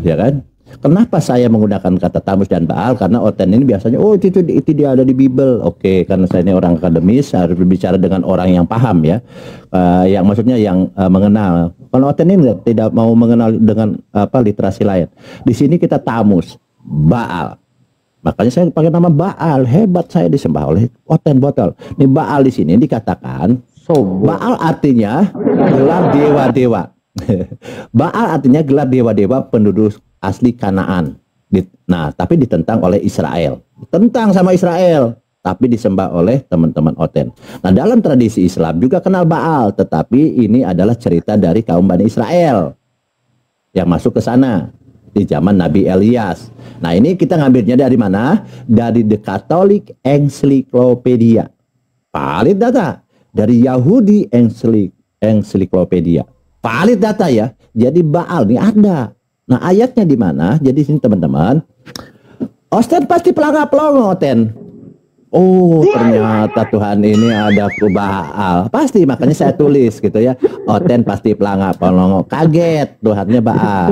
Ya kan? Kenapa saya menggunakan kata Tamus dan Baal? Karena Oten ini biasanya, oh itu dia ada di Bible. Oke, karena saya ini orang akademis, harus berbicara dengan orang yang paham ya, yang maksudnya yang mengenal. Kalau Oten ini tidak mau mengenal dengan literasi lain. Di sini kita Tamus, Baal. Makanya saya pakai nama Baal. Hebat saya disembah oleh Oten botol. Ini Baal di sini dikatakan, Baal artinya gelar dewa-dewa. Baal artinya gelar dewa-dewa penduduk asli Kanaan. Nah, tapi ditentang oleh Israel. Tentang sama Israel, tapi disembah oleh teman-teman Oten. Nah, dalam tradisi Islam juga kenal Baal, tetapi ini adalah cerita dari kaum Bani Israel yang masuk ke sana di zaman Nabi Elias. Nah, ini kita ngambilnya dari mana? Dari The Catholic Encyclopedia. Valid data dari Yahudi Encyclopedia. Valid data ya. Jadi Baal ini ada. Nah, ayatnya di mana? Jadi sini teman-teman. Oten pasti pelangap-pelongo, Oten. Oh, ternyata Tuhan ini ada Baal. Pasti, makanya saya tulis gitu ya. Oten pasti pelangap-pelongo. Kaget, Tuhannya Baal.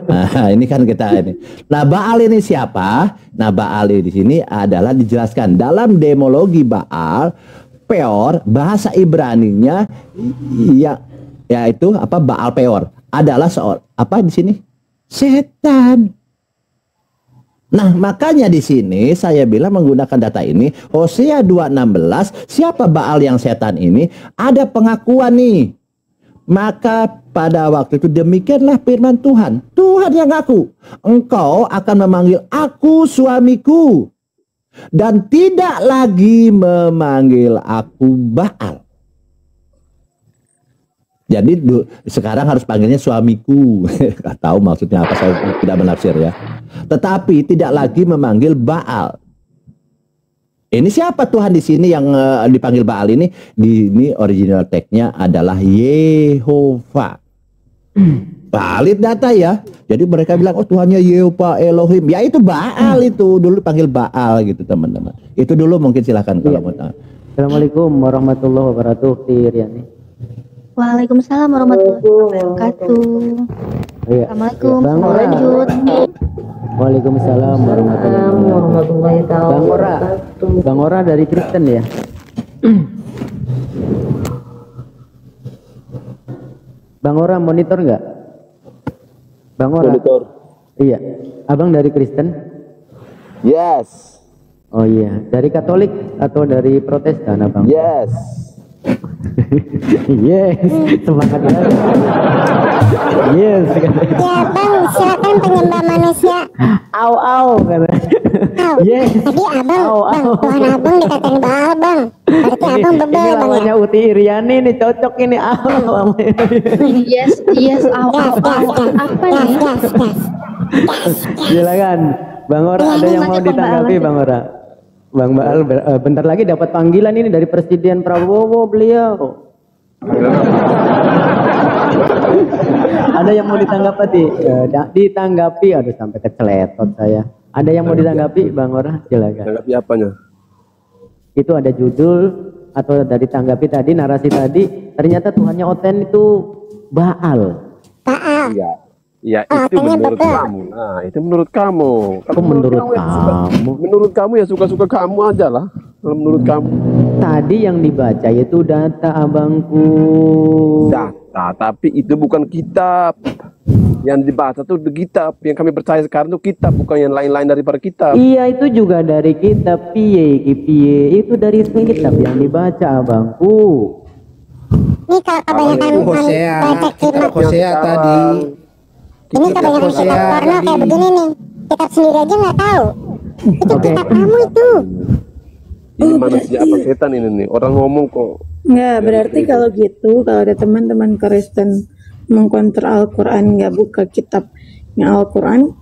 Nah, ini kan kita ini. Nah, Baal ini siapa? Nah, Baal ini di sini adalah dijelaskan dalam demologi Baal, Peor, bahasa Ibraninya yaitu apa? Baal Peor adalah apa di sini? Setan. Nah, makanya di sini saya bilang menggunakan data ini Hosea 2:16, siapa Baal yang setan ini? Ada pengakuan nih. Maka pada waktu itu demikianlah firman Tuhan. Tuhan yang ngaku, engkau akan memanggil aku suamiku dan tidak lagi memanggil aku Baal. Jadi sekarang harus panggilnya suamiku. Gak tahu maksudnya apa, saya tidak menafsir ya. Tetapi tidak lagi memanggil Baal. Ini siapa Tuhan di sini yang dipanggil Baal ini? Ini original text-nya adalah Yehova. Valid data ya. Jadi mereka bilang, oh Tuhannya Yehova Elohim. Ya itu Baal itu. Dulu panggil Baal gitu teman-teman. Itu dulu mungkin silahkan kalau mau tahu. Assalamualaikum warahmatullahi wabarakatuh. Riani. Waalaikumsalam warahmatullahi wabarakatuh. Assalamualaikum. Lanjut. Waalaikumsalam warahmatullahi wabarakatuh. Bang Ora dari Kristen ya. Bang Ora monitor nggak? Bang Ora. Monitor. Iya. Abang dari Kristen? Yes. Oh iya. Dari Katolik atau dari Protestan abang? Yes. Yes, semangat ya. Yes. Ya bang, silakan penyembah manusia. Au au. Yes. Tadi abang, bang, Tuhan abang dikatain Baal bang. Berarti abang bebel bang. Namanya Uti Iriani nih, cocok ini au. Yes, au. Apa nih? Silakan, Bang Ora, ada yang mau ditanggapi Bang Ora? Bang Baal, bentar lagi dapat panggilan ini dari Presiden Prabowo beliau. Ada yang mau ditanggapi? Ditanggapi, aduh sampai keceletot saya. Ada yang mau ditanggapi Bang Ora? Silakan. Tanggapi apanya? Itu ada judul atau dari tanggapi tadi, narasi tadi, ternyata Tuhannya Oten itu Baal. Baal. Iya. Ya itu menurut kamu. Nah itu menurut kamu. Kok menurut kamu? Menurut kamu ya suka-suka kamu aja lah. Kalau menurut kamu. Tadi yang dibaca itu data abangku. Data, tapi itu bukan kitab. Yang dibaca tuh kitab. Yang kami percaya sekarang itu kitab, bukan yang lain-lain daripada kitab. Iya itu juga dari kitab piye itu dari kitab yang dibaca abangku. Ini kalau kebanyakan baca kitab Hosea tadi. Ini kebanyakan kitab porno kayak begini nih. Kitab sendiri aja nggak tahu. Itu kitab kamu itu. Ini manusia apa setan ini nih? Orang ngomong kok. Nggak, berarti kalau gitu, kalau ada teman-teman Kristen mengkonter Al-Quran, nggak buka kitabnya Al-Quran,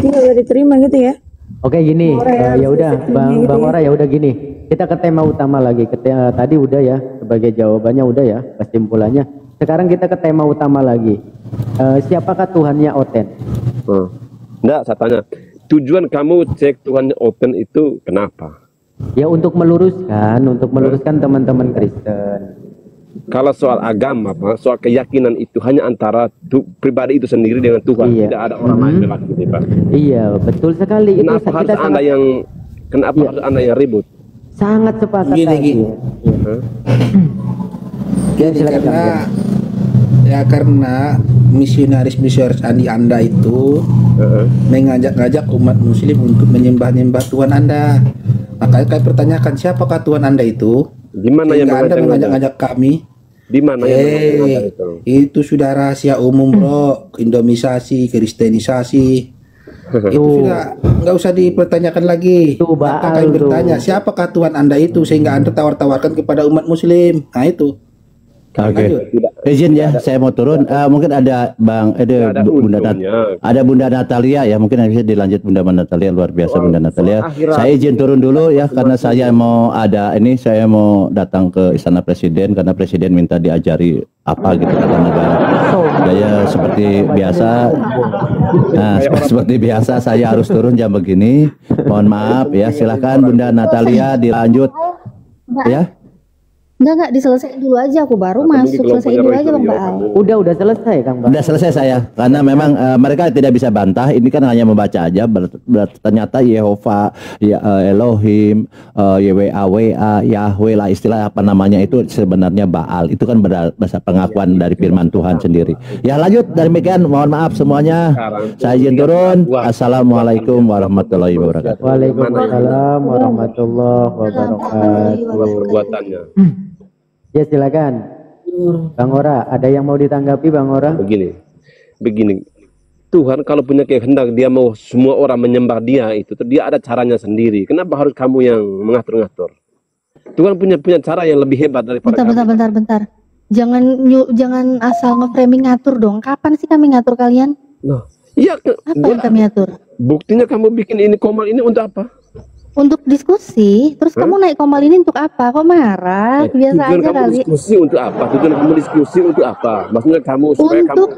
ini nggak boleh diterima gitu ya? Oke gini, ya udah Bang Ora ya udah gini. Kita ke tema utama lagi. Tadi udah ya, sebagai jawabannya udah ya, kesimpulannya. Sekarang kita ke tema utama lagi. Siapakah Tuhannya Oten? Enggak, saya tanya. Tujuan kamu cek Tuhannya Oten itu kenapa? Ya untuk meluruskan teman-teman Kristen. Kalau soal agama, Pak, soal keyakinan itu hanya antara pribadi itu sendiri dengan Tuhan, Iya. tidak ada orang lain lagi, gitu, Pak. Iya, betul sekali. Kenapa Itu harus kita Anda sangat, yang harus Anda yang ribut? sangat sepakat Gini, tadi. gini. Iya. Jadi silakan, karena misionaris Andi Anda itu mengajak-ngajak umat muslim untuk menyembah-nyembah Tuhan Anda. Makanya kami pertanyakan siapakah Tuhan Anda itu? Gimana yang Sehingga Anda mengajak-ngajak kami? Di mana yang mengajak-ngajak Itu sudah rahasia umum, bro. Indomisasi, Kristenisasi. Itu sudah nggak usah dipertanyakan lagi. Tuh, Maka Baal kami tuh. bertanya siapakah Tuhan Anda itu sehingga Anda tawar-tawarkan kepada umat muslim. Nah itu. Oke. Lanjut. Izin ya, saya mau turun. Mungkin ada Ada Bunda untungnya. ada Bunda Natalia ya, mungkin bisa dilanjut Bunda Natalia, luar biasa Bunda Natalia. akhirat. Saya izin turun dulu ya karena saya mau saya mau datang ke Istana Presiden karena Presiden minta diajari apa gitu tata negara. Saya seperti biasa. Nah, seperti biasa saya harus turun jam begini. Mohon maaf ya, silakan Bunda Natalia dilanjut ya. Enggak, diselesaikan dulu aja, aku baru masuk. Selesaiin dulu aja Bang Baal. Udah selesai Kang Bang. Udah selesai saya, karena memang mereka tidak bisa bantah. Ini kan hanya membaca aja. Ternyata Yehova, Elohim, YWA, Yahweh lah istilah apa namanya itu sebenarnya Baal. Itu kan bahasa pengakuan dari firman Tuhan sendiri. Ya lanjut, demikian. Mohon maaf semuanya. Saya izin turun. Assalamualaikum warahmatullahi wabarakatuh. Waalaikumsalam warahmatullahi wabarakatuh. Perbuatannya. Ya silakan. Bang Ora, ada yang mau ditanggapi Bang Ora? Begini. Tuhan kalau punya kehendak dia mau semua orang menyembah dia itu, dia ada caranya sendiri. Kenapa harus kamu yang mengatur-ngatur? Tuhan punya cara yang lebih hebat daripada kamu. Bentar. Jangan asal nge-framing ngatur dong. Kapan sih kami ngatur kalian? Nah, iya. Apa yang kami atur? Buktinya kamu bikin ini komal ini untuk apa? Untuk diskusi. Terus kamu naik komal ini untuk apa? Kok marah? Biasa Tujuan aja kamu kali. diskusi untuk apa? Tujuan kamu diskusi untuk apa? Maksudnya kamu supaya Untuk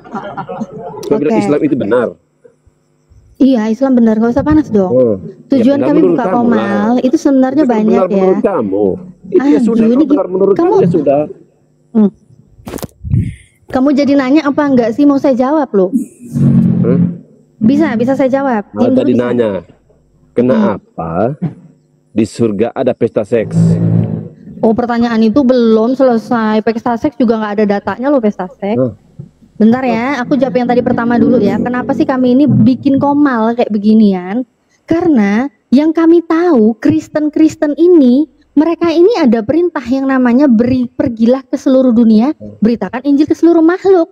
bilang Oke. Islam itu benar. Iya, Islam benar. Gak usah panas dong. Tujuan benar kami menurut buka kamu komal lah. itu sebenarnya Itu kan banyak benar ya. menurut kamu. Itu ya Aduh, sudah ini benar menurut kamu ya sudah. Kamu jadi nanya apa enggak sih? Mau saya jawab loh. Bisa saya jawab. Diam dulu Tadi bisa. nanya, kenapa di surga ada pesta seks? Oh, pertanyaan itu belum selesai. Pesta seks juga nggak ada datanya loh, pesta seks. Bentar ya, aku jawab yang tadi pertama dulu ya. Kenapa sih kami ini bikin komal kayak beginian? Karena yang kami tahu Kristen-Kristen ini, mereka ini ada perintah yang namanya pergilah ke seluruh dunia, beritakan Injil ke seluruh makhluk.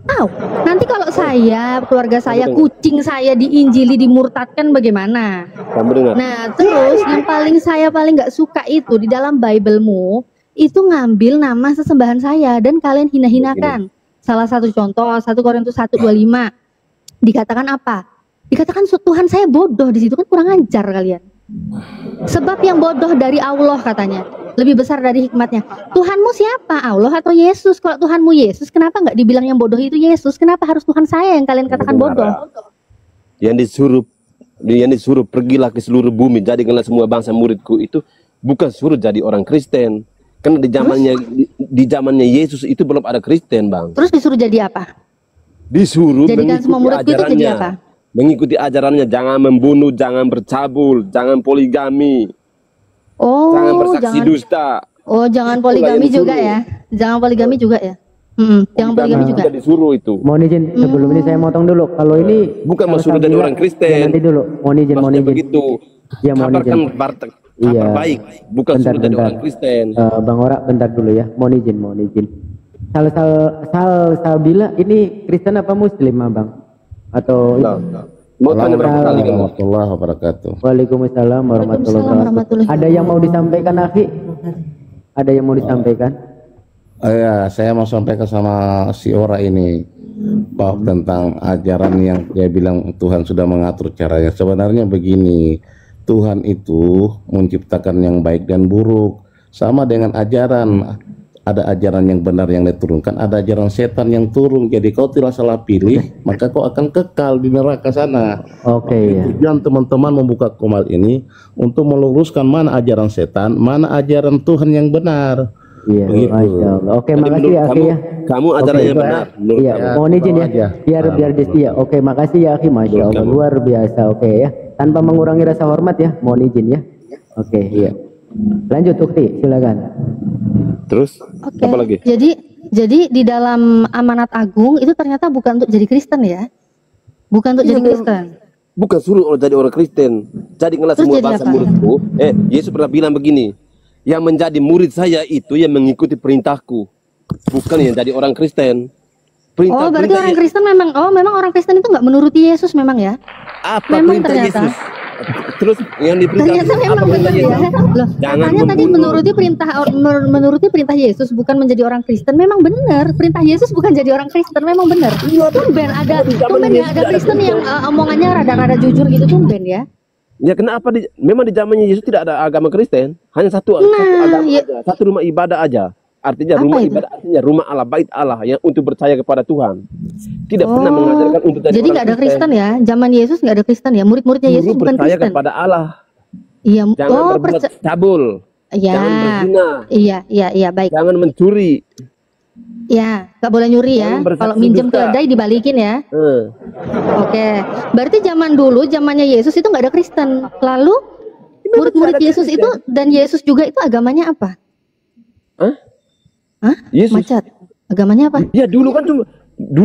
Tahu? Nanti kalau saya, keluarga saya, kucing saya diinjili, dimurtadkan bagaimana? Kamu dengar? Nah, terus yang saya paling nggak suka itu di dalam Bible-mu itu ngambil nama sesembahan saya dan kalian hina-hinakan. Salah satu contoh 1 Korintus 1:25 dikatakan apa? Dikatakan Tuhan saya bodoh, di situ kan kurang ajar kalian. Sebab yang bodoh dari Allah katanya lebih besar dari hikmatnya. Tuhanmu siapa? Allah atau Yesus? Kalau Tuhanmu Yesus, kenapa nggak dibilang yang bodoh itu Yesus? Kenapa harus Tuhan saya yang kalian katakan bodoh? Yang disuruh pergilah ke seluruh bumi, jadikanlah semua bangsa muridku, itu bukan suruh jadi orang Kristen. Karena di zamannya Yesus itu belum ada Kristen, Bang. Terus disuruh jadi apa? Disuruh Jadikan semua muridku itu jadi apa? Mengikuti ajarannya, jangan membunuh, jangan bercabul, jangan poligami, Oh, jangan bersaksi dusta. Oh, jangan poligami juga ya? Jangan poligami juga ya? Jangan poligami juga. Disuruh itu. Mohon izin sebelum ini saya motong dulu. Kalau ini Bukan mau suruh jadi orang Kristen. Ya, nanti dulu. Mohon izin. Begitu. Ya, mohon izin. Kabar Iya. baik, bukan suruh jadi orang Kristen. Bang Ora, bentar dulu ya. Mohon izin. Salsabila ini Kristen apa Muslim, Bang? Atau Mau tanya berapa kali kan? Warahmatullahi wabarakatuh. Waalaikumsalam warahmatullahi wabarakatuh. Ada yang mau disampaikan, Akhi? Ada yang mau disampaikan? Ya, saya mau sampaikan sama si Ora ini bahwa tentang ajaran yang dia bilang Tuhan sudah mengatur caranya. Sebenarnya begini, Tuhan itu menciptakan yang baik dan buruk. Sama dengan ajaran ada ajaran yang benar yang diturunkan, ada ajaran setan yang turun. Jadi kau tidak salah pilih, maka kau akan kekal di neraka sana. Oke. Tujuan teman-teman membuka komal ini untuk meluruskan mana ajaran setan, mana ajaran Tuhan yang benar. Iya, Begitu. Masya Allah. Oke, Jadi makasih menurut ya, Aki kamu, ya. kamu ajarannya benar. Menurut Iya, kamu. mohon izin ya. aja. Biar dia. Oke, makasih ya, Aki. Masya Allah, luar biasa. Oke ya. Tanpa mengurangi rasa hormat ya, mohon izin ya. Oke, iya. Lanjut, Ukti, silakan. Terus Oke. apa lagi? Jadi di dalam amanat agung itu ternyata bukan untuk jadi Kristen ya. Bukan untuk jadi Kristen. Bukan suruh jadi orang Kristen. Jadikanlah Terus semua jadi bangsa apa? muridku. Yesus pernah bilang begini, yang menjadi murid saya itu yang mengikuti perintahku, bukan yang jadi orang Kristen. Oh, berarti Perintah orang Kristen memang orang Kristen itu nggak menuruti Yesus memang ya? apa memang perintah ternyata. Yesus? Terus yang diperintah Ternyata memang benar ya. Loh, Jangan katanya tadi membunuh. menuruti perintah Yesus bukan menjadi orang Kristen. Memang benar. Perintah Yesus bukan jadi orang Kristen. Memang benar. Tumben ya ada Kristen yang omongannya rada-rada jujur gitu, tumben ya. Ya kenapa memang di zamannya Yesus tidak ada agama Kristen, hanya satu agama ya. aja, satu rumah ibadah aja. Artinya Apa rumah itu? ibadah artinya rumah Allah, bait Allah yang untuk percaya kepada Tuhan. Tidak pernah mengajarkan untuk jadi Jadi orang nggak ada Kristen ya? Zaman Yesus nggak ada Kristen ya? Murid-muridnya Yesus Guru bukan percaya Kristen. kepada Allah. Iya. Jangan berbuat cabul. Ya. Jangan berzina. Iya, baik. Jangan mencuri. Ya, nggak boleh nyuri ya. Jangan bersaksi Kalau minjem dusta. keledai dibalikin ya. Oke. Berarti zaman dulu, zamannya Yesus itu nggak ada Kristen. Lalu murid-murid Yesus itu dan Yesus juga itu agamanya apa? Hah? Yesus. Macet. Agamanya apa? Ya dulu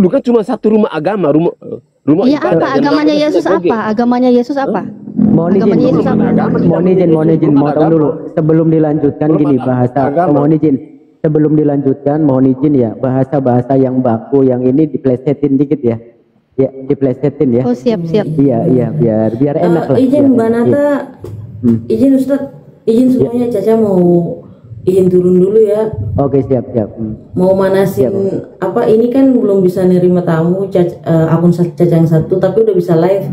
kan cuma satu rumah agama, rumah Iya ibadah. apa? yang Agamanya namanya Yesus sinagoge. apa? Agamanya Yesus apa? Mohon izin, Agamanya Yesus apa? mohon izin, motong dulu. Sebelum dilanjutkan gini bahasa, mohon izin. Sebelum dilanjutkan, mohon izin ya, bahasa-bahasa yang baku yang ini diplesetin dikit ya. Ya, diplesetin ya. Oh siap. Iya, biar enak lah. Izin biar Mbak enak. Nata, izin Ustadz, izin semuanya. Caca mau izin turun dulu ya. Oke, siap. Mau manasin apa? Ini kan belum bisa nerima tamu. Akun Caca yang satu, tapi udah bisa live.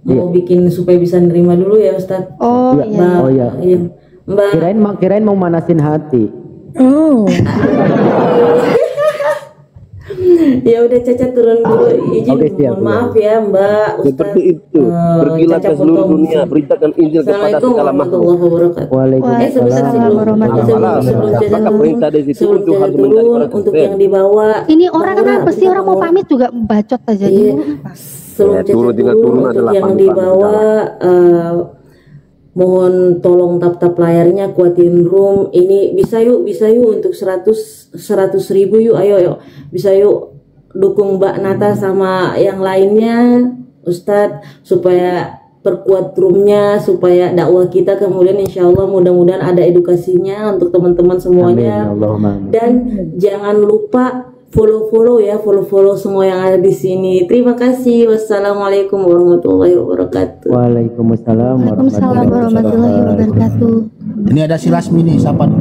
Mau bikin supaya bisa nerima dulu ya Ustadz. Oh Iya. iya. Oh iya. Mbak. Kirain mau manasin hati. Oh. Ya udah Caca turun dulu. Izin, Oke, siap, mohon maaf ya Mbak Ustadz. Seperti itu. Pergilah ke seluruh dunia, beritakan Injil kepada Assalamualaikum segala makhluk. warahmatullahi wabarakatuh. Waalaikumsalam. warahmatullahi Maka perintah di situ sebelum untuk Caca harus menjadi turun orang untuk Kristen. yang dibawa. Ini orang kenapa sih orang mau pamit juga bacot aja Iya. dulu apa? Sebelum Ya, Caca turun, tinggal turun untuk adalah yang pamit-pamit dibawa mohon tolong tap layarnya, kuatin room ini. Bisa yuk untuk 100 ribu yuk, ayo bisa yuk dukung Mbak Nata sama yang lainnya Ustadz supaya perkuat roomnya, supaya dakwah kita kemudian insya Allah mudah-mudahan ada edukasinya untuk teman-teman semuanya. Amin, Allahumma amin. Dan jangan lupa follow semua yang ada di sini. Terima kasih. Wassalamualaikum warahmatullahi wabarakatuh. Waalaikumsalam Waalaikumsalam warahmatullahi wabarakatuh. Ini ada si Lasmi nih, siapa nih?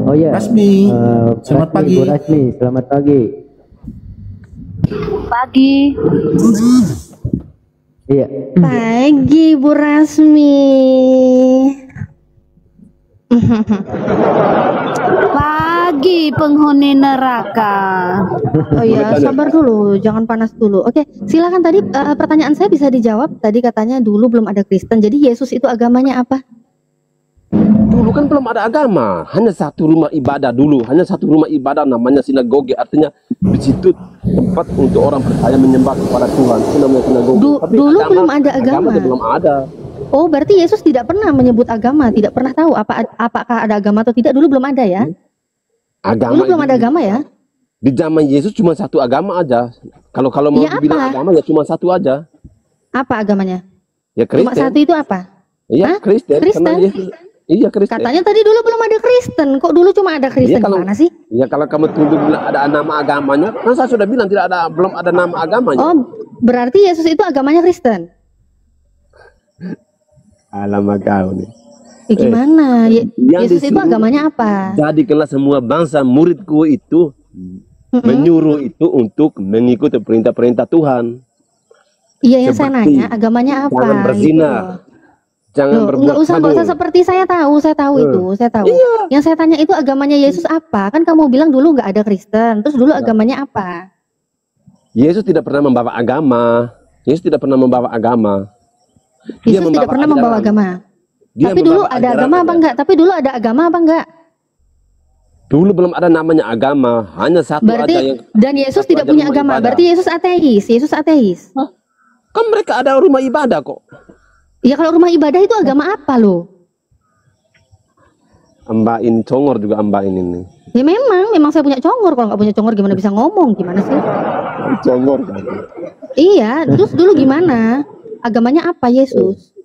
Oh iya. Rasmi. Selamat pagi. Bu Rasmi, selamat pagi. Pagi. Iya. Pagi Bu Rasmi. Pagi penghuni neraka. Oh iya, sabar dulu, jangan panas dulu. Oke, silakan tadi pertanyaan saya bisa dijawab. Tadi katanya dulu belum ada Kristen. Jadi Yesus itu agamanya apa? Dulu kan belum ada agama, hanya satu rumah ibadah dulu, hanya satu rumah ibadah namanya sinagoge, artinya di situ tempat untuk orang percaya menyembah kepada Tuhan. Itu namanya sinagoge. Tapi Dulu belum ada agama. belum ada. Oh, berarti Yesus tidak pernah menyebut agama, tidak pernah tahu apakah ada agama atau tidak. Dulu belum ada ya? Agama Dulu belum ada agama ya? Di zaman Yesus cuma satu agama aja. Kalau mau Ya, dibilang apa? agama ya cuma satu aja. Apa agamanya? Ya Cuma Kristen. satu itu apa? Iya, Hah? Kristen. Kristen? Karena Yesus, iya Kristen. Katanya tadi dulu belum ada Kristen. Kok dulu cuma ada Kristen? Gimana sih? Ya kalau kamu tuduh bilang ada nama agamanya, kan saya sudah bilang belum ada nama agamanya. Oh, berarti Yesus itu agamanya Kristen. Alamak kau nih. Gimana? yang Yesus itu disuruh- agamanya apa? Jadikanlah semua bangsa muridku itu menyuruh itu untuk mengikuti perintah-perintah Tuhan. Iya, yang saya Seperti nanya agamanya apa? Jangan berzina, gitu. Jangan berbuat nggak usah seperti saya tahu itu, saya tahu. Iya. Yang saya tanya itu agamanya Yesus apa? Kan kamu bilang dulu nggak ada Kristen, terus dulu agamanya apa? Yesus tidak pernah membawa agama. Yesus tidak pernah membawa agama. Dia Yesus tidak pernah membawa agama. Dia Tapi dulu membawa ada ajaran agama apa aja. enggak? Tapi dulu ada agama apa enggak? Dulu belum ada namanya agama, hanya satu Berarti aja yang. dan Yesus satu tidak aja punya rumah agama. ibadah. Berarti Yesus ateis. Yesus ateis. Kan mereka ada rumah ibadah kok. Ya kalau rumah ibadah itu agama apa loh? Mbak ini congor juga Mbak ini nih. Ya memang saya punya congor. Kalau nggak punya congor gimana bisa ngomong? Gimana sih? Congor. Iya, terus dulu gimana? Agamanya apa Yesus?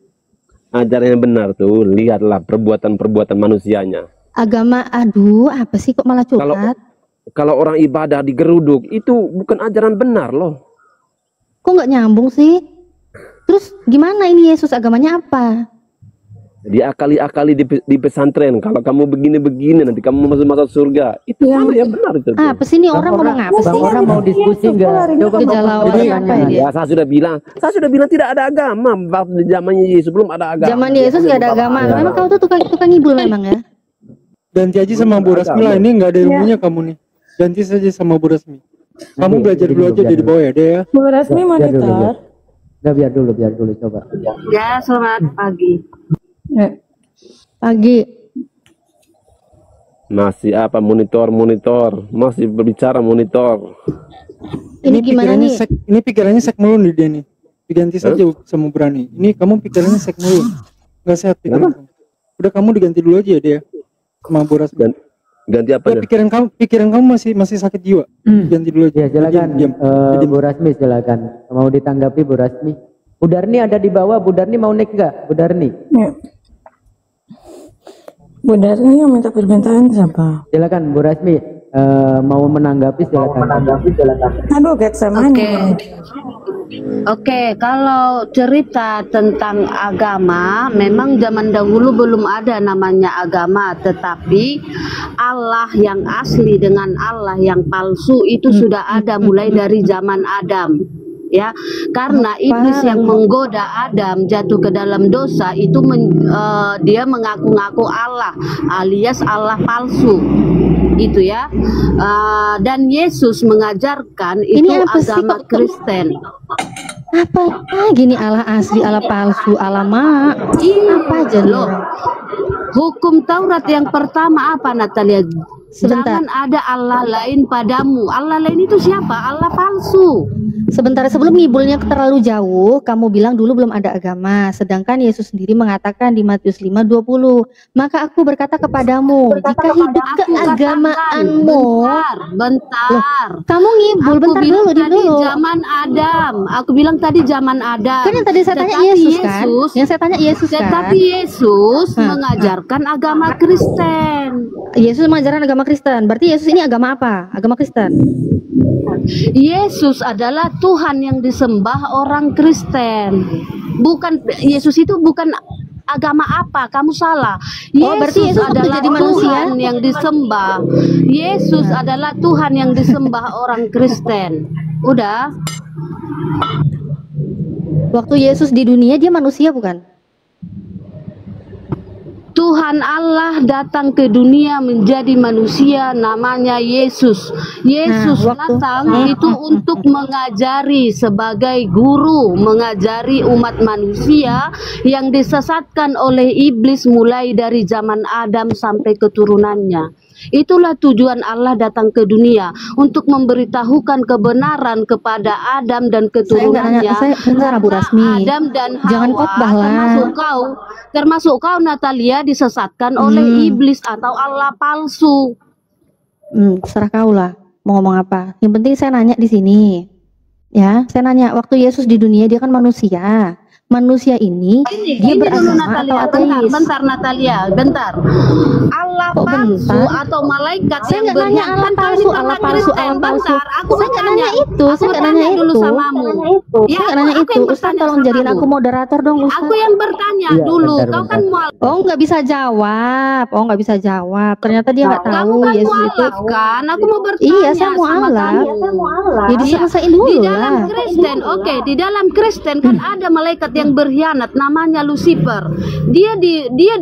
Ajaran yang benar tuh, lihatlah perbuatan-perbuatan manusianya. Agama, aduh, apa sih kok malah curhat? Kalau orang ibadah digeruduk, itu bukan ajaran benar loh. Kok nggak nyambung sih? Terus gimana ini Yesus agamanya apa? Diakali-akali di pesantren. Kalau kamu begini-begini nanti kamu masuk surga. Itu mana yang benar itu? Apa sih ini orang ngomong apa sih? Orang mau diskusi nggak? Coba Kejalauan apa ya? Ya, saya sudah bilang tidak ada agama. Waktu zamannya Yesus belum ada agama. Zaman Yesus nggak ada agama. Memang kau tuh tukang ngibul memang ya. Ganti aja sama Bu Rasmi lah, ini nggak ada ilmunya kamu nih. Ganti saja sama Bu Rasmi. Kamu belajar dulu aja dari bawah ya, deh ya. Bu Rasmi monitor. Nggak, biar dulu coba. Ya, selamat pagi. Pagi. Masih apa monitor, masih berbicara monitor. Ini gimana nih? Ini pikirannya sek mulu nih dia nih. Diganti saja sama Berani. Ini kamu pikirannya sek mulu. Nggak sehat pikiran kamu. Udah kamu diganti dulu aja ya dia. Sama Bu Rasmi. Ganti apa? Pikiran kamu masih sakit jiwa. Ganti dulu aja. Ya, silakan. Bu Rasmi silakan. Mau ditanggapi Bu Rasmi? Bu Darni ada di bawah. Bu Darni mau naik nggak? Bu Darni. Ya. Bu Darni yang minta permintaan siapa? Silakan Bu Rasmi. Mau menanggapi silakan. Aduh, Getsemani. Oke, kalau cerita tentang agama, memang zaman dahulu belum ada namanya agama, tetapi Allah yang asli dengan Allah yang palsu itu sudah ada mulai dari zaman Adam. Ya, karena iblis yang menggoda Adam jatuh ke dalam dosa itu dia mengaku-ngaku Allah alias Allah palsu itu ya. Dan Yesus mengajarkan itu agama Kristen. Apa gini Allah asli, Allah palsu, Allah mak? Apa aja loh? Hukum Taurat yang pertama apa, Natalia? Sebentar. Jangan ada Allah lain padamu. Allah lain itu siapa? Allah palsu. Sebentar, sebelum ngibulnya terlalu jauh, kamu bilang dulu belum ada agama. Sedangkan Yesus sendiri mengatakan di Matius 5:20, maka aku berkata kepadamu, jika hidup keagamaanmu. Bentar. Kamu ngibul, Aku bentar bilang dulu, tadi zaman Adam. Aku bilang tadi zaman Adam. Kan yang tadi saya tanya Yesus kan? Yang saya tanya Yesus kan? Tetapi Yesus mengajarkan agama Kristen. Yesus mengajarkan agama Kristen. Berarti Yesus ini agama apa? Agama Kristen. Yesus adalah Tuhan yang disembah orang Kristen. Bukan, Yesus itu bukan agama apa? Kamu salah. Berarti Yesus adalah jadi manusia? Tuhan yang disembah. Yesus adalah Tuhan yang disembah orang Kristen. Udah. Waktu Yesus di dunia dia manusia bukan? Tuhan Allah datang ke dunia menjadi manusia, namanya Yesus. Yesus datang itu untuk mengajari sebagai guru, mengajari umat manusia yang disesatkan oleh iblis mulai dari zaman Adam sampai keturunannya. Itulah tujuan Allah datang ke dunia, untuk memberitahukan kebenaran kepada Adam dan keturunannya. Saya Bu Rasmi. Adam dan Jangan Hawa, khotbah lah. termasuk kau Natalia, disesatkan oleh iblis atau Allah palsu. Serah kau lah mau ngomong apa. Yang penting saya nanya di sini. Ya, saya nanya, waktu Yesus di dunia dia kan manusia. Manusia ini dia beragama atau ateis? Bentar Natalia, bentar. Allah palsu atau malaikat Saya yang nggak nanya Allah palsu, Allah palsu, Allah palsu. Saya nggak nanya itu, saya nggak nanya itu. Samamu. Saya nggak nanya itu. Ustaz tolong jadiin aku moderator dong, Ustaz. Aku yang bertanya dulu. Kau kan mualaf. Oh nggak bisa jawab. Oh nggak bisa jawab. Ternyata dia nggak tahu Kamu kan Yesus itu. kan? Aku mau bertanya. Iya, saya mualaf. Jadi selesaiin dulu Di lah. dalam Kristen, oke, di dalam Kristen kan ada malaikat yang berkhianat namanya Lucifer. Dia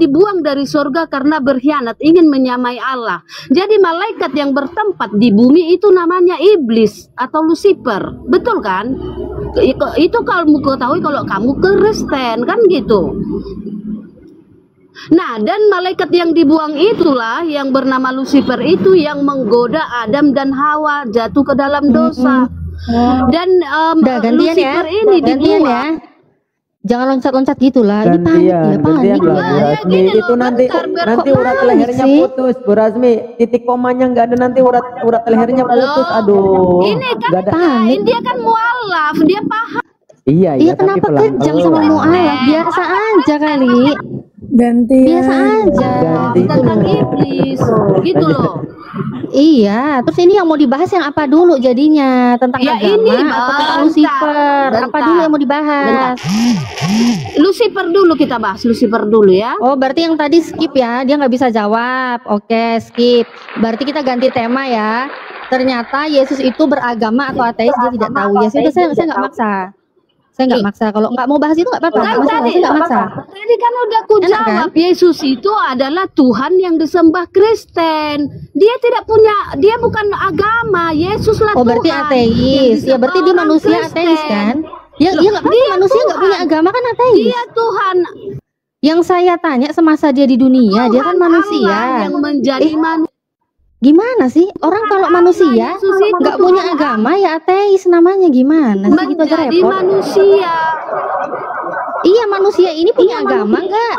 dibuang dari surga karena berkhianat, ingin menyamai Allah. Jadi malaikat yang bertempat di bumi itu namanya iblis atau Lucifer. Betul kan? Itu kalau ketahui kalau kamu Kristen kan gitu. Nah, dan malaikat yang dibuang itulah yang bernama Lucifer itu yang menggoda Adam dan Hawa jatuh ke dalam dosa. Dan Lucifer ini gantian ya. Jangan loncat-loncat gitulah. Ini panik ya, panik. Bu Rasmi, itu nanti urat lehernya putus, Bu Rasmi. Titik komanya nggak ada, nanti urat lehernya putus. Aduh. Ini kan dia kan mualaf, dia paham. Iya, kenapa kejam sama mualaf? Biasa aja kali. Biasa aja. Tentang iblis, gitu loh. Iya, terus ini yang mau dibahas yang apa dulu jadinya? Tentang agama atau tentang Lucifer? Apa dulu yang mau dibahas? Lucifer dulu kita bahas, Lucifer dulu ya. Oh, berarti yang tadi skip ya, dia nggak bisa jawab. Oke, skip. Berarti kita ganti tema ya. Ternyata Yesus itu beragama atau ateis, dia tidak tahu. Ya sudah, saya nggak maksa. Saya nggak maksa. Kalau nggak mau bahas itu nggak apa-apa. Saya nggak maksa. Tadi kan udah aku jawab, Yesus itu adalah Tuhan yang disembah Kristen. Dia tidak punya, dia bukan agama. Yesuslah Tuhan. Oh, berarti ateis. Ya berarti dia manusia ateis kan? Ya nggak apa-apa, manusia nggak punya agama kan ateis. Dia Tuhan. Yang saya tanya semasa dia di dunia, dia kan manusia. Yang menjadi manusia. Gimana sih orang kalau manusia nggak punya agama ya ateis namanya, gimana sih? Gitu aja repot. Manusia. Iya, manusia ini punya agama nggak?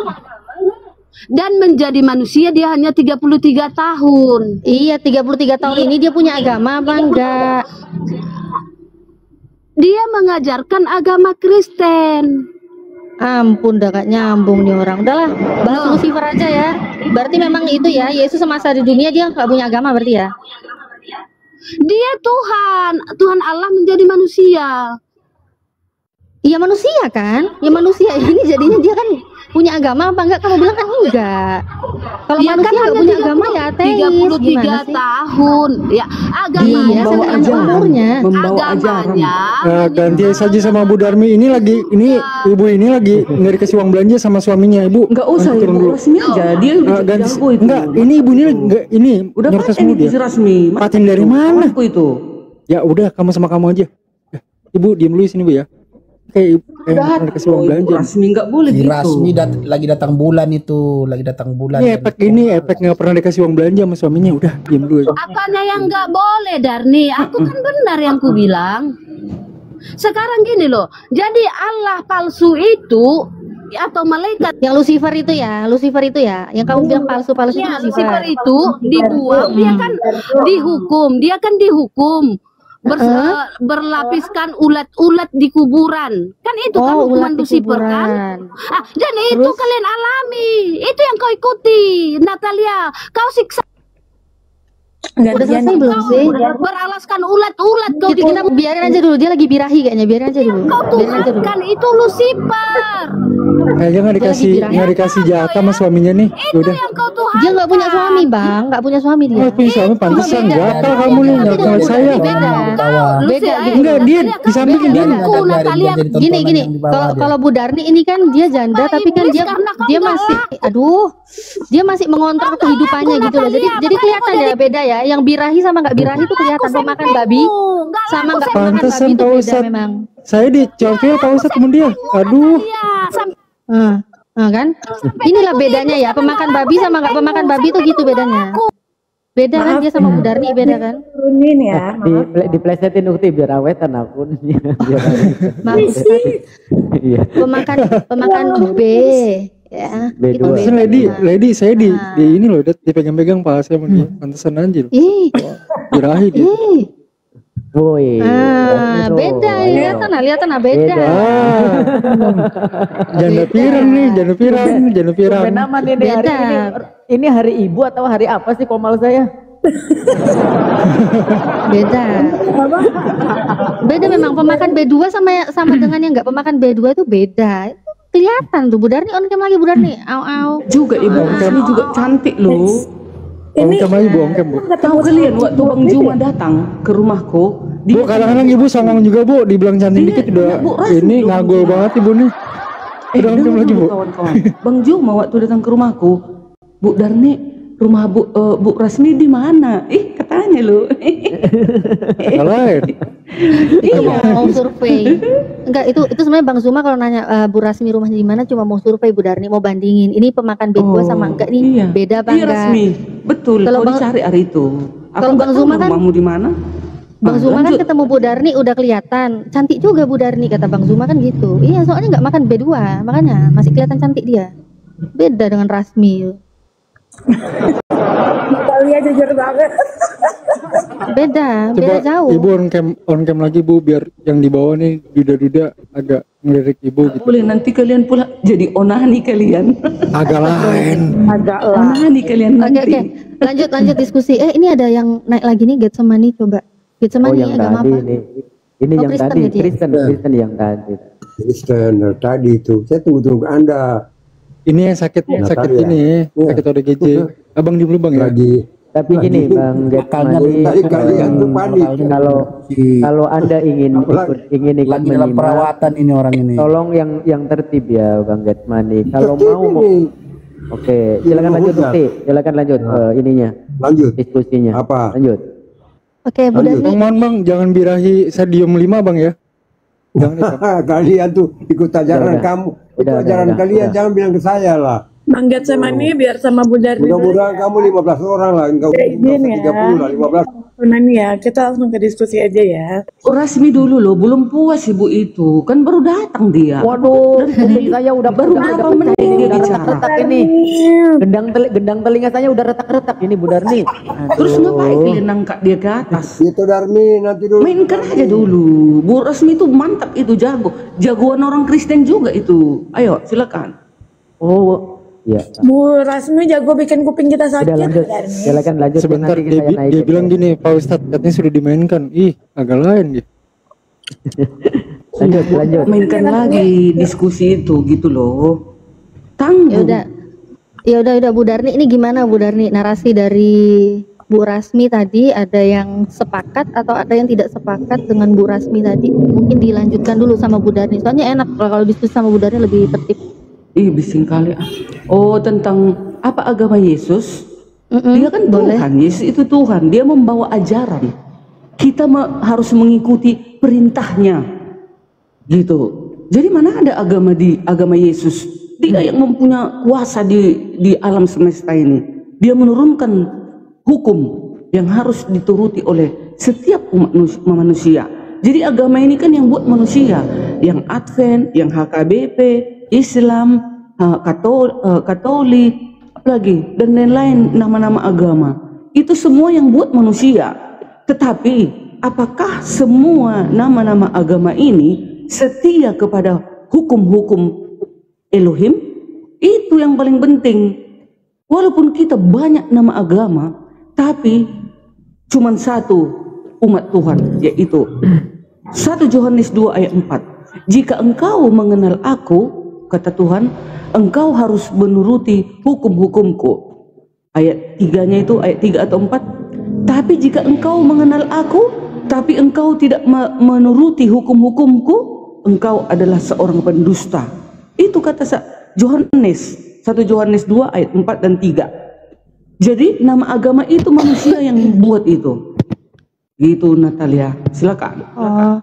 Dan menjadi manusia dia hanya 33 tahun. Iya, 33 tahun ini dia punya agama apa enggak? Dia mengajarkan agama Kristen. Ampun, udah gak nyambung nih orang. Udahlah, bahas Lucifer aja ya. Berarti memang itu ya, Yesus semasa di dunia dia nggak punya agama berarti ya? Dia Tuhan Allah menjadi manusia. Iya manusia kan? Ya manusia ini jadinya dia kan punya agama apa enggak? Kamu bilang kan enggak. Kalau Ya manusia kan nggak punya agama ya ateis. 33 tahun. Ya, agamanya Iya, saya tanya umurnya. agamanya. Nah, ganti saja sama Bu Darmi. Ini ibu ini lagi nggak dikasih uang belanja sama suaminya. Ibu nggak usah, turun Ibu dulu. Rasmi aja. Dia udah Ganti, jago itu. enggak, ini ibu ini Udah nyertas paten mulu dia. itu si Rasmi. Paten dari mana? Aku itu. Ya udah, kamu sama kamu aja. Ibu diem dulu di sini Bu ya. Kayak dikasih uang belanja. Rasmi nggak boleh Si gitu. Rasmi lagi datang bulan itu, lagi datang bulan. Ini efek nggak pernah dikasih uang belanja sama suaminya. Udah diem dulu aja. Apanya yang nggak boleh, Darni? Aku kan benar yang ku bilang. Sekarang gini loh, jadi Allah palsu itu atau malaikat yang Lucifer itu ya, yang kamu bilang palsu-palsu itu ya, Lucifer. Lucifer itu dibuang, dia kan dihukum. Berlapiskan ulat-ulat di kuburan, kan itu kan hukuman Lucifer kan? Dan itu kalian alami, itu yang kau ikuti, Natalia. Kau siksa. Udah selesai belum sih? Beralaskan ulat-ulat kau. Jadi kita biarin aja dulu, dia lagi birahi kayaknya, biarin aja dulu. Kau Tuhan itu Lucifer. Kayaknya nggak dikasih jatah sama suaminya nih. Udah. Dia nggak punya suami bang, nggak punya suami dia. Oh, punya suami pantesan gatal kamu nih, nggak saya. Beda. Enggak, dia di samping dia. Gini. Kalau Bu Darni ini kan dia janda, tapi kan dia masih, dia masih mengontrol kehidupannya gitu loh. Jadi kelihatan ya beda ya. Yang birahi sama nggak birahi itu kelihatan. Pemakan babi sama nggak pemakan babi itu beda memang. Saya dicokil Pak Ustadz temen dia. Aduh. Kan? Inilah bedanya ya, pemakan babi sama nggak pemakan babi itu gitu bedanya. Beda kan dia sama Bu Darni, beda kan? Turunin ya. Diplesetin ukti biar awetan akunnya. Iya. Pemakan B ya. B2. Lady saya di ini loh, dipegang-pegang Pak saya sama dia. Pantesan aja loh. Birahi dia. Woi. Beda, lihat beda. Janda pirang. Nama nih hari ini hari ibu atau hari apa sih komal saya? Beda memang pemakan B2 sama dengan yang nggak pemakan B2 itu beda. Kelihatan tuh Bu Darni on cam lagi Bu Darni. Juga Ibu Rasmi juga cantik loh. Ini Bu. Tahu kalian waktu Bang Juma datang ke rumahku, Bu, kadang-kadang Ibu songong juga Bu, dibilang cantik dikit udah ini ngagul banget Ibu nih. Udah on cam lagi, Bu. Kawan-kawan. Bang Juma waktu datang ke rumahku, Bu Darni, rumah Bu Rasmi di mana? Katanya lu. Lain. Mau survei. Enggak, itu sebenarnya Bang Zuma kalau nanya Bu Rasmi rumahnya di mana cuma mau survei Bu Darni, mau bandingin ini pemakan bed gua sama enggak nih, beda apa Iya enggak? Rasmi, betul. Kalau Kalau Bang- dicari hari itu. Kalau Bang Zuma kan rumahmu di mana? Bang Ah, Zuma kan lanjut. ketemu Bu Darni udah kelihatan cantik juga Bu Darni, kata Bang Zuma kan gitu. Iya, soalnya nggak makan B2, makanya masih kelihatan cantik dia. Beda dengan Rasmi. Kalian jujur banget. Beda Coba jauh. Ibu on cam lagi, Bu, biar yang di bawah nih duda-duda agak ngelirik Ibu gitu. Boleh nanti kalian pula jadi onani kalian. Agak lain. Agak lah. Onani kalian Oke, nanti. lanjut diskusi. Ini ada yang naik lagi nih, Getsemani, coba. Getsemani yang agama tadi apa? ini Oh, yang Kristen tadi ya dia? Kristen yang tadi. Kristen tadi itu. Saya tunggu Anda. Ini yang sakit Natalia. ini, sakit ODGJ. Abang di Bang ya? Lagi. Tapi gini Bang Getsemani, Tadi kalian tuh panik. kalau Anda ingin ikut Lagi dalam menyimak, perawatan ini orang ini. tolong yang tertib ya Bang Getsemani. Kalau mau Oke, silakan lanjut Bukti. Silakan lanjut ininya. Lanjut. Diskusinya. Apa? Lanjut. Oke, Bu Darni. Bang, mohon Bang, jangan birahi stadium 5 Bang ya. Jangan itu. Kalian tuh ikut ajaran Udah. kamu. Ikut Udah, ajaran udah, kalian, udah. jangan bilang ke saya lah. Bang Getsemani biar sama Bu Darni dulu. Mudah-mudahan kamu 15 orang lah. Enggak Ya, izin ya. 30 lah, 15. Nani ya, kita langsung ke diskusi aja ya. Rasmi dulu loh, belum puas ibu itu, kan baru datang dia. Waduh, saya udah Baru berapa menit dia bicara. retak ini. Gendang telinga saya udah retak-retak ini Bu Darni. Terus ngapain kalian angkat dia ke atas? Itu Darmi nanti dulu. Mainkan aja dulu. Bu Rasmi itu mantap, itu jago. Jagoan orang Kristen juga itu. Ayo, silakan. Oh, iya. Bu Rasmi jago bikin kuping kita sakit. Udah lanjut. Silakan lanjut. Sebentar, nanti dia, saya naikin. dia bilang gini, Pak Ustadz, katanya sudah dimainkan. Ih, agak lain gitu. lanjut. Mainkan lagi diskusi itu gitu loh. Tangguh. Ya udah Bu Darni, ini gimana Bu Darni, narasi dari Bu Rasmi tadi, ada yang sepakat atau ada yang tidak sepakat dengan Bu Rasmi tadi? Mungkin dilanjutkan dulu sama Bu Darni. Soalnya enak kalau diskusi sama Bu Darni, lebih tertib. Ih, bising kali. Oh, tentang apa agama Yesus? Dia kan Tuhan. Yesus itu Tuhan. Dia membawa ajaran. Kita harus mengikuti perintahnya. Gitu. Jadi mana ada agama Yesus? Dia yang mempunyai kuasa di alam semesta ini. Dia menurunkan hukum yang harus dituruti oleh setiap umat manusia. Jadi agama ini kan yang buat manusia, yang Advent, yang HKBP, Islam, Katolik, apalagi dan lain-lain nama-nama agama. Itu semua yang buat manusia. Tetapi apakah semua nama-nama agama ini setia kepada hukum-hukum Elohim? Itu yang paling penting. Walaupun kita banyak nama agama, tapi cuman satu umat Tuhan, yaitu 1 Yohanes 2 ayat 4. Jika engkau mengenal aku, kata Tuhan, engkau harus menuruti hukum-hukumku. Ayat 3-nya itu, ayat 3 atau 4. Tapi jika engkau mengenal aku, tapi engkau tidak menuruti hukum-hukumku, engkau adalah seorang pendusta. Itu kata Yohanes, 1 Yohanes 2 ayat 4 dan 3. Jadi nama agama itu manusia yang buat itu. Gitu Natalia, silakan. Oh,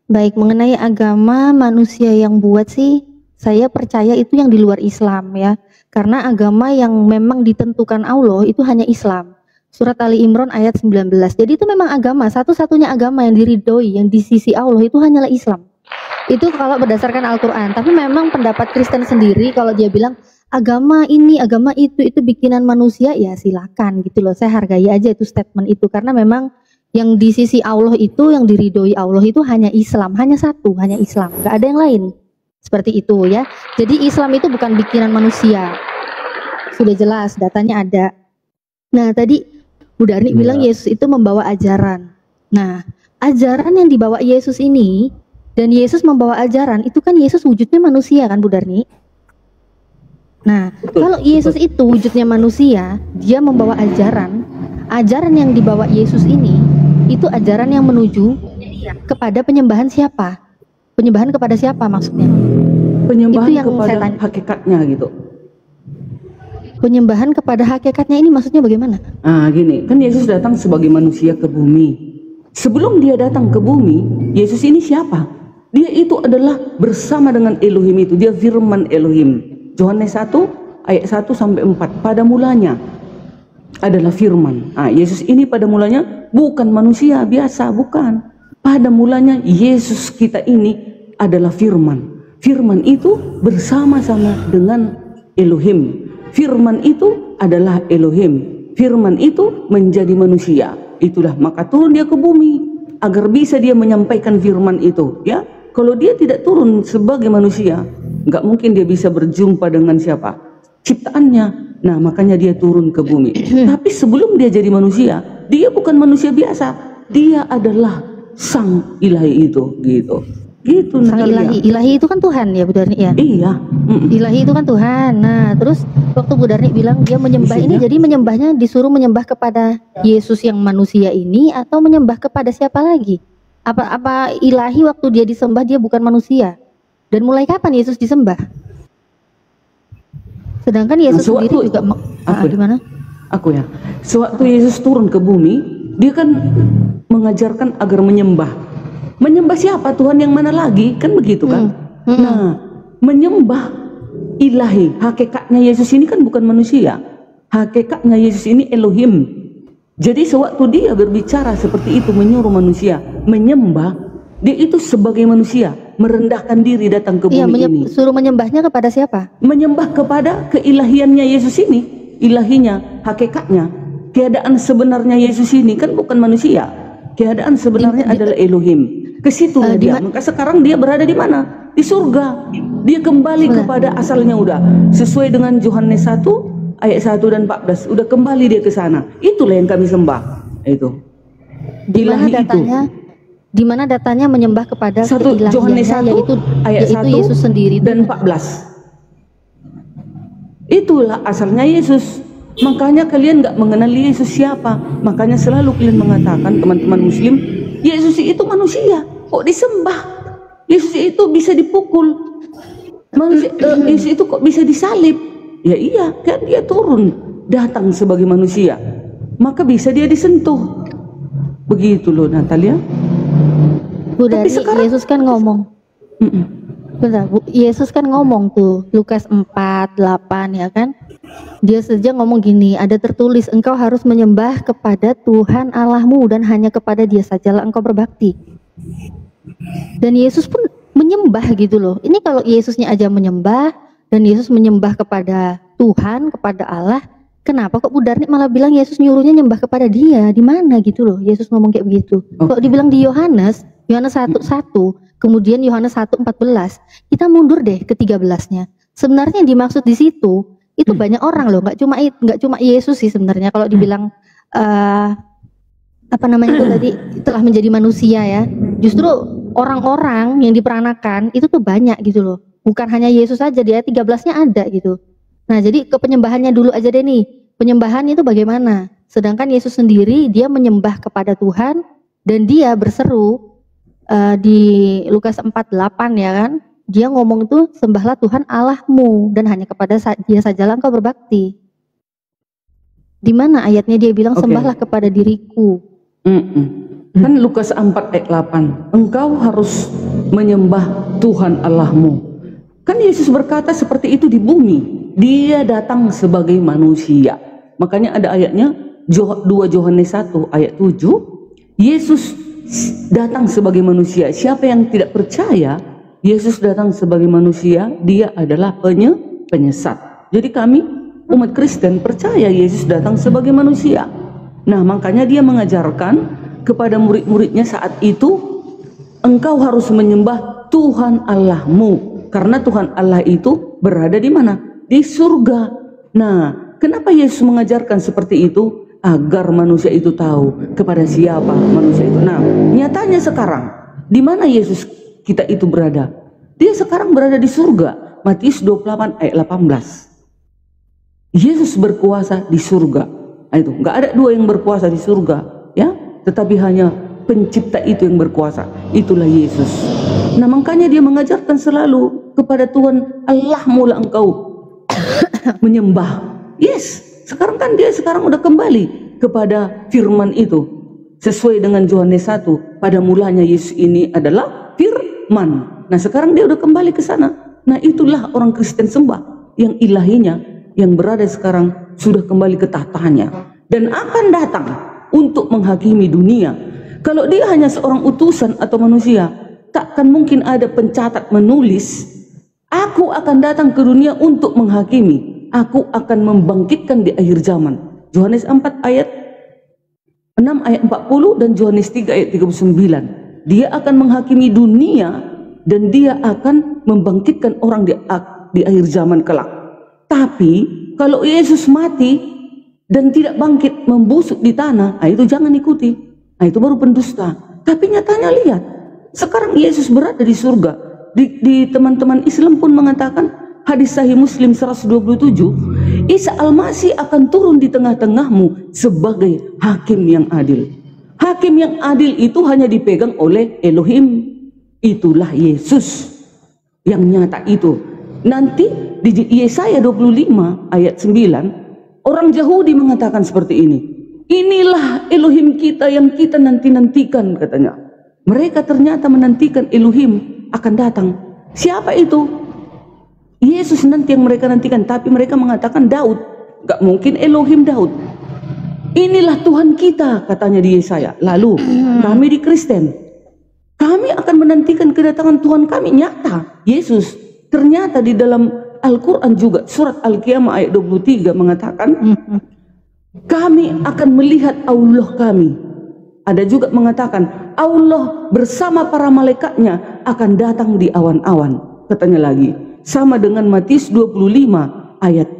baik, mengenai agama manusia yang buat sih, saya percaya itu yang di luar Islam ya. Karena agama yang memang ditentukan Allah itu hanya Islam. Surat Ali Imran ayat 19. Jadi itu memang agama, satu-satunya agama yang diridhoi, yang di sisi Allah itu hanyalah Islam. Itu kalau berdasarkan Al-Quran. Tapi memang pendapat Kristen sendiri kalau dia bilang agama ini, agama itu bikinan manusia, ya silakan gitu loh. Saya hargai aja itu statement itu, karena memang yang di sisi Allah itu, yang diridhoi Allah itu hanya Islam, hanya satu, hanya Islam, gak ada yang lain. Seperti itu ya. Jadi Islam itu bukan bikinan manusia. Sudah jelas, datanya ada. Nah tadi Bu Darni bilang Yesus itu membawa ajaran. Nah ajaran yang dibawa Yesus ini, dan Yesus membawa ajaran itu kan Yesus wujudnya manusia kan Bu Darni. Nah kalau Yesus itu wujudnya manusia, dia membawa ajaran. Ajaran yang dibawa Yesus ini itu ajaran yang menuju kepada penyembahan siapa? Penyembahan kepada siapa maksudnya? penyembahan Itu yang kepada saya tanya. hakikatnya gitu. Penyembahan kepada hakikatnya ini maksudnya bagaimana? Ah, gini, kan Yesus datang sebagai manusia ke bumi. Sebelum dia datang ke bumi, Yesus ini siapa? Dia itu adalah bersama dengan Elohim itu. Dia firman Elohim. Yohanes 1 ayat 1 sampai 4. Pada mulanya adalah firman. Ah, Yesus ini pada mulanya bukan manusia biasa, bukan. Pada mulanya Yesus kita ini adalah firman. Firman itu bersama-sama dengan Elohim. Firman itu adalah Elohim. Firman itu menjadi manusia. Itulah maka turun dia ke bumi agar bisa dia menyampaikan firman itu. Ya, kalau dia tidak turun sebagai manusia, nggak mungkin dia bisa berjumpa dengan siapa? Ciptaannya. Nah, makanya dia turun ke bumi. Tapi sebelum dia jadi manusia, dia bukan manusia biasa. Dia adalah sang ilahi itu, gitu. Gitu, Sang Natalia. ilahi itu kan Tuhan ya Bu Darni ya? Iya. Ilahi itu kan Tuhan. Nah terus waktu Bu Darni bilang dia menyembah ini, jadi menyembahnya disuruh menyembah kepada Yesus yang manusia ini atau menyembah kepada siapa lagi? Apa ilahi waktu dia disembah dia bukan manusia? Dan mulai kapan Yesus disembah? Sedangkan Yesus Nah, sendiri juga gimana? Aku ya. Sewaktu Yesus turun ke bumi, dia kan mengajarkan agar menyembah. Menyembah siapa? Tuhan yang mana lagi? Kan begitu kan? Nah, menyembah ilahi. Hakikatnya Yesus ini kan bukan manusia. Hakikatnya Yesus ini Elohim. Jadi sewaktu dia berbicara seperti itu, menyuruh manusia menyembah, dia itu sebagai manusia merendahkan diri datang ke bumi ini. Suruh menyembahnya kepada siapa? Menyembah kepada keilahiannya Yesus ini, ilahinya, hakikatnya. Keadaan sebenarnya Yesus ini kan bukan manusia. Keadaan sebenarnya adalah Elohim. Ke situlah dia. Maka sekarang dia berada di mana? Di surga. Dia kembali kepada asalnya udah. Sesuai dengan Yohanes 1 ayat 1 dan 14. Udah kembali dia ke sana. Itulah yang kami sembah. Itu. Di mana datanya? Di mana datanya menyembah kepada Yohanes 1 ayat 1 Yesus sendiri dan 14. Itulah asalnya Yesus. Makanya kalian nggak mengenali Yesus siapa. Makanya selalu kalian mengatakan, teman-teman Muslim, Yesus itu manusia, kok disembah? Yesus itu bisa dipukul. Yesus itu kok bisa disalib? Ya iya, kan dia turun, datang sebagai manusia. Maka bisa dia disentuh. Begitu loh, Natalia. Bu Dari, Yesus kan ngomong. Bentar, Bu, Yesus kan ngomong tuh, Lukas 4:8 ya kan? Dia saja ngomong gini, ada tertulis engkau harus menyembah kepada Tuhan Allahmu dan hanya kepada Dia sajalah engkau berbakti. Dan Yesus pun menyembah gitu loh. Ini kalau Yesusnya aja menyembah dan Yesus menyembah kepada Tuhan, kepada Allah, kenapa kok Bu Darni malah bilang Yesus nyuruhnya nyembah kepada Dia? Di mana gitu loh Yesus ngomong kayak begitu. Kok dibilang di Yohanes 1:1, kemudian Yohanes 1:14, kita mundur deh ke 13-nya. Sebenarnya yang dimaksud di situ itu banyak orang loh, nggak cuma Yesus sih sebenarnya. Kalau dibilang apa namanya itu tadi telah menjadi manusia ya, justru orang-orang yang diperanakan itu tuh banyak gitu loh, bukan hanya Yesus saja. Di ayat 13-nya ada gitu. Nah jadi ke penyembahannya dulu aja deh nih, penyembahan itu bagaimana? Sedangkan Yesus sendiri dia menyembah kepada Tuhan dan dia berseru di Lukas 4:8 ya kan, dia ngomong tuh sembahlah Tuhan Allahmu dan hanya kepada Dia sajalah engkau berbakti. Di mana ayatnya dia bilang sembahlah kepada diriku? Kan Lukas 4 ayat 8, engkau harus menyembah Tuhan Allahmu. Kan Yesus berkata seperti itu di bumi. Dia datang sebagai manusia. Makanya ada ayatnya 2 Yohanes 1 ayat 7, Yesus datang sebagai manusia. Siapa yang tidak percaya Yesus datang sebagai manusia, dia adalah penyesat. Jadi kami umat Kristen percaya Yesus datang sebagai manusia. Nah makanya dia mengajarkan kepada murid-muridnya saat itu, engkau harus menyembah Tuhan Allahmu. Karena Tuhan Allah itu berada di mana? Di surga. Nah kenapa Yesus mengajarkan seperti itu? Agar manusia itu tahu kepada siapa manusia itu. Nah nyatanya sekarang di mana Yesus kita itu berada? Dia sekarang berada di surga. Matius 28 ayat 18. Yesus berkuasa di surga. Nah, itu nggak ada dua yang berkuasa di surga, ya. Tetapi hanya pencipta itu yang berkuasa. Itulah Yesus. Nah makanya dia mengajarkan selalu kepada Tuhan Allahmu lah engkau menyembah. Yes, sekarang kan dia sekarang udah kembali kepada firman itu. Sesuai dengan Yohanes 1, pada mulanya Yesus ini adalah firman. Nah sekarang dia udah kembali ke sana. Nah itulah orang Kristen sembah, yang ilahinya yang berada sekarang sudah kembali ke tahtanya dan akan datang untuk menghakimi dunia. Kalau dia hanya seorang utusan atau manusia, takkan mungkin ada pencatat menulis, aku akan datang ke dunia untuk menghakimi, aku akan membangkitkan di akhir zaman. Yohanes 4 ayat 6 ayat 40 dan Yohanes 3 ayat 39. Dia akan menghakimi dunia dan dia akan membangkitkan orang di akhir zaman kelak. Tapi kalau Yesus mati dan tidak bangkit, membusuk di tanah, nah itu jangan ikuti. Nah itu baru pendusta. Tapi nyatanya lihat, sekarang Yesus berada di surga. Di teman-teman Islam pun mengatakan, hadis Sahih Muslim 127, Isa Al-Masih akan turun di tengah-tengahmu sebagai hakim yang adil. Hakim yang adil itu hanya dipegang oleh Elohim. Itulah Yesus yang nyata itu. Nanti di Yesaya 25 ayat 9, orang Yahudi mengatakan seperti ini. Inilah Elohim kita yang kita nanti-nantikan, katanya. Mereka ternyata menantikan Elohim akan datang. Siapa itu? Yesus nanti yang mereka nantikan, tapi mereka mengatakan Daud. Gak mungkin Elohim Daud. Inilah Tuhan kita, katanya di Yesaya. Lalu kami di Kristen, kami akan menantikan kedatangan Tuhan kami nyata, Yesus. Ternyata di dalam Al-Quran juga surat Al-Qiyamah ayat 23 mengatakan kami akan melihat Allah kami. Ada juga mengatakan Allah bersama para malaikatnya akan datang di awan-awan, katanya lagi. Sama dengan Matius 25 ayat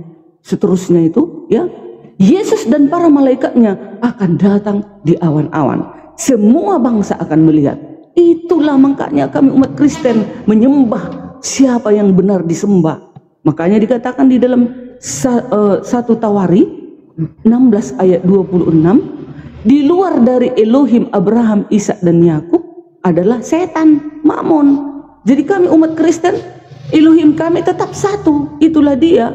seterusnya itu, ya. Yesus dan para malaikatnya akan datang di awan-awan. Semua bangsa akan melihat. Itulah makanya kami umat Kristen menyembah siapa yang benar disembah. Makanya dikatakan di dalam 1 Tawari 16 ayat 26, di luar dari Elohim Abraham, Ishak dan Yakub adalah setan, Mammon. Jadi kami umat Kristen, Elohim kami tetap satu. Itulah dia,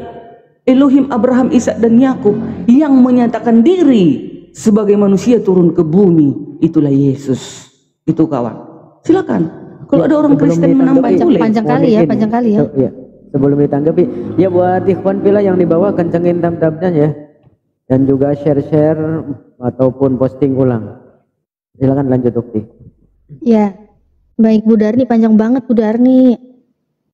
Elohim Abraham, Ishak dan Yakub, yang menyatakan diri sebagai manusia turun ke bumi. Itulah Yesus. Itu kawan. Silakan. Kalau ada orang Kristen menambah boleh. Panjang kali ya. Ya. Sebelum ditanggapi, ya buat ikhwan pila yang di bawah kencengin tab-tabnya ya. Dan juga share-share ataupun posting ulang. Silakan lanjut, Ukti. Ya. Baik Bu Darni, panjang banget Bu Darni.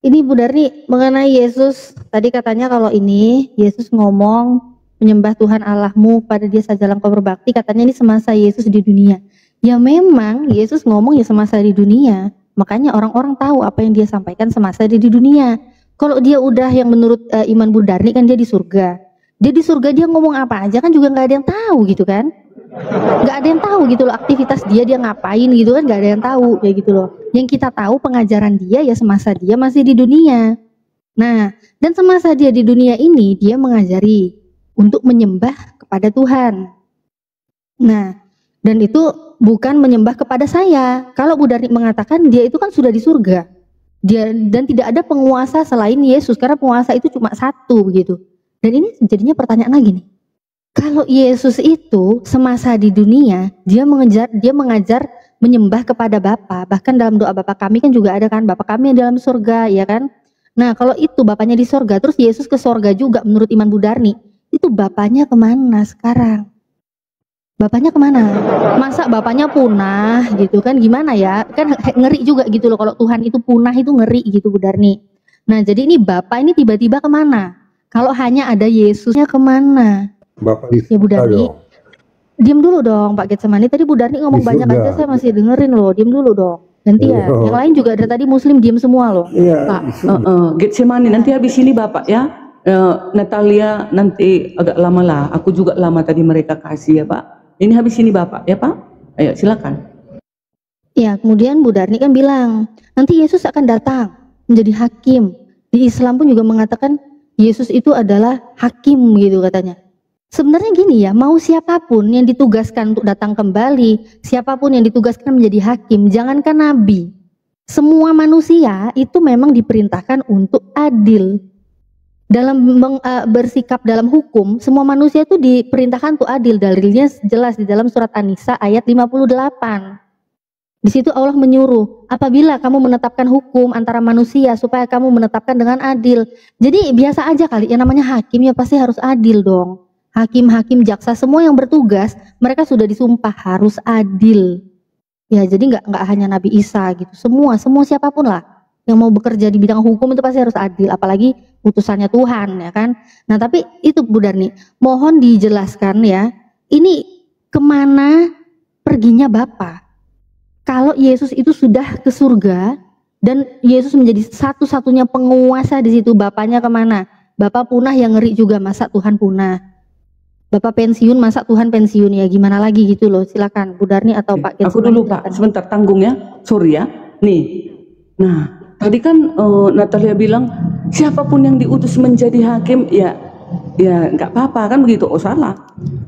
Ini Bu Darni mengenai Yesus, tadi katanya kalau ini Yesus ngomong menyembah Tuhan Allahmu, pada dia sajalah engkau berbakti, katanya ini semasa Yesus di dunia. Ya memang Yesus ngomong ya semasa di dunia, makanya orang-orang tahu apa yang dia sampaikan semasa dia di dunia. Kalau dia udah yang menurut iman Bu Darni kan dia di surga. Dia di surga dia ngomong apa aja kan juga nggak ada yang tahu gitu kan. Nggak ada yang tahu gitu loh, aktivitas dia ngapain gitu kan, nggak ada yang tahu kayak gitu loh. Yang kita tahu pengajaran dia ya semasa dia masih di dunia. Nah, dan semasa dia di dunia ini dia mengajari untuk menyembah kepada Tuhan. Nah, dan itu bukan menyembah kepada saya. Kalau Bu Darni mengatakan dia itu kan sudah di surga. Dia dan tidak ada penguasa selain Yesus, karena penguasa itu cuma satu begitu. Dan ini jadinya pertanyaan lagi nih. Kalau Yesus itu semasa di dunia, dia mengajar menyembah kepada Bapa. Bahkan dalam doa Bapa kami kan juga ada kan, Bapa kami yang dalam surga, ya kan? Nah, kalau itu Bapaknya di surga, terus Yesus ke surga juga menurut iman Bu Darni, itu Bapaknya kemana sekarang? Bapaknya kemana? Masa Bapaknya punah gitu kan, gimana ya? Kan ngeri juga gitu loh kalau Tuhan itu punah, itu ngeri gitu Bu Darni. Nah, jadi ini Bapak ini tiba-tiba kemana? Kalau hanya ada Yesusnya kemana? Bapak ya Bu Darni, diam dulu dong Pak Getsemani. Tadi Bu Darni ngomong banyak aja, saya masih dengerin loh. Diam dulu dong. Gantian. Yang lain juga ada tadi Muslim diam semua loh. Pak Getsemani nanti habis ini Bapak ya. Natalia nanti agak lama lah. Aku juga lama tadi mereka kasih ya Pak. Ini habis ini Bapak ya Pak. Ayo silakan. Ya kemudian Bu Darni kan bilang nanti Yesus akan datang menjadi hakim. Di Islam pun juga mengatakan Yesus itu adalah hakim gitu katanya. Sebenarnya gini ya, mau siapapun yang ditugaskan untuk datang kembali, siapapun yang ditugaskan menjadi hakim, jangankan nabi, Semua manusia itu memang diperintahkan untuk adil. Dalam bersikap dalam hukum, semua manusia itu diperintahkan untuk adil. Dalilnya jelas di dalam surat An-Nisa ayat 58. Di situ Allah menyuruh, apabila kamu menetapkan hukum antara manusia supaya kamu menetapkan dengan adil. Jadi biasa aja kali, yang namanya hakim ya pasti harus adil dong. Hakim, jaksa, semua yang bertugas, mereka sudah disumpah harus adil. Ya jadi nggak hanya Nabi Isa gitu, semua siapapun lah yang mau bekerja di bidang hukum itu pasti harus adil, apalagi utusannya Tuhan ya kan. Nah tapi itu Bu Darni, mohon dijelaskan ya, ini kemana perginya Bapa? Kalau Yesus itu sudah ke surga dan Yesus menjadi satu-satunya penguasa di situ, Bapaknya kemana? Bapak punah yang ngeri juga, masa Tuhan punah? Bapak pensiun, masa Tuhan pensiun? Ya gimana lagi gitu loh. Silakan Bu Darni atau Pak Getsu. Aku dulu Pak, sebentar tanggung ya, sorry ya. Nih, nah tadi kan Natalia bilang siapapun yang diutus menjadi hakim ya nggak apa-apa kan begitu. Oh salah.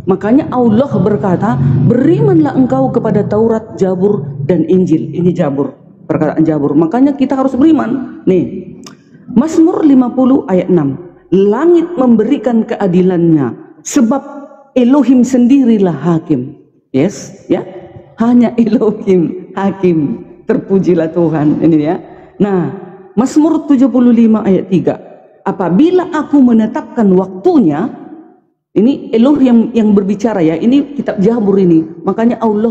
Makanya Allah berkata, berimanlah engkau kepada Taurat, Zabur, dan Injil. Ini Zabur, perkataan Zabur. Makanya kita harus beriman. Nih, Mazmur 50 ayat 6. Langit memberikan keadilannya, sebab Elohim sendirilah hakim. Yes, ya. Hanya Elohim hakim. Terpujilah Tuhan. Ini ya. Nah, Mazmur 75 ayat 3. Apabila aku menetapkan waktunya, ini Elohim yang berbicara ya, ini kitab Zabur ini. Makanya Allah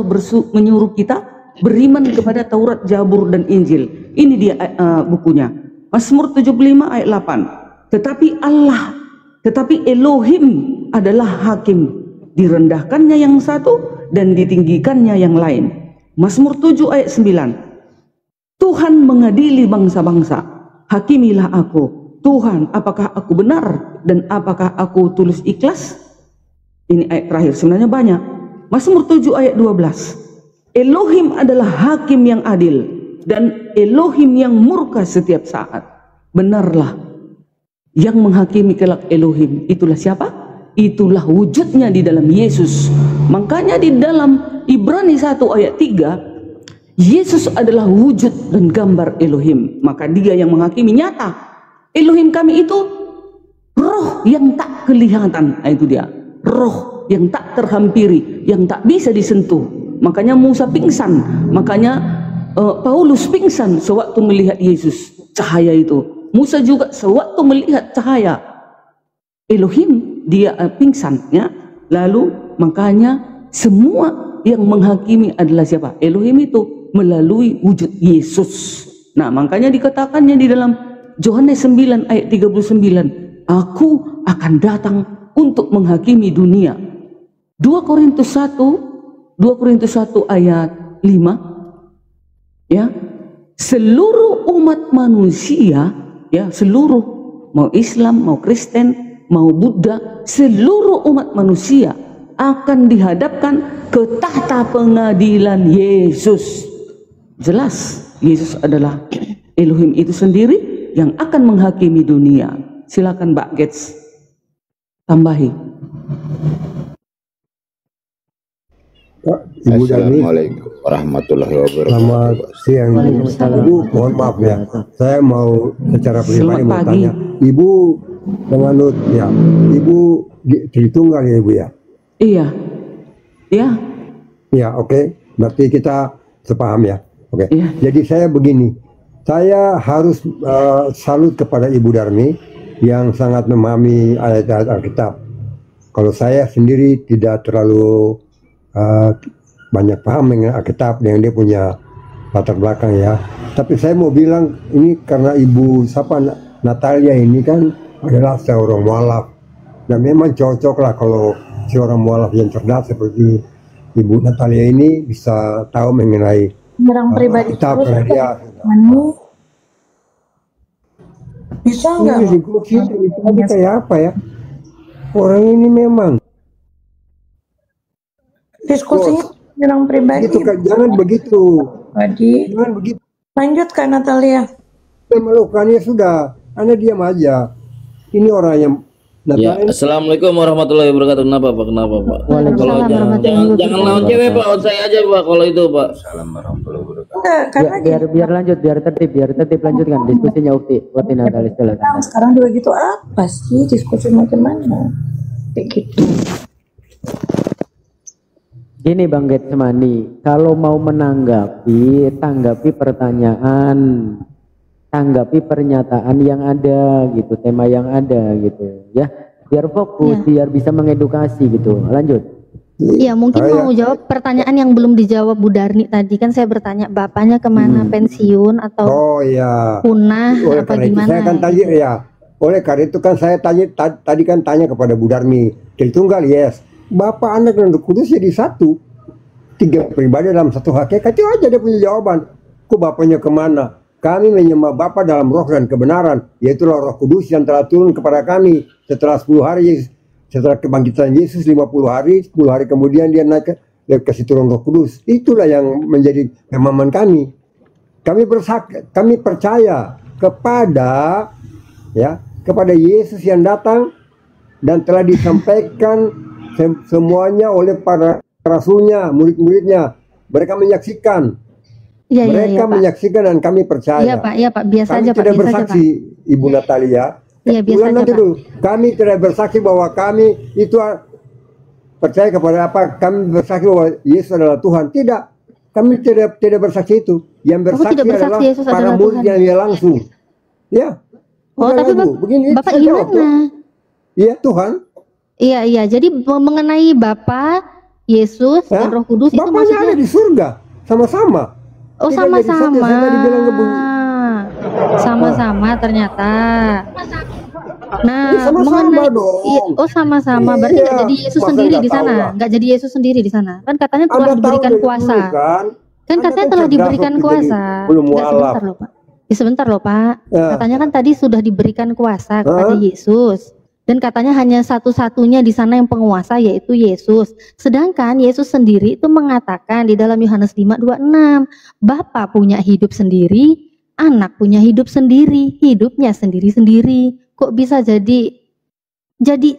menyuruh kita beriman kepada Taurat, Zabur, dan Injil. Ini dia bukunya. Mazmur 75 ayat 8. Tetapi Elohim adalah hakim. Direndahkannya yang satu dan ditinggikannya yang lain. Mazmur 7 ayat 9. Tuhan mengadili bangsa-bangsa. Hakimilah aku. Tuhan, apakah aku benar dan apakah aku tulus ikhlas? Ini ayat terakhir, sebenarnya banyak. Mazmur 7 ayat 12. Elohim adalah hakim yang adil dan Elohim yang murka setiap saat. Benarlah, yang menghakimi kelak Elohim itulah siapa? Itulah wujudnya di dalam Yesus. Makanya di dalam Ibrani 1 ayat 3, Yesus adalah wujud dan gambar Elohim. Maka dia yang menghakimi nyata. Elohim kami itu roh yang tak kelihatan. Nah, itu dia, roh yang tak terhampiri, yang tak bisa disentuh. Makanya Musa pingsan, makanya Paulus pingsan sewaktu melihat Yesus, cahaya itu. Musa juga sewaktu melihat cahaya Elohim, dia pingsan ya. Lalu makanya semua yang menghakimi adalah siapa? Elohim itu melalui wujud Yesus. Nah makanya dikatakannya di dalam Yohanes 9 ayat 39, aku akan datang untuk menghakimi dunia. 2 Korintus 1 ayat 5, ya, seluruh umat manusia, ya, seluruh, mau Islam, mau Kristen, mau Buddha, seluruh umat manusia akan dihadapkan ke tahta pengadilan Yesus. Jelas Yesus adalah Elohim itu sendiri yang akan menghakimi dunia. Silakan Mbak Gets tambahi. Ibu Darni, Assalamualaikum warahmatullahi wabarakatuh. selamat siang. Ibu, mohon maaf ya, saya mau secara pribadi mau tanya, Ibu menganut ya, Ibu Tritunggal ya Ibu ya? Iya, ya. Ya, oke. Berarti kita sepaham ya. Oke. Jadi saya begini, saya harus salut kepada Ibu Darmi yang sangat memahami ayat-ayat Alkitab. Kalau saya sendiri tidak terlalu banyak paham dengan Alkitab, yang dia punya latar belakang ya. Tapi saya mau bilang ini karena Ibu Natalia ini kan adalah seorang mualaf, dan memang cocok lah kalau seorang mualaf yang cerdas seperti Ibu Natalia ini bisa tahu mengenai Alkitab karena dia bisa nggak? Ini kayak apa ya? Orang ini memang Diskusinya menyerang pribadi. Gitu, kan? Jangan begitu. Jangan begitu. Lanjut Kak Natalia. Saya melakukannya sudah. Anda diam aja. Ini orang yang Ya, assalamualaikum warahmatullahi wabarakatuh. Kenapa Pak? Kenapa Pak? Kalau jangan lawan cewek Pak, saya aja Pak. Kalau itu Pak. Assalamualaikum warahmatullahi wabarakatuh. Biar lanjut, biar tertib lanjutkan diskusinya Ukti. Ukti Natalis silakan. Sekarang juga gitu apa sih diskusi macam mana? Kayak gitu. Gini Bang Getsemani, kalau mau menanggapi, tanggapi pertanyaan, tanggapi pernyataan yang ada gitu, tema yang ada gitu ya, biar fokus, biar bisa mengedukasi gitu. Lanjut. Iya, mungkin mau jawab pertanyaan yang belum dijawab Bu Darni tadi. Kan saya bertanya bapaknya kemana, pensiun atau punah apa gimana? Saya kan tanya ya. Oleh karena itu kan saya tadi kan tanya kepada Bu Darmi, Tritunggal yes. Bapak, Anak dan Roh Kudus jadi satu. 3 pribadi dalam satu hakikat, itu aja dia punya jawaban. Kok Bapaknya kemana? Kami menyembah Bapa dalam roh dan kebenaran, yaitu Roh Kudus yang telah turun kepada kami setelah 10 hari setelah kebangkitan Yesus, 50 hari, 10 hari kemudian dia naik ke situ Roh Kudus. Itulah yang menjadi pemahaman kami. Kami percaya kepada Yesus yang datang dan telah disampaikan semuanya oleh para rasulnya, murid-muridnya. Mereka menyaksikan. Mereka menyaksikan dan kami percaya. Iya Pak, biasa kami aja Pak. Tidak bersaksi, Ibu Natalia. Iya, biasa aja Pak. Dulu. Kami tidak bersaksi bahwa kami itu percaya kepada apa? Kami bersaksi bahwa Yesus adalah Tuhan. Tidak. Kami tidak bersaksi itu. Yang bersaksi adalah para murid yang dia langsung. Ya. Tapi Bapak gimana? Iya, Tuhan. Iya. Jadi mengenai Bapa, Yesus, dan Roh Kudus itu maksudnya ada di surga sama-sama. Oh, sama-sama. Sama-sama ternyata. Nah, mengenai sama-sama. Berarti nggak jadi Yesus sendiri di sana. Nggak jadi Yesus sendiri di sana. Kan katanya telah diberikan kuasa. Kan katanya telah diberikan kuasa. Sebentar loh Pak. Sebentar loh Pak. Katanya kan tadi sudah diberikan kuasa kepada Yesus. Dan katanya hanya satu-satunya di sana yang penguasa, yaitu Yesus. Sedangkan Yesus sendiri itu mengatakan di dalam Yohanes 5:26, Bapa punya hidup sendiri, Anak punya hidup sendiri, hidupnya sendiri-sendiri. Kok bisa jadi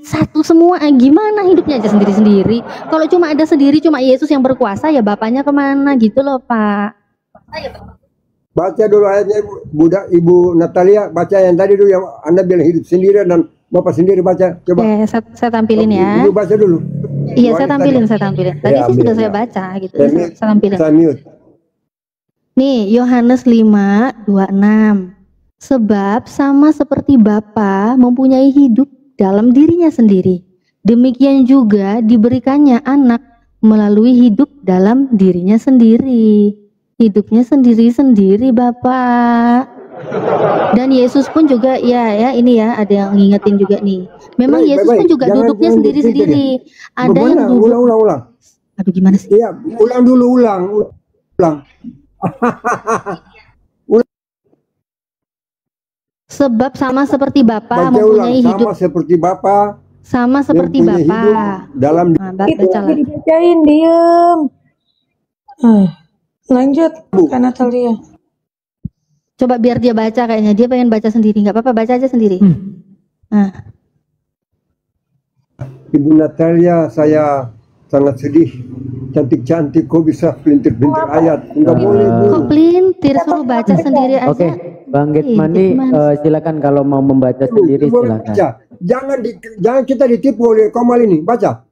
satu semua? Gimana hidupnya aja sendiri-sendiri? Kalau cuma ada sendiri, cuma Yesus yang berkuasa, ya Bapaknya kemana gitu loh Pak. Baca dulu ayatnya Ibu Natalia, baca yang tadi dulu yang Anda bilang hidup sendiri dan Bapak sendiri, baca coba. Oke, saya tampilin ya. Ibu baca dulu. Iya, saya tampilin. Tadi sih sudah saya baca gitu. Saya tampilin. Nih, Yohanes 5:26. Sebab sama seperti Bapa mempunyai hidup dalam dirinya sendiri, demikian juga diberikannya Anak melalui hidup dalam dirinya sendiri. Hidupnya sendiri-sendiri Bapak. Dan Yesus pun juga ya ini ya, ada yang ngingetin juga nih. Memang Yesus pun juga duduknya sendiri-sendiri. Ada yang duduk. Ulang. Aduh, gimana sih? Iya, ulang dulu. Sebab sama seperti Bapa mempunyai hidup. Sama seperti Bapa. Dalam itu lagi dibacain, diem. Lanjut, Kak Natalia. Coba biar dia baca, kayaknya dia pengen baca sendiri. Nggak apa-apa, baca aja sendiri. Ibu Natalia, saya sangat sedih. Cantik-cantik kok bisa pelintir-pelintir ayat. Enggak boleh Bu. Kok pelintir, suruh baca sendiri aja. Oke, Bang Getsemani, silakan kalau mau membaca sendiri silakan. Jangan kita ditipu oleh Komal ini, baca.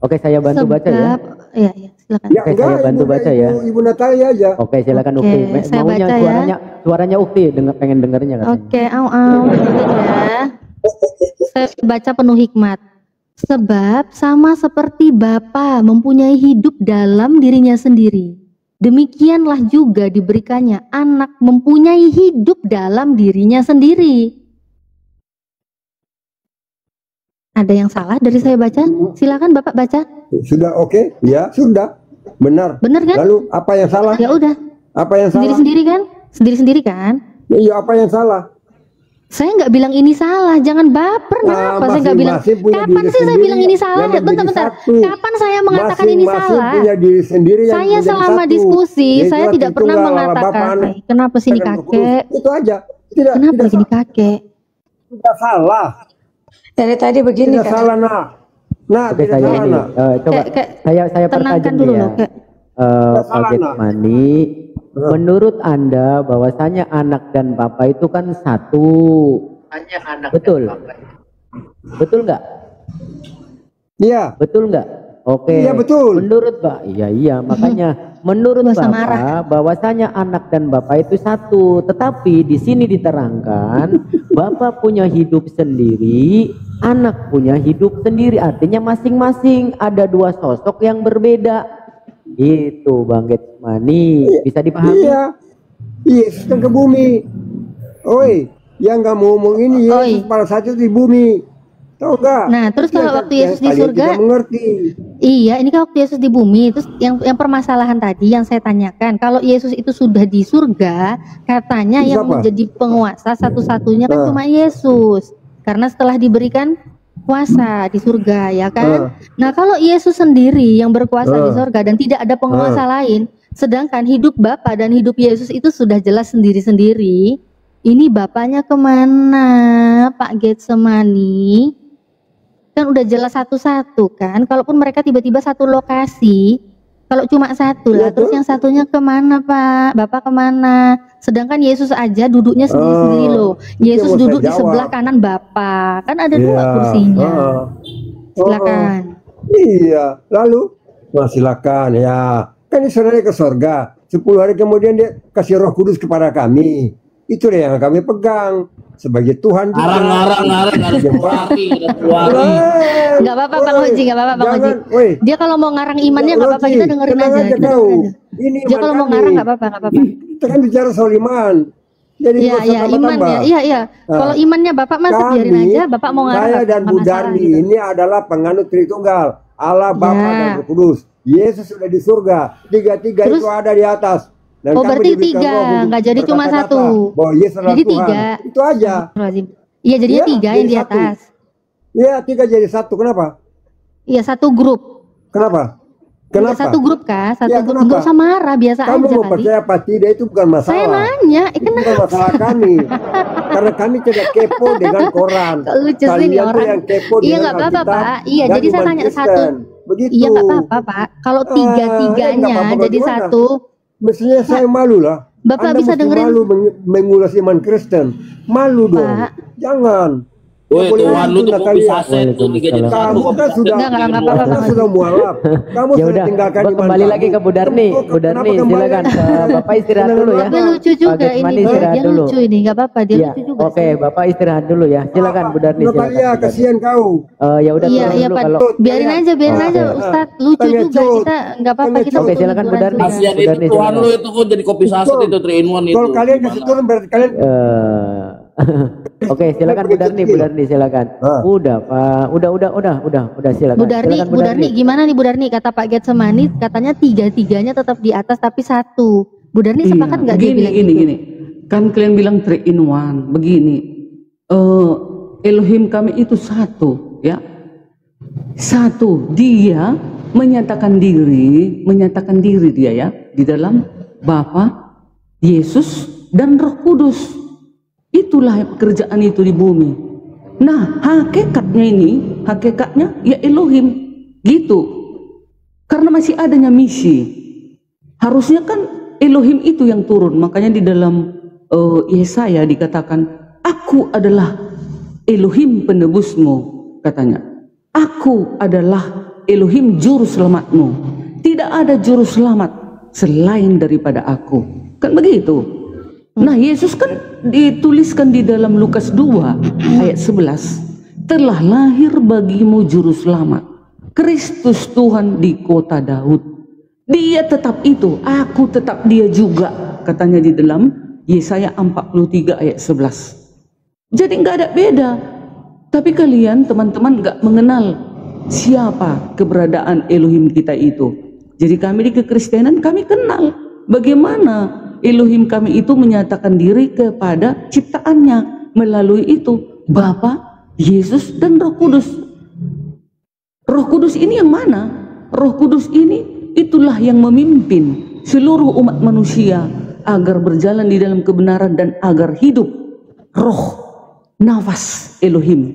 Oke, saya bantu baca ya. Iya, silakan. Ya, oke, saya bantu baca ya. Ibu Natalia aja. Oke, silakan Ukti. Maunya suaranya Ukti, pengen dengarnya katanya. Oke, ya. Saya baca penuh hikmat. Sebab sama seperti Bapa mempunyai hidup dalam dirinya sendiri, demikianlah juga diberikannya Anak mempunyai hidup dalam dirinya sendiri. Ada yang salah dari saya baca? Silakan Bapak baca. Sudah oke? Ya, sudah. Benar. Benar kan? Lalu apa yang salah? Ya udah. Apa yang salah? Sendiri-sendiri kan? Sendiri-sendiri kan? Iya, apa yang salah? Saya nggak bilang ini salah, jangan baper. Kenapa saya nggak bilang? Kapan sih saya bilang ini salah? Bentar. Kapan saya mengatakan ini salah? Saya selama diskusi, saya tidak pernah mengatakan. Kenapa sih ini kakek? Itu aja. Kenapa gini kakek? Tidak salah. Dari tadi begini Tidak salah, nak. Nah, Oke, tidak saya salah, ini nak. coba saya pertajam dulu ya. loh, Kak. Pak Getmani, menurut Anda bahwasanya anak dan bapak itu kan satu. Betul. Betul nggak? Iya. Betul nggak? Oke. Iya, betul. Menurut Pak, iya menurut Bapak bahwasanya anak dan bapak itu satu. Tetapi di sini diterangkan bapak punya hidup sendiri, anak punya hidup sendiri. Artinya masing-masing ada dua sosok yang berbeda. Itu Bang Getmani, bisa dipahami? Iya. Yesus kan ke bumi. Oi, yang nggak mau ngomong ini Yesus pada saat itu di bumi. Tahu nggak? Nah, terus kalau waktu Yesus di surga, mengerti. iya, ini kan waktu Yesus di bumi. Terus yang permasalahan tadi yang saya tanyakan, kalau Yesus itu sudah di surga, katanya yang menjadi penguasa satu-satunya kan cuma Yesus, karena setelah diberikan kuasa di surga, ya kan? Nah, kalau Yesus sendiri yang berkuasa di surga dan tidak ada penguasa lain, sedangkan hidup Bapa dan hidup Yesus itu sudah jelas sendiri-sendiri. Ini Bapaknya kemana, Pak Getsemani? Kan udah jelas satu-satu kan. Kalaupun mereka tiba-tiba satu lokasi, kalau cuma satu lah, terus yang satunya kemana Pak? Bapak kemana? Sedangkan Yesus aja duduknya sendiri-sendiri loh. Yesus duduk di sebelah kanan Bapak. Kan ada dua kursinya. Silakan. Iya, lalu silakan ya. Kan Israel ke surga. 10 hari kemudian dia kasih Roh Kudus kepada kami. Itu yang kami pegang sebagai Tuhan juga. Ngarang ada 10 hari. Nggak apa-apa Bang Oji, nggak apa-apa Bang Oji. Dia kalau mau ngarang imannya nggak apa-apa, kita dengerin aja. Dia kalau mau ngarang nggak apa-apa, nggak apa-apa. Kita kan bicara soal iman. Jadi iya imannya, iya. Kalau imannya Bapak masuk biarin aja, Bapak mau ngarang. Saya dan Bu Darmi ini adalah penganut Tritunggal, Allah Bapa dan Roh Kudus. Yesus sudah di surga, tiga-tiga itu ada di atas. Dan berarti 3, nggak jadi cuma 1. Jadi 3. Itu aja. Iya, jadinya 3 yang di atas. Iya, 3 jadi 1. Kenapa? Iya, 1 grup. Kenapa? Kenapa? 1 grup kah? 1 grup. Nggak usah marah, biasa kamu aja mau percaya apa tidak itu bukan masalah. Saya nanya, itu bukan masalah kami. Karena kami tidak kepo dengan koran. Lucu sih nih orang. Yang kepo Iya nggak apa-apa Pak. Iya, jadi saya tanya 1. Begitu. Iya nggak apa-apa Pak. Kalau 3-3-nya jadi 1. Mestinya saya malu lah. Bapak Anda bisa dengerin. malu mengulas iman Kristen. Malu dong. Jangan. Woi, Tuhan lu tuh kopi saset tuh 3 jadi 1. Kamu kan sudah mualaf. Kamu sudah tinggalkan iman. Kembali lagi ke Bu Darni. Bu Darni, silakan. Bapak istirahat dulu ya. Tapi lucu juga ini. Dia lucu ini, nggak apa-apa. Dia lucu juga. Oke, Bapak istirahat dulu ya. Silakan Bu Darni. Iya, kasihan kau. Ya udah. Iya Pak. Biarin aja Ustadz. Lucu juga. Kita nggak apa-apa. Kita oke, silakan Bu Darni. Kasihan itu Tuhan lu itu kok jadi kopi saset itu 3 in 1 itu. Kalau kalian kasih turun berarti kalian Oke, silakan Bu Darni silakan. Udah Pak, udah silakan. Bu Darni, gimana nih Bu Darni? Kata Pak Getsemani katanya 3-3-nya tetap di atas tapi 1. Bu Darni sepakat nggak dia bilang gini. Kan kalian bilang 3 in 1. Begini, Elohim kami itu 1 ya. 1, dia menyatakan diri dia ya di dalam Bapa, Yesus dan Roh Kudus. Itulah pekerjaan itu di bumi. Nah, hakikatnya ya Elohim gitu. Karena masih adanya misi. Harusnya kan Elohim itu yang turun. Makanya di dalam Yesaya dikatakan, aku adalah Elohim penebusmu, katanya. Aku adalah Elohim juru selamatmu. Tidak ada juru selamat selain daripada aku. Kan begitu. Nah, Yesus kan dituliskan di dalam Lukas 2 ayat 11. Telah lahir bagimu juru selamat, Kristus Tuhan di kota Daud. Dia tetap itu, aku tetap dia juga, katanya di dalam Yesaya 43 ayat 11. Jadi nggak ada beda. Tapi kalian teman-teman nggak mengenal siapa keberadaan Elohim kita itu. Jadi kami di kekristenan kami kenal bagaimana Elohim kami itu menyatakan diri kepada ciptaannya melalui itu Bapa, Yesus dan Roh Kudus. Roh Kudus ini yang mana? Roh Kudus ini itulah yang memimpin seluruh umat manusia agar berjalan di dalam kebenaran dan agar hidup roh nafas Elohim.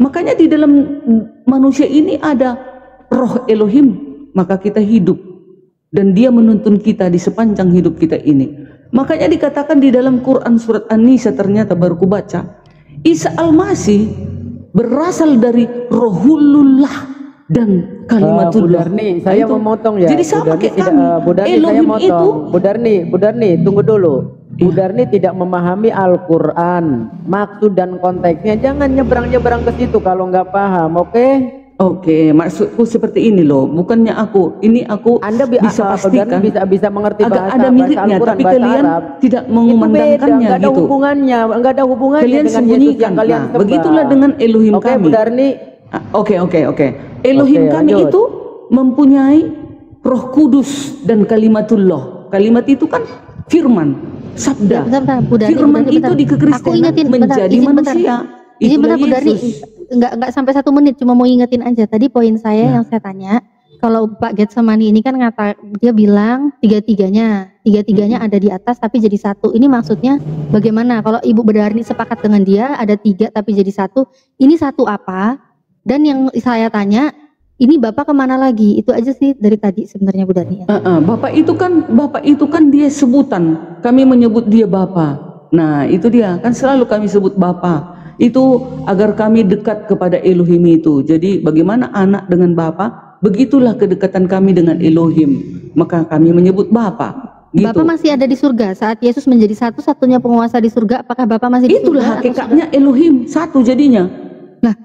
Makanya di dalam manusia ini ada roh Elohim, maka kita hidup dan dia menuntun kita di sepanjang hidup kita ini. Makanya dikatakan di dalam Quran surat An-Nisa, ternyata baru ku baca, Isa Al-Masih berasal dari Rohulullah dan Kalimatullah. Bu Darni, saya memotong ya. Jadi sama kayak kami. Bu Darni, saya Elohim motong. itu, Bu Darni, tunggu dulu. Bu Darni tidak memahami Al-Quran, maksud dan konteksnya. Jangan nyebrang-nyebrang ke situ kalau nggak paham, oke? Oke, maksudku seperti ini loh. Bukannya aku Anda bisa pastikan bisa mengerti agak bahasa ada miripnya, Al-Quran, tapi bahasa kalian Arab. tidak mengumandangkannya Nggak ada gitu. hubungannya, nggak ada hubungannya Kalian dengan sembunyikan. Yesus yang kalian Nah, sembah. begitulah dengan Elohim Oke, kami. Bu Darni. Oke. Elohim Oke, kami lanjut. itu mempunyai Roh Kudus dan Kalimatullah. Kalimat itu kan firman, sabda. Bentar, Bu Darni, Firman Bu Darni, itu bentar. di kekristenan Aku ingetin, bentar, menjadi izin manusia. Izin Itulah bentar, Bu Darni. Yesus. Enggak sampai 1 menit, cuma mau ingetin aja. Tadi poin saya yang saya tanya, kalau Pak Getsemani ini kan dia bilang tiga-tiganya ada di atas tapi jadi satu. Ini maksudnya bagaimana? Kalau Ibu Darni sepakat dengan dia ada 3 tapi jadi satu, ini satu apa? Dan yang saya tanya, ini Bapak kemana lagi? Itu aja sih dari tadi sebenarnya Bu Darni. Bapak itu kan dia sebutan. Kami menyebut dia Bapa. Nah, itu dia. Kan selalu kami sebut Bapa. Itu agar kami dekat kepada Elohim itu. Jadi bagaimana anak dengan Bapa, begitulah kedekatan kami dengan Elohim. Maka kami menyebut Bapa. Gitu. Bapak masih ada di surga saat Yesus menjadi satu-satunya penguasa di surga. Apakah Bapak masih di surga? Itulah hakikatnya Elohim, satu jadinya. Nah,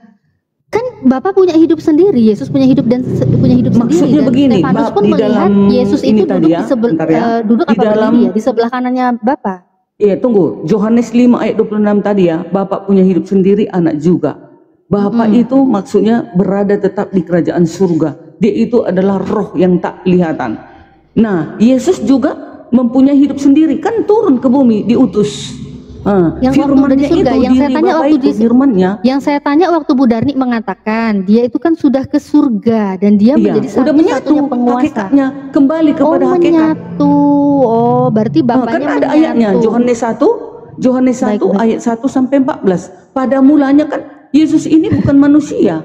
kan Bapak punya hidup sendiri, Yesus punya hidup dan punya hidup Maksudnya sendiri. Dan begini, Stefanus pun di melihat dalam Yesus ini itu tadi duduk ya, di sebelah bentar ya. duduk Di apa dalam- berdiri ya? Di sebelah kanannya Bapak. Iya, tunggu. Yohanes 5 ayat 26 tadi ya, Bapak punya hidup sendiri, anak juga. Bapak itu maksudnya berada tetap di kerajaan surga. Dia itu adalah roh yang tak kelihatan. Nah, Yesus juga mempunyai hidup sendiri, kan turun ke bumi, diutus. Yang waktu udah di surga, yang saya tanya waktu di firmannya. Yang saya tanya waktu Bu Darni mengatakan dia itu kan sudah ke surga dan dia Iya, menjadi udah menyatu satu-satunya penguasa. hakikatnya, kembali kepada hakikat. Menyatu. Oh, berarti Bapaknya Kan ada menyatu. ayatnya, Yohanes 1 ayat 1 sampai 14. Pada mulanya kan Yesus ini bukan manusia.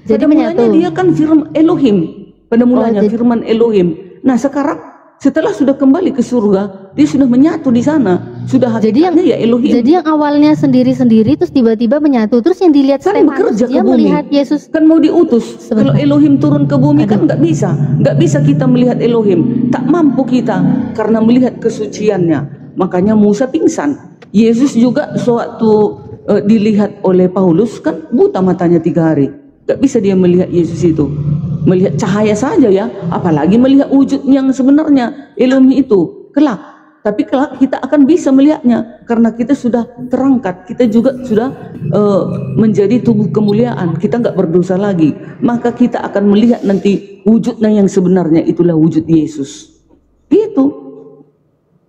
Jadi Pada mulanya menyatu. dia kan firman Elohim. Pada mulanya firman Elohim. Nah, sekarang setelah sudah kembali ke surga, dia sudah menyatu di sana. Sudah hakikatnya ya Elohim. Jadi yang awalnya sendiri-sendiri terus tiba-tiba menyatu. Terus yang dilihat Kan Stefanus bekerja ke dia bumi. melihat Yesus Kan mau diutus. Kalau Elohim turun ke bumi kan nggak bisa kita melihat Elohim. Tak mampu kita karena melihat kesuciannya. Makanya Musa pingsan. Yesus juga sewaktu dilihat oleh Paulus kan buta matanya 3 hari. Nggak bisa dia melihat Yesus itu. Melihat cahaya saja ya, apalagi melihat wujud yang sebenarnya Elohim itu kelak. Tapi kelak kita akan bisa melihatnya karena kita sudah terangkat, kita juga sudah menjadi tubuh kemuliaan. Kita nggak berdosa lagi, maka kita akan melihat nanti wujudnya yang sebenarnya, itulah wujud Yesus. Gitu.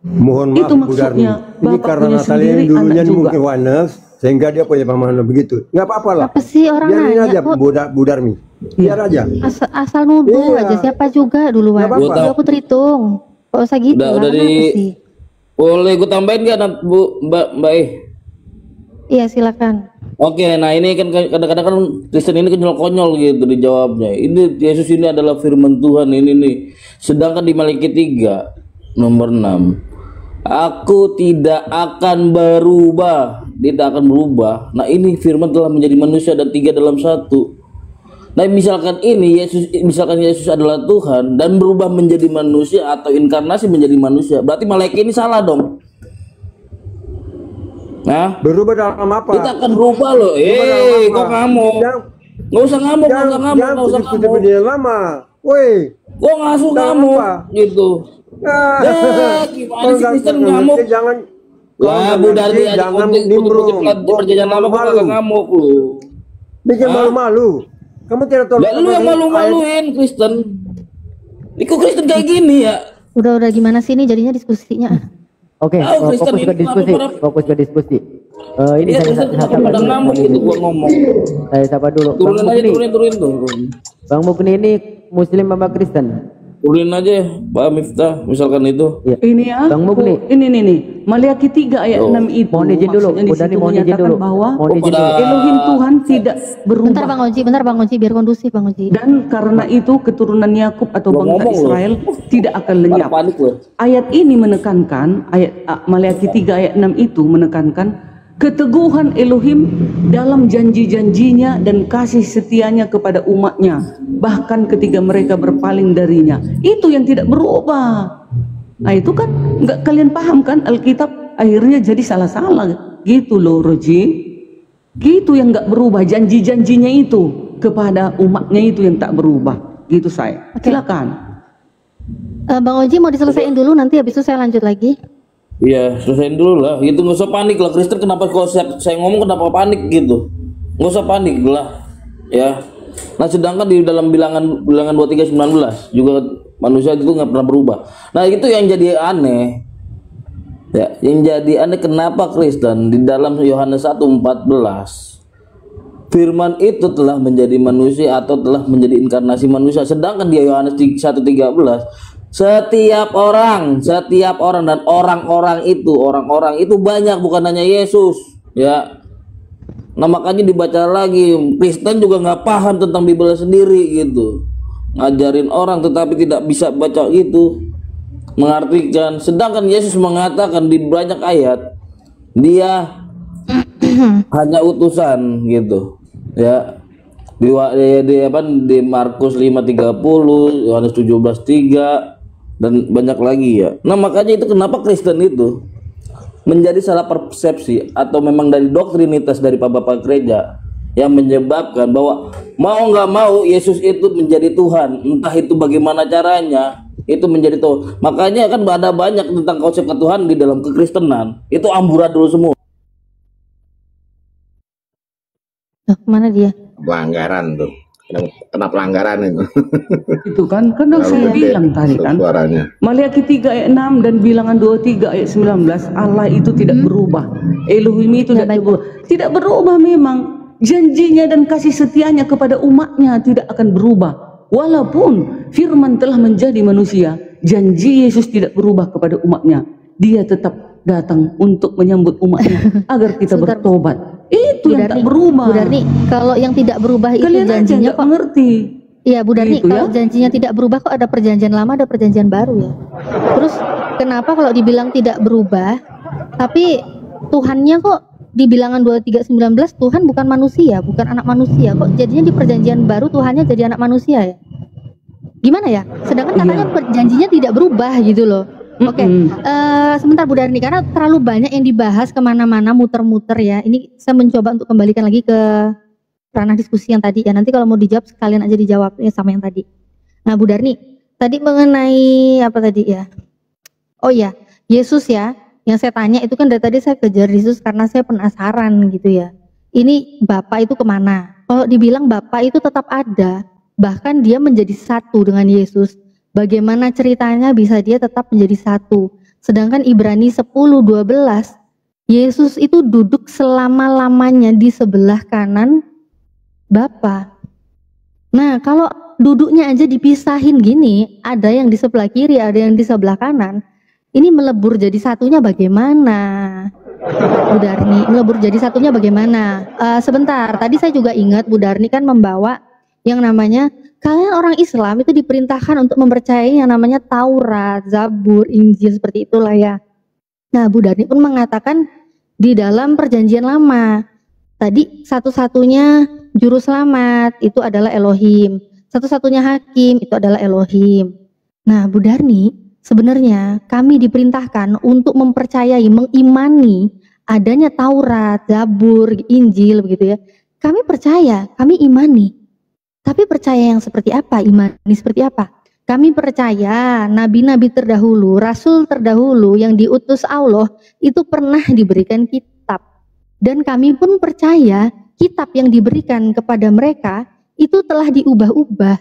Mohon maaf Itu Bu Darni, maksudnya, ini Bapak karena punya kalian sendiri, dulunya anak juga. mungkin oneness, sehingga dia punya pemahaman begitu. Nggak apa-apa lah. Apa sih orang Biarin nanya aja kok? Bu Darmi. Biar aja. asal nuduh Iya. aja siapa juga duluan. Nggak apa-apa. Dulu aku terhitung. Gak usah gitu lah. Udah Kenapa sih? boleh gue tambahin nggak Bu Mbak Iya silakan. Oke, nah ini kan kadang-kadang kan Kristen ini konyol-konyol gitu dijawabnya. Ini Yesus ini adalah firman Tuhan ini nih. Sedangkan di Malaikat 3 nomor 6, aku tidak akan berubah, tidak akan berubah. Nah ini firman telah menjadi manusia dan 3 dalam 1. Nah misalkan Yesus adalah Tuhan dan berubah menjadi manusia atau inkarnasi menjadi manusia, berarti malaikat ini salah dong. Nah, berubah dalam apa? Kita akan berubah loh. Kok ngamuk? Nggak usah ngamuk, nggak usah ngamuk, nggak usah ngamuk. Seperti lama. Woi. Kok ngasuh ngamuk gitu? Gimana sih Kristen ngamuk? Jangan. Lah Bu Darni aja untuk perjanjian lama kok nggak ngamuk lu. Bikin malu-malu. Kamu tidak tahu. Lu yang malu-maluin Kristen. Ini kok Kristen kayak gini ya? Udah gimana sih ini jadinya diskusinya? Oke, fokus ke diskusi. Ini Iya, saya Kristen pada ngamuk gitu gua ngomong. Saya sapa dulu. Turunin aja, turunin. Bang Mugni ini Muslim apa Kristen? Turunin aja Pak Miftah misalkan itu. Ini ini nih Maliaki 3 ayat 6 itu. Mohon izin dulu, maksudnya di udah situ nih, mohon izin menyatakan dulu. bahwa Mohon izin dulu. Elohim Tuhan tidak berubah. Bentar Bang Oji, biar kondusif Bang Oji. Dan karena itu keturunan Yakub atau Belum bangsa ngomong loh. Israel tidak akan lenyap. Panik loh. Ayat ini menekankan, ayat Maliaki 3 ayat 6 itu menekankan keteguhan Elohim dalam janji-janjinya dan kasih setianya kepada umatnya, bahkan ketika mereka berpaling darinya. Itu yang tidak berubah. Nah itu kan nggak kalian paham kan, Alkitab akhirnya jadi salah-salah gitu loh Roji. Gitu yang nggak berubah, janji-janjinya itu kepada umatnya itu yang tak berubah. Gitu saya. Silakan. Bang Oji mau diselesaikan dulu, nanti habis itu saya lanjut lagi. Iya, selesaiin dulu lah. Gitu nggak usah panik lah. Kristen kenapa kalau saya ngomong kenapa panik gitu? Nggak usah panik lah, ya. Nah sedangkan di dalam bilangan 23:19 juga manusia itu nggak pernah berubah. Nah itu yang jadi aneh. Ya, yang jadi aneh kenapa Kristen di dalam Yohanes 1:14 firman itu telah menjadi manusia atau telah menjadi inkarnasi manusia, sedangkan di Yohanes 1:13 setiap orang dan orang-orang itu banyak, bukan hanya Yesus, ya. Nah makanya dibaca lagi. Kristen juga nggak paham tentang Bible sendiri gitu, ngajarin orang tetapi tidak bisa baca gitu, mengartikan. Sedangkan Yesus mengatakan di banyak ayat dia hanya utusan gitu, ya. Di Markus 5:30, Yohanes 17:3 dan banyak lagi ya. Nah makanya itu kenapa Kristen itu menjadi salah persepsi atau memang dari doktrinitas dari bapak-bapak gereja yang menyebabkan bahwa mau nggak mau Yesus itu menjadi Tuhan, entah itu bagaimana caranya itu menjadi Tuhan. Makanya kan ada banyak tentang konsep ketuhanan di dalam kekristenan itu amburadul semua. Mana dia? Pelanggaran tuh, kena pelanggaran itu. Itu kan saya bilang tadi kan suaranya. Maliaki 3 ayat 6 dan bilangan 23 ayat 19, Allah itu tidak berubah. Elohim itu tidak berubah memang. Janjinya dan kasih setianya kepada umatnya tidak akan berubah. Walaupun firman telah menjadi manusia, janji Yesus tidak berubah kepada umatnya. Dia tetap datang untuk menyambut umatnya agar kita bertobat. Itu yang tak berubah. Bu Darni, kalau yang tidak berubah itu Kalian janjinya kok mengerti. Iya Bu Darni, Gitu kalau ya? janjinya tidak berubah kok ada perjanjian lama, ada perjanjian baru ya. Terus kenapa kalau dibilang tidak berubah, tapi Tuhannya kok di bilangan 23:19 Tuhan bukan manusia, bukan anak manusia, kok jadinya di perjanjian baru Tuhannya jadi anak manusia ya? Gimana ya? Sedangkan katanya perjanjinya tidak berubah gitu loh. Oke, sebentar Bu Darni, karena terlalu banyak yang dibahas kemana-mana, muter-muter ya. Ini saya mencoba untuk kembalikan lagi ke ranah diskusi yang tadi ya. Nanti kalau mau dijawab sekalian aja dijawab ya sama yang tadi. Nah Bu Darni, tadi mengenai apa tadi ya? Oh ya, Yesus ya. Yang saya tanya itu kan dari tadi saya kejar Yesus karena saya penasaran gitu ya. Ini Bapak itu kemana? Kalau dibilang Bapak itu tetap ada, bahkan dia menjadi satu dengan Yesus. Bagaimana ceritanya bisa dia tetap menjadi satu? Sedangkan Ibrani 10:12, Yesus itu duduk selama-lamanya di sebelah kanan Bapa. Nah, kalau duduknya aja dipisahin gini, ada yang di sebelah kiri, ada yang di sebelah kanan. Ini melebur jadi satunya bagaimana? Bu Darni, melebur jadi satunya bagaimana? Sebentar, tadi saya juga ingat Bu Darni kan membawa yang namanya kalian orang Islam itu diperintahkan untuk mempercayai yang namanya Taurat, Zabur, Injil seperti itulah ya. Nah, Bu Darni pun mengatakan di dalam perjanjian lama tadi satu-satunya juru selamat itu adalah Elohim, satu-satunya hakim itu adalah Elohim. Nah, Bu Darni, sebenarnya kami diperintahkan untuk mempercayai, mengimani adanya Taurat, Zabur, Injil begitu ya. Kami percaya, kami imani. Tapi percaya yang seperti apa? Imani seperti apa? Kami percaya nabi-nabi terdahulu, rasul terdahulu yang diutus Allah itu pernah diberikan kitab. Dan kami pun percaya kitab yang diberikan kepada mereka itu telah diubah-ubah.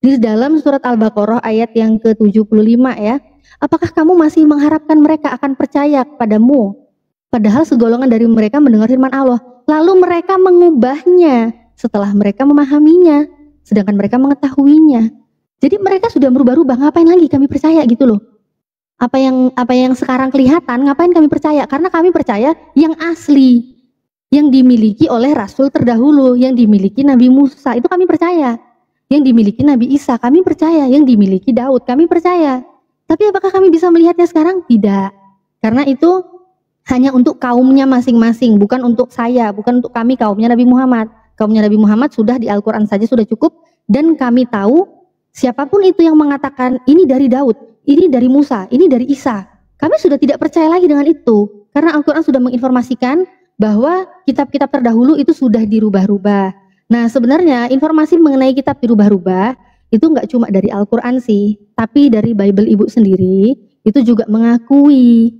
Di dalam surat Al-Baqarah ayat yang ke-75 ya. Apakah kamu masih mengharapkan mereka akan percaya kepadamu? Padahal segolongan dari mereka mendengar firman Allah. Lalu mereka mengubahnya setelah mereka memahaminya, sedangkan mereka mengetahuinya. Jadi mereka sudah merubah-rubah, ngapain lagi kami percaya gitu loh. Apa yang sekarang kelihatan, ngapain kami percaya? Karena kami percaya yang asli, yang dimiliki oleh Rasul terdahulu, yang dimiliki Nabi Musa, itu kami percaya. Yang dimiliki Nabi Isa, kami percaya. Yang dimiliki Daud, kami percaya. Tapi apakah kami bisa melihatnya sekarang? Tidak. Karena itu hanya untuk kaumnya masing-masing, bukan untuk saya, bukan untuk kami kaumnya Nabi Muhammad. Kaumnya Nabi Muhammad sudah di Al-Quran saja sudah cukup, dan kami tahu siapapun itu yang mengatakan ini dari Daud, ini dari Musa, ini dari Isa, kami sudah tidak percaya lagi dengan itu. Karena Al-Quran sudah menginformasikan bahwa kitab-kitab terdahulu itu sudah dirubah-rubah. Nah sebenarnya informasi mengenai kitab dirubah-rubah itu nggak cuma dari Al-Quran sih, tapi dari Bible Ibu sendiri itu juga mengakui.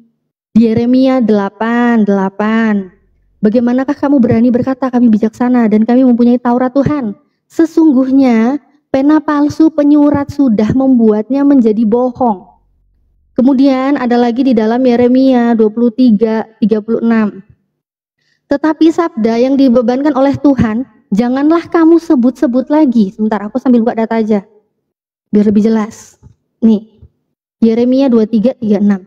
Di Yeremia 8:8, bagaimanakah kamu berani berkata kami bijaksana dan kami mempunyai Taurat Tuhan? Sesungguhnya pena palsu penyurat sudah membuatnya menjadi bohong. Kemudian ada lagi di dalam Yeremia 23:36. Tetapi sabda yang dibebankan oleh Tuhan, janganlah kamu sebut-sebut lagi. Sebentar, aku sambil buka data aja, biar lebih jelas. Nih, Yeremia 23:36.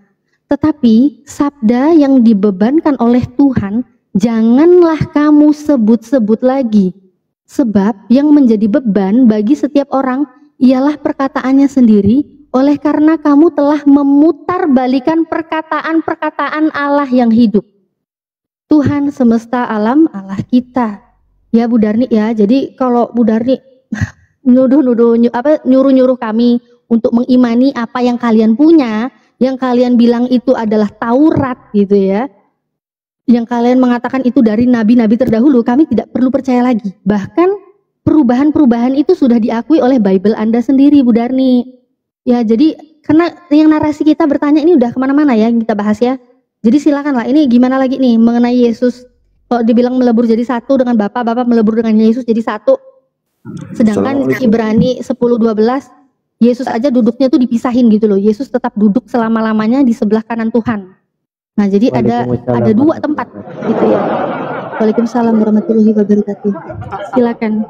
Tetapi sabda yang dibebankan oleh Tuhan, janganlah kamu sebut-sebut lagi. Sebab yang menjadi beban bagi setiap orang ialah perkataannya sendiri, oleh karena kamu telah memutarbalikan perkataan-perkataan Allah yang hidup. Tuhan semesta alam, Allah kita. Ya Bu Darni ya, jadi kalau Bu Darni nyuruh-nyuruh kami untuk mengimani apa yang kalian punya, yang kalian bilang itu adalah Taurat gitu ya, yang kalian mengatakan itu dari nabi-nabi terdahulu, kami tidak perlu percaya lagi. Bahkan perubahan-perubahan itu sudah diakui oleh Bible Anda sendiri, Bu Darni. Ya, jadi karena yang narasi kita bertanya ini udah kemana-mana ya, yang kita bahas ya. Jadi silakanlah, ini gimana lagi nih mengenai Yesus. Kalau dibilang melebur jadi satu dengan Bapa, Bapa melebur dengan Yesus jadi satu. Sedangkan Ibrani 10:12, Yesus aja duduknya tuh dipisahin gitu loh. Yesus tetap duduk selama-lamanya di sebelah kanan Tuhan. Nah, jadi ada dua tempat gitu ya. Waalaikumsalam warahmatullahi wabarakatuh. Silakan.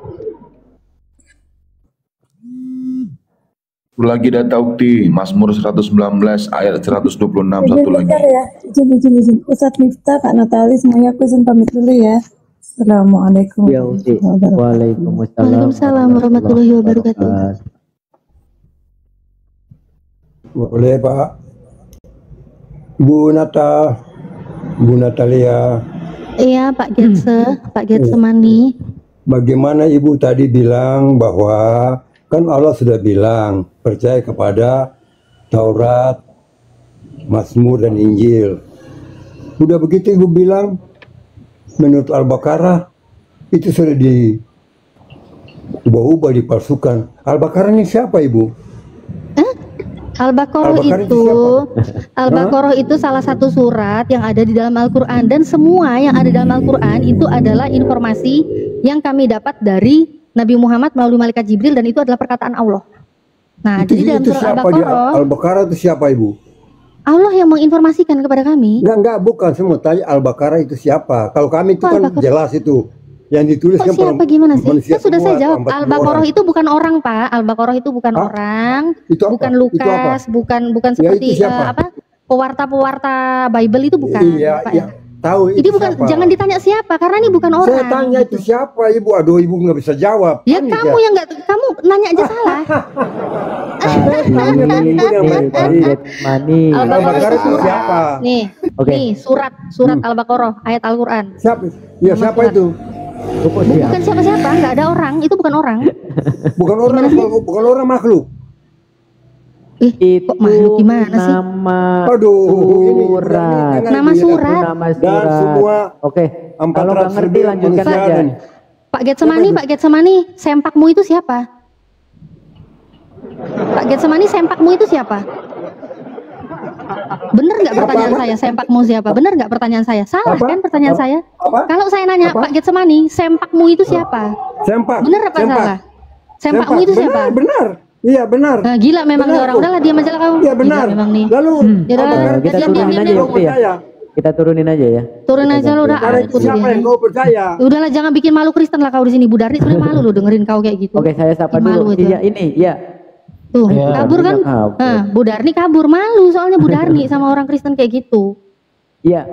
Lagi data ukti Mazmur 119 ayat 126 satu lagi. Ya, izin. Ustadz Miftah, Kak Natali, semuanya aku izin pamit dulu ya. Assalamualaikum. Waalaikumsalam warahmatullahi wabarakatuh. Boleh Pak. Bu Natalia. Iya Pak Getsemani. Bagaimana Ibu tadi bilang bahwa kan Allah sudah bilang percaya kepada Taurat, Mazmur dan Injil. Udah begitu Ibu bilang menurut Al-Baqarah itu sudah diubah-ubah, dipalsukan. Al-Baqarah ini siapa Ibu? Al-Baqarah itu salah satu surat yang ada di dalam Al-Quran, dan semua yang ada di dalam Al-Quran itu adalah informasi yang kami dapat dari Nabi Muhammad melalui malaikat Jibril, dan itu adalah perkataan Allah. Nah, jadi dalam surat Al-Baqarah itu siapa Ibu? Allah yang menginformasikan kepada kami. Bukan, saya mau tanya Al-Baqarah itu siapa? Kalau kami itu kan jelas itu. Yang ditulis kan siapa gimana sih? Kan sudah saya jawab. Al-Baqarah itu bukan orang, Pak. Al-Baqarah itu bukan orang, bukan Lukas, bukan seperti pewarta Bible itu bukan. Iya, Pak, iya. Tahu itu bukan siapa? Jangan ditanya siapa, karena ini bukan orang. Saya tanya itu siapa, Ibu. Aduh, Ibu nggak bisa jawab. Ya kan kamu yang nggak, kamu nanya aja salah. Al-Baqarah itu siapa? Nih, surat Al-Baqarah, ayat Al-Quran. Siapa? Ya siapa itu? Bukan siapa-siapa, nggak ada orang, itu bukan orang. Bukan orang makhluk. Kok makhluk gimana sih? Nama surat. Dan semua. Kalau nggak ngerti lanjutkan aja. Pak Getsemani, sempakmu itu siapa? Pak Getsemani, sempakmu itu siapa? Bener nggak pertanyaan saya, sempakmu siapa? Bener nggak pertanyaan saya? Salah kan pertanyaan saya? Kalau saya nanya Pak Getsemani, sempakmu itu siapa? Sempak. Bener apa salah? Sempakmu itu siapa? Benar. Iya benar. Nah, gila memang nih orang. Udahlah diam aja lah kamu. Iya benar. Memang nih. Lalu kita turunin aja ya. Kita turunin aja ya. Turunin aja lo udah. Siapa yang kau percaya? Udahlah jangan bikin malu Kristen lah kau di sini. Bu Darni sebenarnya malu lo dengerin kau kayak gitu. Oke, saya sapa dulu. Iya ini ya. Tuh, Ya, kabur kan? Darninya kabur. Nah, Bu Darni kabur, malu soalnya Bu Darni sama orang Kristen kayak gitu. Iya,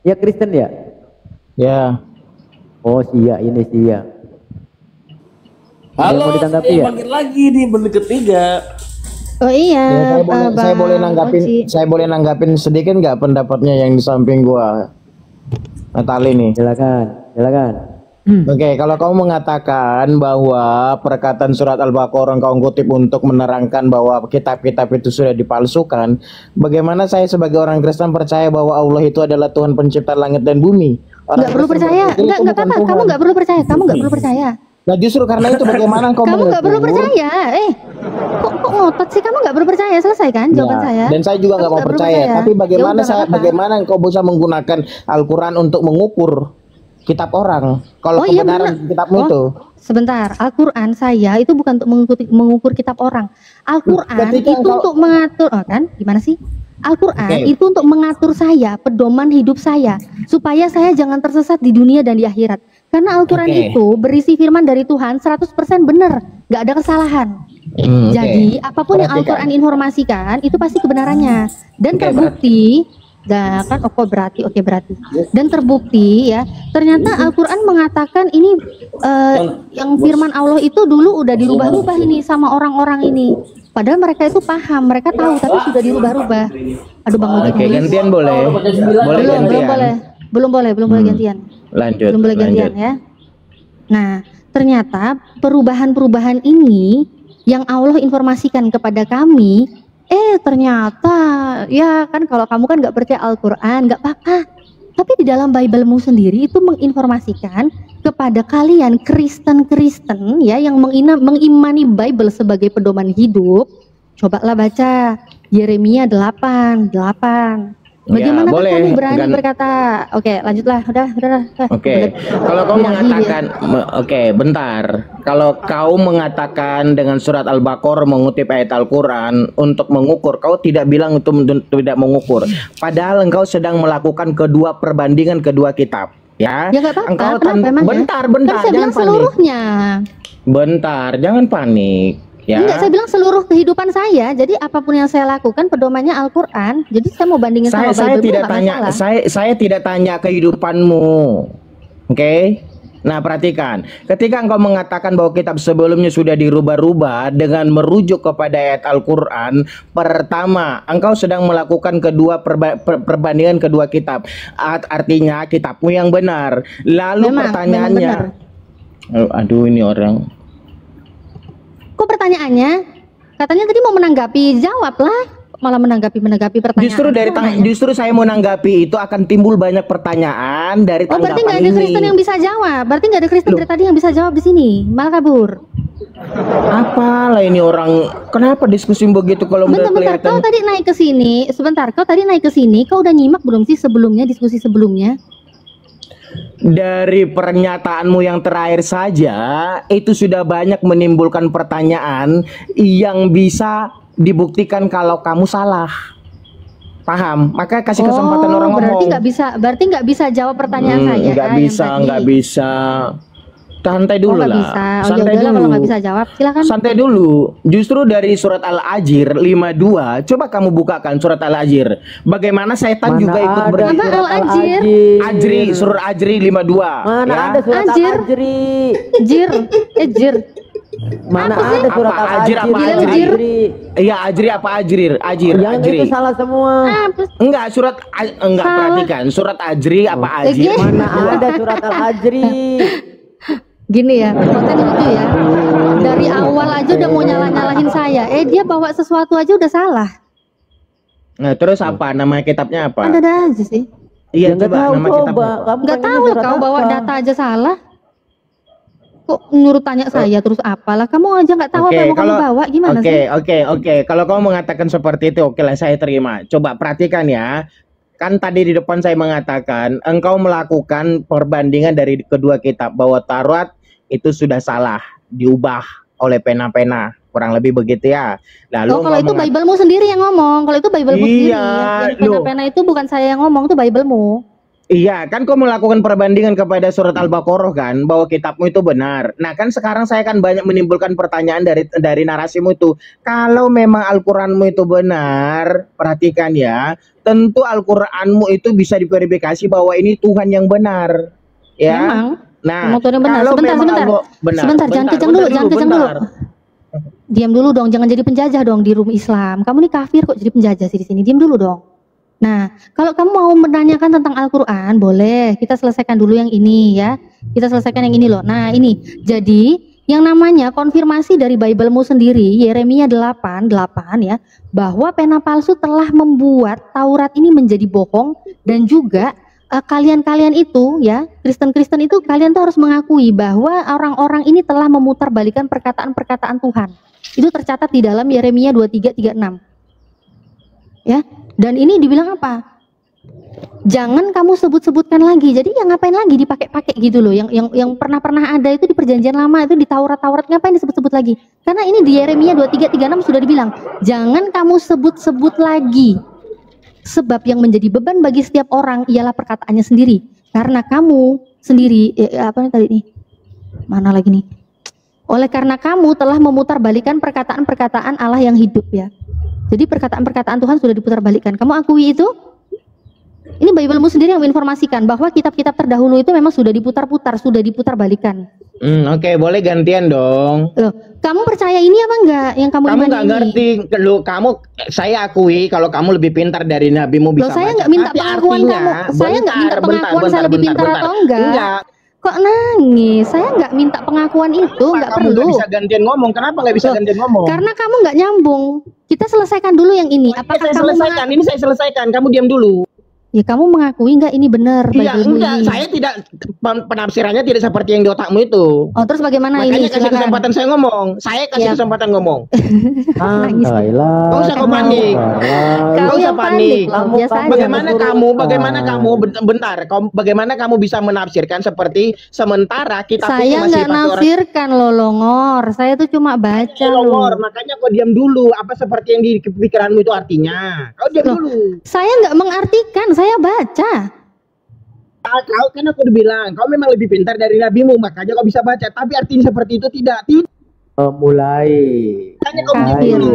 ya Kristen ya. Ya. Oh sia, ini sia. Ada yang Halo, mau ditanggapi saya ya? bangkit lagi nih menit ketiga. Oh iya, saya boleh nanggapin sedikit nggak pendapatnya yang di samping gua, Natali nih. Silakan. Oke, kalau kamu mengatakan bahwa perkataan surat Al-Baqarah kau kutip untuk menerangkan bahwa kitab-kitab itu sudah dipalsukan, bagaimana saya sebagai orang Kristen percaya bahwa Allah itu adalah Tuhan pencipta langit dan bumi? Nggak perlu percaya, nggak apa-apa, kamu nggak perlu percaya, kamu nggak perlu percaya. Nah justru karena itu bagaimana kau Kamu nggak perlu percaya, kok ngotot sih, kamu nggak perlu percaya, selesai kan jawaban saya. Dan saya juga nggak mau percaya, tapi bagaimana bagaimana engkau bisa menggunakan Al-Quran untuk mengukur kitab orang kalau kebenaran kitabmu itu? Sebentar, Al-Quran saya itu bukan untuk mengukur kitab orang. Al-Quran itu untuk mengatur, kan? Gimana sih? Al-Quran itu untuk mengatur saya, pedoman hidup saya, supaya saya jangan tersesat di dunia dan di akhirat. Karena Al-Quran itu berisi firman dari Tuhan 100% benar, nggak ada kesalahan. Jadi apapun yang Al-Quran informasikan itu pasti kebenarannya dan terbukti. Dan kan berarti dan terbukti ya, ternyata Al-Quran mengatakan ini yang firman Allah itu dulu udah dirubah-rubah ini sama orang-orang ini, padahal mereka itu paham, mereka tahu, tapi sudah dirubah-rubah. Aduh Bang Ojek. Oke, gantian boleh belum boleh gantian. Lanjut. Belum boleh gantian ya. Nah, ternyata perubahan-perubahan ini yang Allah informasikan kepada kami, ternyata ya kan, kalau kamu kan nggak percaya Al-Quran, nggak apa-apa. Tapi di dalam Bible-mu sendiri itu menginformasikan kepada kalian Kristen-Kristen ya yang mengimani Bible sebagai pedoman hidup. Cobalah baca Yeremia 8:8. Bagaimana kamu berani berkata, oke lanjutlah, udah. Oke, kalau kau mengatakan, bentar. Kalau kau mengatakan dengan surat Al-Baqarah mengutip ayat Al-Quran untuk mengukur, kau tidak bilang itu tidak mengukur. Padahal engkau sedang melakukan perbandingan kedua kitab. Ya nggak apa-apa. Bentar, kan saya bilang seluruhnya. Bentar, jangan panik. Ya. Enggak, saya bilang seluruh kehidupan saya. Jadi apapun yang saya lakukan pedomannya Al-Quran. Jadi saya mau bandingin sama saya Bible, tidak tanya, saya tidak tanya kehidupanmu. Oke? Nah, perhatikan. Ketika engkau mengatakan bahwa kitab sebelumnya sudah dirubah-rubah dengan merujuk kepada ayat Al-Quran, pertama, engkau sedang melakukan perbandingan kedua kitab. Artinya kitabmu yang benar. Lalu pertanyaannya, aduh ini orang. Kok pertanyaannya? Katanya tadi mau menanggapi, jawablah. Malah menanggapi pertanyaan. Justru saya mau menanggapi itu akan timbul banyak pertanyaan dari tanggapan berarti nggak ada Kristen yang bisa jawab. Berarti nggak ada Kristen dari tadi yang bisa jawab di sini. Malah kabur. Apalah ini orang? Kenapa diskusi begitu kalau bentar, kau tadi naik ke sini. Sebentar, kau tadi naik ke sini. Kau udah nyimak belum sih sebelumnya, diskusi sebelumnya? Dari pernyataanmu yang terakhir saja itu sudah banyak menimbulkan pertanyaan yang bisa dibuktikan kalau kamu salah. Paham? Maka kasih kesempatan orang ngomong. Berarti nggak bisa jawab pertanyaan saya. Nggak bisa. Santai dulu lah. Santai dulu. Kalau nggak bisa jawab, silakan. Santai dulu. Justru dari surat Al-Ajir 52, coba kamu bukakan surat Al-Ajir. Bagaimana setan juga ikut berdiri. Al-Ajir? Ajri, surat Ajri 52. Mana ada surat Al-Ajri? Jir. Mana ada surat Al-Ajir? Iya, Ajri apa Ajrir? Ajir. Itu salah semua. Enggak, perhatikan. Surat Ajri apa Ajir? Mana ada surat Al-Ajri? Gini ya, konten lucu ya. Dari awal aja udah mau nyalahin saya. Dia bawa sesuatu aja udah salah. Nah, terus apa? Nama kitabnya apa? Ada aja sih. Iya, coba nama kitabnya. Nggak tahu kau bawa data aja salah. Kok nyuruh tanya saya terus apalah? Kamu aja nggak tahu apa yang mau kamu bawa, gimana sih? Oke. Kalau kamu mengatakan seperti itu, oke lah, saya terima. Coba perhatikan ya. Kan tadi di depan saya mengatakan engkau melakukan perbandingan dari kedua kitab bahwa Taurat itu sudah salah, diubah oleh pena-pena, kurang lebih begitu ya. Lalu kalau itu Bible-mu sendiri yang ngomong. Kalau itu Bible-mu sendiri. Pena-pena itu bukan saya yang ngomong, itu Bible-mu. Iya, kan kau melakukan perbandingan kepada surat Al-Baqarah kan, bahwa kitabmu itu benar. Nah kan sekarang saya kan banyak menimbulkan pertanyaan dari narasimu itu. Kalau memang Al-Quranmu itu benar, perhatikan ya, tentu Al-Quranmu itu bisa diverifikasi bahwa ini Tuhan yang benar. Ya. Memang. Nah, Tuhan yang benar. kalau Sebentar, memang sebentar. benar, Sebentar, jangan kejang dulu, jangan kejang dulu. bentar. Diam dulu dong, jangan jadi penjajah dong di room Islam. Kamu nih kafir kok jadi penjajah sih di sini. Diam dulu dong. Nah, kalau kamu mau menanyakan tentang Al-Quran, boleh. Kita selesaikan dulu yang ini ya. Kita selesaikan yang ini loh. Nah, ini. Jadi, yang namanya konfirmasi dari Bible-mu sendiri, Yeremia 8 ya, bahwa pena palsu telah membuat Taurat ini menjadi bohong, dan juga kalian-kalian itu ya, Kristen-Kristen itu, kalian tuh harus mengakui bahwa orang-orang ini telah memutarbalikan perkataan-perkataan Tuhan. Itu tercatat di dalam Yeremia 23:36. Ya. Dan ini dibilang apa? Jangan kamu sebut-sebutkan lagi. Jadi yang ngapain lagi dipakai-pakai gitu loh. Yang pernah ada itu di Perjanjian Lama, itu di Taurat ngapain disebut-sebut lagi? Karena ini di Yeremia 23:36 sudah dibilang, jangan kamu sebut-sebut lagi. Sebab yang menjadi beban bagi setiap orang ialah perkataannya sendiri. Karena kamu sendiri apa tadi nih? Mana lagi nih? Oleh karena kamu telah memutarbalikan perkataan-perkataan Allah yang hidup ya. Jadi perkataan-perkataan Tuhan sudah diputarbalikkan. Kamu akui itu? Ini Bible-mu sendiri yang menginformasikan bahwa kitab-kitab terdahulu itu memang sudah diputar-putar, sudah diputarbalikkan. Oke, boleh gantian dong. Loh, kamu percaya ini apa enggak? Yang kamu imani nggak ini? ngerti. Saya akui kalau kamu lebih pintar dari nabimu bisa Loh, saya baca. nggak minta Tapi pengakuan artinya, kamu. Saya nggak minta pengakuan saya lebih pintar atau enggak? Enggak. Kok nangis? Saya nggak minta pengakuan itu, nggak Kamu perlu. nggak bisa gantian ngomong. Kenapa nggak bisa gantian ngomong? Karena kamu nggak nyambung. Kita selesaikan dulu yang ini. Apakah saya kamu selesaikan. Ini saya selesaikan. Kamu diam dulu. Ya kamu mengakui nggak ini benar? Iya, Bible-mu enggak. ini? Saya tidak, penafsirannya tidak seperti yang di otakmu itu. Oh, terus bagaimana Makanya ini? kasih Silakan. kesempatan saya ngomong. Saya kasih Ya. kesempatan ngomong. Nangis. Kau usah kau panik. Kau usah yang panik. loh, biasa aja. Bagaimana kamu bisa menafsirkan seperti sementara kita Saya nggak nafsirkan loh, Longor. Saya tuh cuma baca loh. Makanya kau diam dulu. Apa seperti yang di pikiranmu itu artinya? Kau diam dulu. Saya nggak mengartikan, saya baca. Kau kan aku udah bilang, kau memang lebih pintar dari nabimu, makanya kau bisa baca. Tapi artinya seperti itu tidak. Mulai.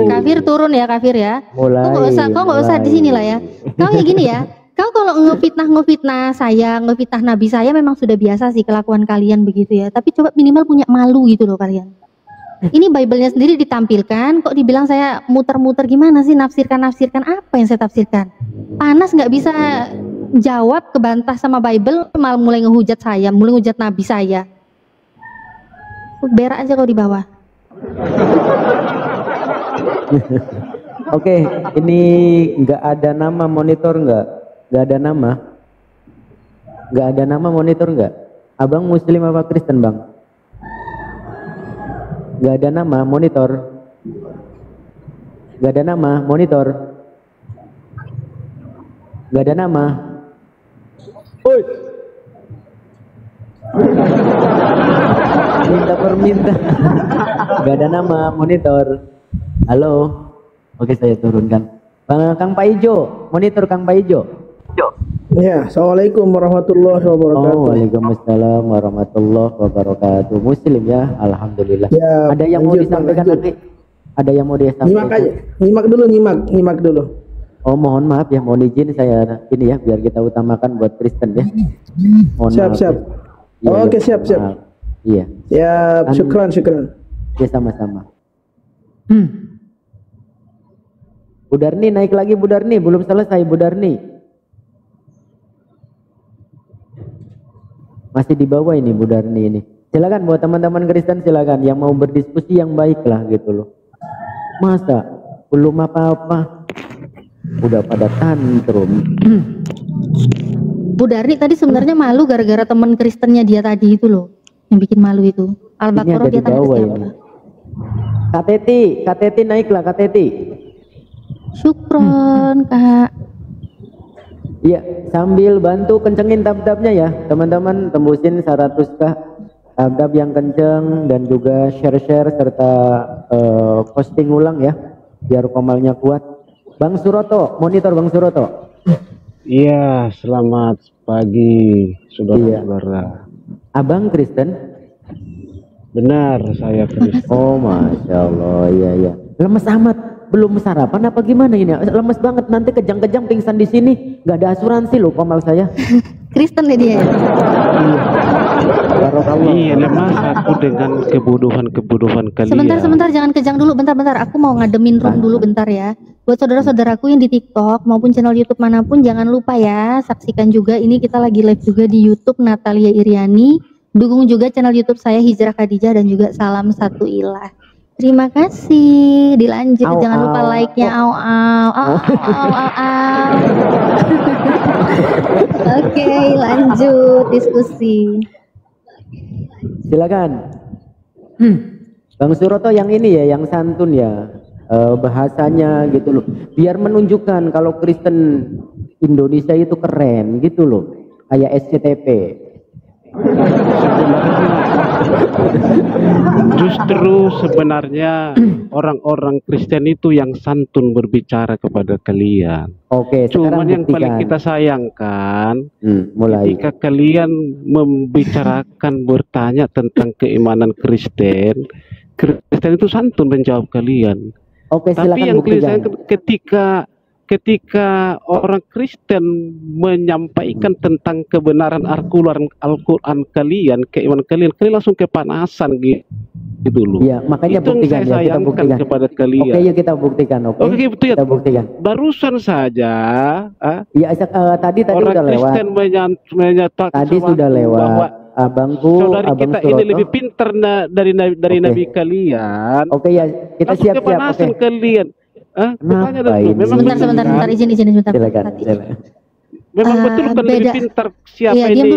Kafir turun ya, kafir ya. Mulai. Kau nggak usah di sini lah ya. Kau kayak gini ya. Kau kalau ngefitnah saya, ngefitnah nabi saya memang sudah biasa sih kelakuan kalian begitu ya. Tapi coba minimal punya malu gitu loh kalian. Ini Bible-nya sendiri ditampilkan, kok dibilang saya muter-muter gimana sih nafsirkan apa yang saya tafsirkan? Panas nggak bisa jawab, kebantah sama Bible, malah mulai ngehujat saya, mulai ngehujat nabi saya. Berak aja kau di bawah. Oke, ini nggak ada nama monitor nggak? Nggak ada nama? Nggak ada nama monitor nggak? Abang Muslim apa Kristen bang? Nggak ada nama monitor. Nggak ada nama monitor. Nggak ada nama. Oi. Minta permintaan. Nggak ada nama monitor. Halo. Oke, saya turunkan. Kang Pak Ijo, monitor Kang Pak Ijo. Ya, assalamualaikum warahmatullahi wabarakatuh. Oh, waalaikumsalam warahmatullahi wabarakatuh. Muslim ya, alhamdulillah. Ya, ada yang mau disampaikan lagi? Ada yang mau disampaikan? Nyimak aja, nyimak dulu. Oh, mohon maaf ya, mohon izin saya ini ya, biar kita utamakan buat Kristen ya. Mohon Siap. maaf, ya. Iya, Oke, ya, siap. Iya. Ya, syukran. Ya, sama-sama. Bu Darni naik lagi, Bu Darni, belum selesai Bu Darni. Masih di bawah ini Bu Darni ini. Silakan buat teman-teman Kristen, silakan yang mau berdiskusi yang baik lah gitu loh. Masa belum apa-apa udah pada tantrum. Bu Darni tadi sebenarnya malu gara-gara teman Kristennya dia tadi itu loh, yang bikin malu itu. Al-Baqarah dia tadi siapa? Kak Teti naiklah Kak Teti. Syukron Kak. Iya, sambil bantu kencengin tab-tabnya ya teman-teman, tembusin 100k tab-tab yang kenceng dan juga share-share serta posting ulang ya biar komalnya kuat. Bang Suroto, monitor Bang Suroto. Iya, selamat pagi, saudara-saudara. Abang Kristen? Benar, saya Kristen. Oh, Masya Allah, iya. Lemes amat, belum sarapan apa gimana ini? Lemes banget, nanti kejang-kejang pingsan di sini. Gak ada asuransi loh komal saya. Kristen ya dia. Iya, lemas aku dengan kebodohan kalian. Sebentar, jangan kejang dulu, bentar. Aku mau ngademin room dulu bentar ya. Buat saudara-saudaraku yang di TikTok maupun channel YouTube manapun, jangan lupa ya, saksikan juga ini kita lagi live juga di YouTube Natalia Iriani. Dukung juga channel YouTube saya Hijrah Khadijah dan juga Salam Satu Ilah. Terima kasih. Dilanjut, jangan lupa like-nya. Oke, lanjut diskusi. Silakan. Bang Suroto yang ini ya, yang santun ya. Bahasanya gitu loh, biar menunjukkan kalau Kristen Indonesia itu keren gitu loh, kayak SCTP. Justru sebenarnya orang-orang Kristen itu yang santun berbicara kepada kalian. Oke, cuman yang paling kita sayangkan ketika kalian membicarakan bertanya tentang keimanan Kristen itu santun menjawab kalian. Oke, tapi yang ketika orang Kristen menyampaikan tentang kebenaran Al-Quran kalian, keimanan kalian langsung kepanasan gitu loh. Iya, makanya itu buktikan yang saya ya, kita buktikan kepada kalian. Oke, yuk kita buktikan. Oke, kita buktikan. Barusan saja ya, tadi orang udah lewat. Kristen menyatakan tadi sudah lewat. bahwa saudari Abang kita Suroto ini lebih pintar dari nabi kalian. Oke ya, kita siap-siap. Kepanasan kalian. Kenapa ini? Sebentar, izin sebentar. Silakan. Memang betul kan lebih pintar siapa iya, ini?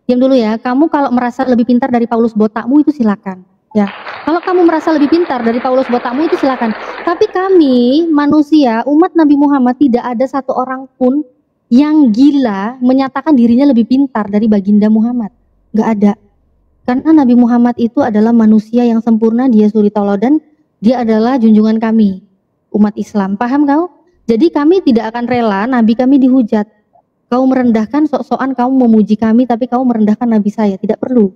Diam dulu ya. Kamu kalau merasa lebih pintar dari Paulus botakmu itu silakan. Ya, kalau kamu merasa lebih pintar dari Paulus botakmu itu silakan. Tapi kami manusia, umat Nabi Muhammad, tidak ada satu orang pun yang gila menyatakan dirinya lebih pintar dari baginda Muhammad. Gak ada. Karena Nabi Muhammad itu adalah manusia yang sempurna, dia suri tauladan, dia adalah junjungan kami, umat Islam. Paham kau? Jadi kami tidak akan rela Nabi kami dihujat. Kau merendahkan, sok-sokan kamu memuji kami, tapi kau merendahkan Nabi saya. Tidak perlu.